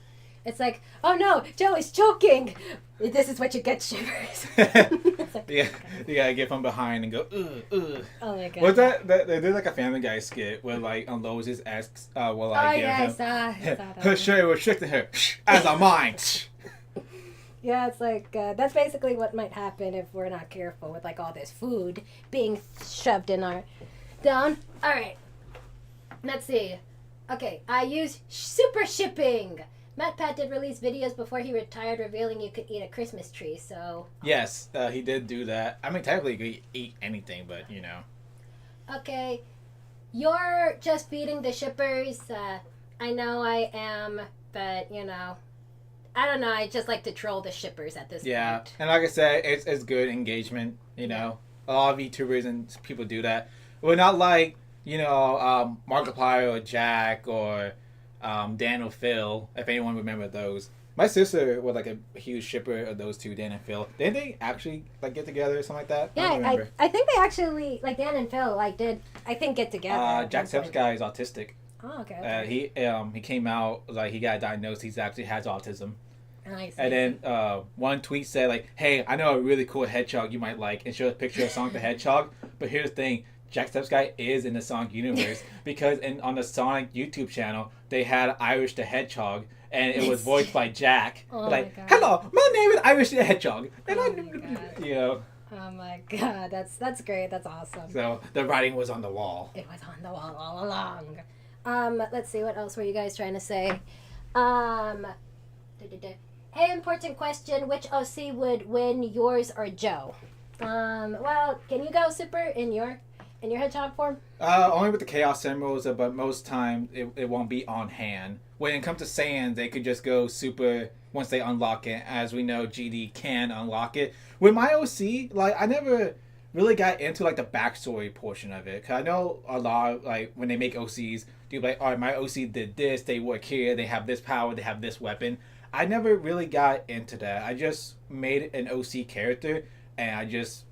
It's like, oh no, Joe is choking. This is what you get, shivers. Like, yeah, you gotta get from behind and go, ugh. Oh my god. Was that they did like a Family Guy skit where like Lois asks, well, like, I saw that. Her shirt restricting her as a mind. Yeah, it's like, that's basically what might happen if we're not careful with like all this food being shoved in our down. All right, let's see. Okay, I use super shipping. MatPat did release videos before he retired revealing you could eat a Christmas tree, so... Yes, he did do that. I mean, technically you could eat anything, but, Okay, you're just feeding the shippers. I know I am, but, I don't know, I just like to troll the shippers at this point. Yeah, and like I said, it's good engagement, A lot of VTubers and people do that. We're not like, Markiplier or Jack or... Dan or Phil, if anyone remember those. My sister was like a huge shipper of those two, Dan and Phil. Didn't they actually like get together or something like that? Yeah, I think they actually, like Dan and Phil, like did, I think, get together. Jacksepticeye is autistic. Oh, okay. Okay. He came out like he got diagnosed. He's actually has autism. I see. And then one tweet said like, "Hey, I know a really cool hedgehog you might like," and showed a picture of Sonic the Hedgehog. But here's the thing: Jacksepticeye is in the Sonic universe because on the Sonic YouTube channel they had Irish the Hedgehog, and it was voiced by Jack. Oh Like, my god. "Hello, my name is Irish the Hedgehog," and Oh my god. you know. Oh my god. That's great. That's awesome. So the writing was on the wall. It was on the wall all along. Let's see. What else were you guys trying to say? Um. Hey, important question. Which OC would win, yours or Joe? Well, can you go super in your hedgehog form? Only with the Chaos Emeralds, but most times it won't be on hand. When it comes to Saiyan, they could just go super once they unlock it. As we know, GD can unlock it. With my OC, like I never really got into like the backstory portion of it. Cause I know a lot like when they make OCs, do like, all right, my OC did this, they work here, they have this power, they have this weapon. I never really got into that. I just made an OC character, and I just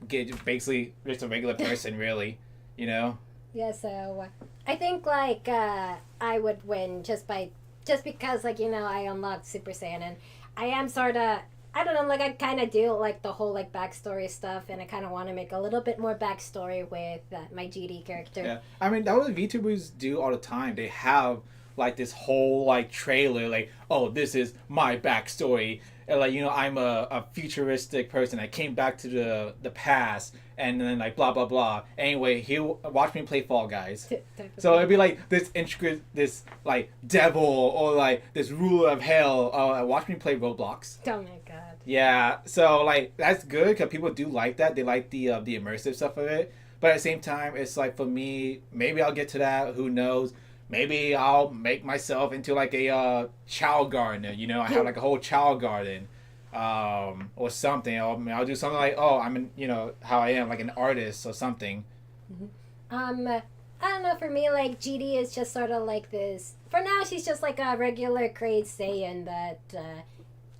get basically just a regular person, really, you know. Yeah. So I think like I would win just because like I unlocked Super Saiyan, and I am sort of. I don't know, like I kind of do like the whole like backstory stuff, and I kind of want to make a little bit more backstory with my GD character. Yeah, I mean that was what VTubers do all the time. They have like this whole like trailer, like, oh, this is my backstory, and like I'm a futuristic person. I came back to the past, and then like blah blah blah. Anyway, he'll watch me play Fall Guys. So it'd be like this intricate, this like devil or like this ruler of hell. Watch me play Roblox. Oh my god. Yeah, so like that's good because people do like that. They like the immersive stuff of it. But at the same time, it's like for me, maybe I'll get to that. Who knows? Maybe I'll make myself into like a child gardener. I have like a whole child garden, or something. I'll do something like, oh, I'm how I am, like an artist or something. I don't know. For me, like GD is just sort of like this. For now, she's just like a regular Crazy Saiyan that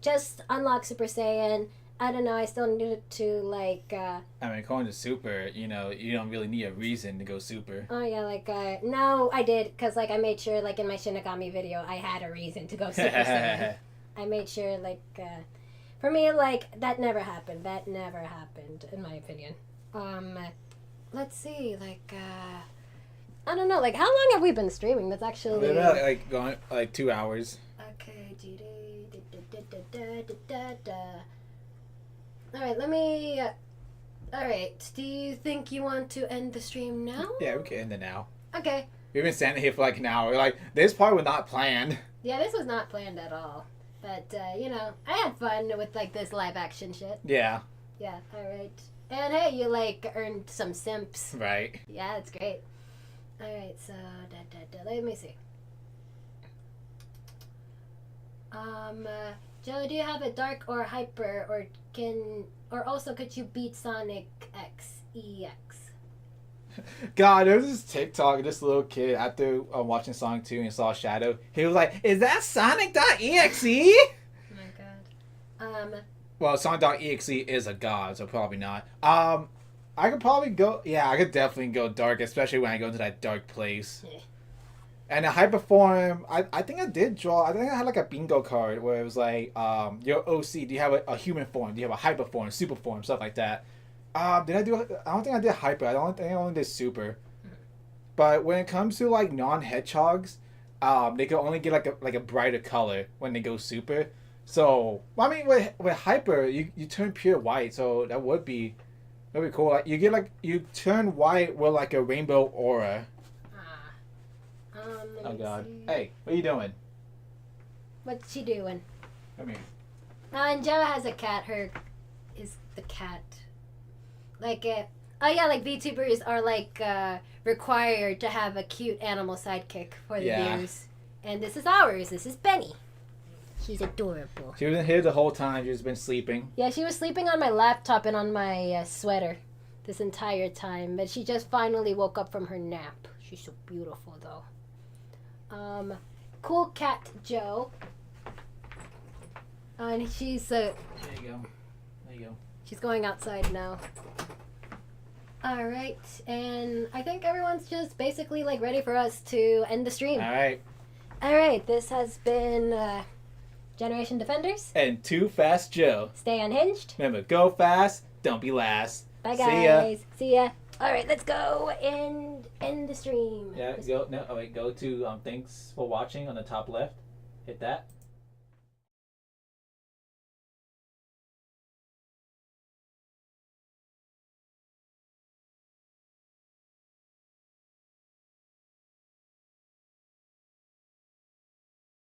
just unlocked Super Saiyan. I don't know. I still needed to like. I mean, going to super, you don't really need a reason to go super. Oh yeah, like no, I did because like I made sure like in my Shinigami video I had a reason to go Super Saiyan. I made sure like for me like that never happened. That never happened in my opinion. Let's see, like I don't know, like how long have we been streaming? That's actually like going like 2 hours. Okay, GD. Alright, let me. Alright, do you think you want to end the stream now? Yeah, we can end it now. Okay. We've been standing here for like an hour. Like, this part was not planned. Yeah, this was not planned at all. But, I had fun with, like, this live action shit. Yeah. Yeah, alright. And hey, you, like, earned some simps. Right. Yeah, that's great. Alright, so, let me see. Joe, do you have a dark or hyper, or also could you beat Sonic X EX? God, there was this TikTok, this little kid after watching Sonic 2 and saw Shadow. He was like, "Is that Sonic.exe?" Oh my god. Well, Sonic.exe is a god, so probably not. I could probably go. Yeah, I could definitely go dark, especially when I go into that dark place. Yeah. And a hyperform, I think I did draw. I think I had like a bingo card where it was like, your OC, do you have a human form? Do you have a hyperform, super form, stuff like that? Did I do? I don't think I did hyper. I don't think I only did super. But when it comes to like non-hedgehogs, they can only get like a brighter color when they go super. So I mean, with hyper, you turn pure white, so that'd be cool. Like you turn white with like a rainbow aura. Oh god. See. Hey, what are you doing? What's she doing? Come here. And Joe has a cat. Her is the cat. Like, oh yeah, like VTubers are like required to have a cute animal sidekick for the views. And this is ours. This is Benny. She's adorable. She wasn't here the whole time. She's been sleeping. Yeah, she was sleeping on my laptop and on my sweater this entire time. But she just finally woke up from her nap. She's so beautiful, though. Cool cat Joe. And she's There you go. There you go. she's going outside now. All right, and I think everyone's just basically like ready for us to end the stream. All right. All right, this has been Generation Defenders. And Too Fast Joe. Stay unhinged. Remember, go fast, don't be last. Bye, See ya. guys. See ya. All right, let's go and end the stream. Yeah, go to thanks for watching on the top left. Hit that.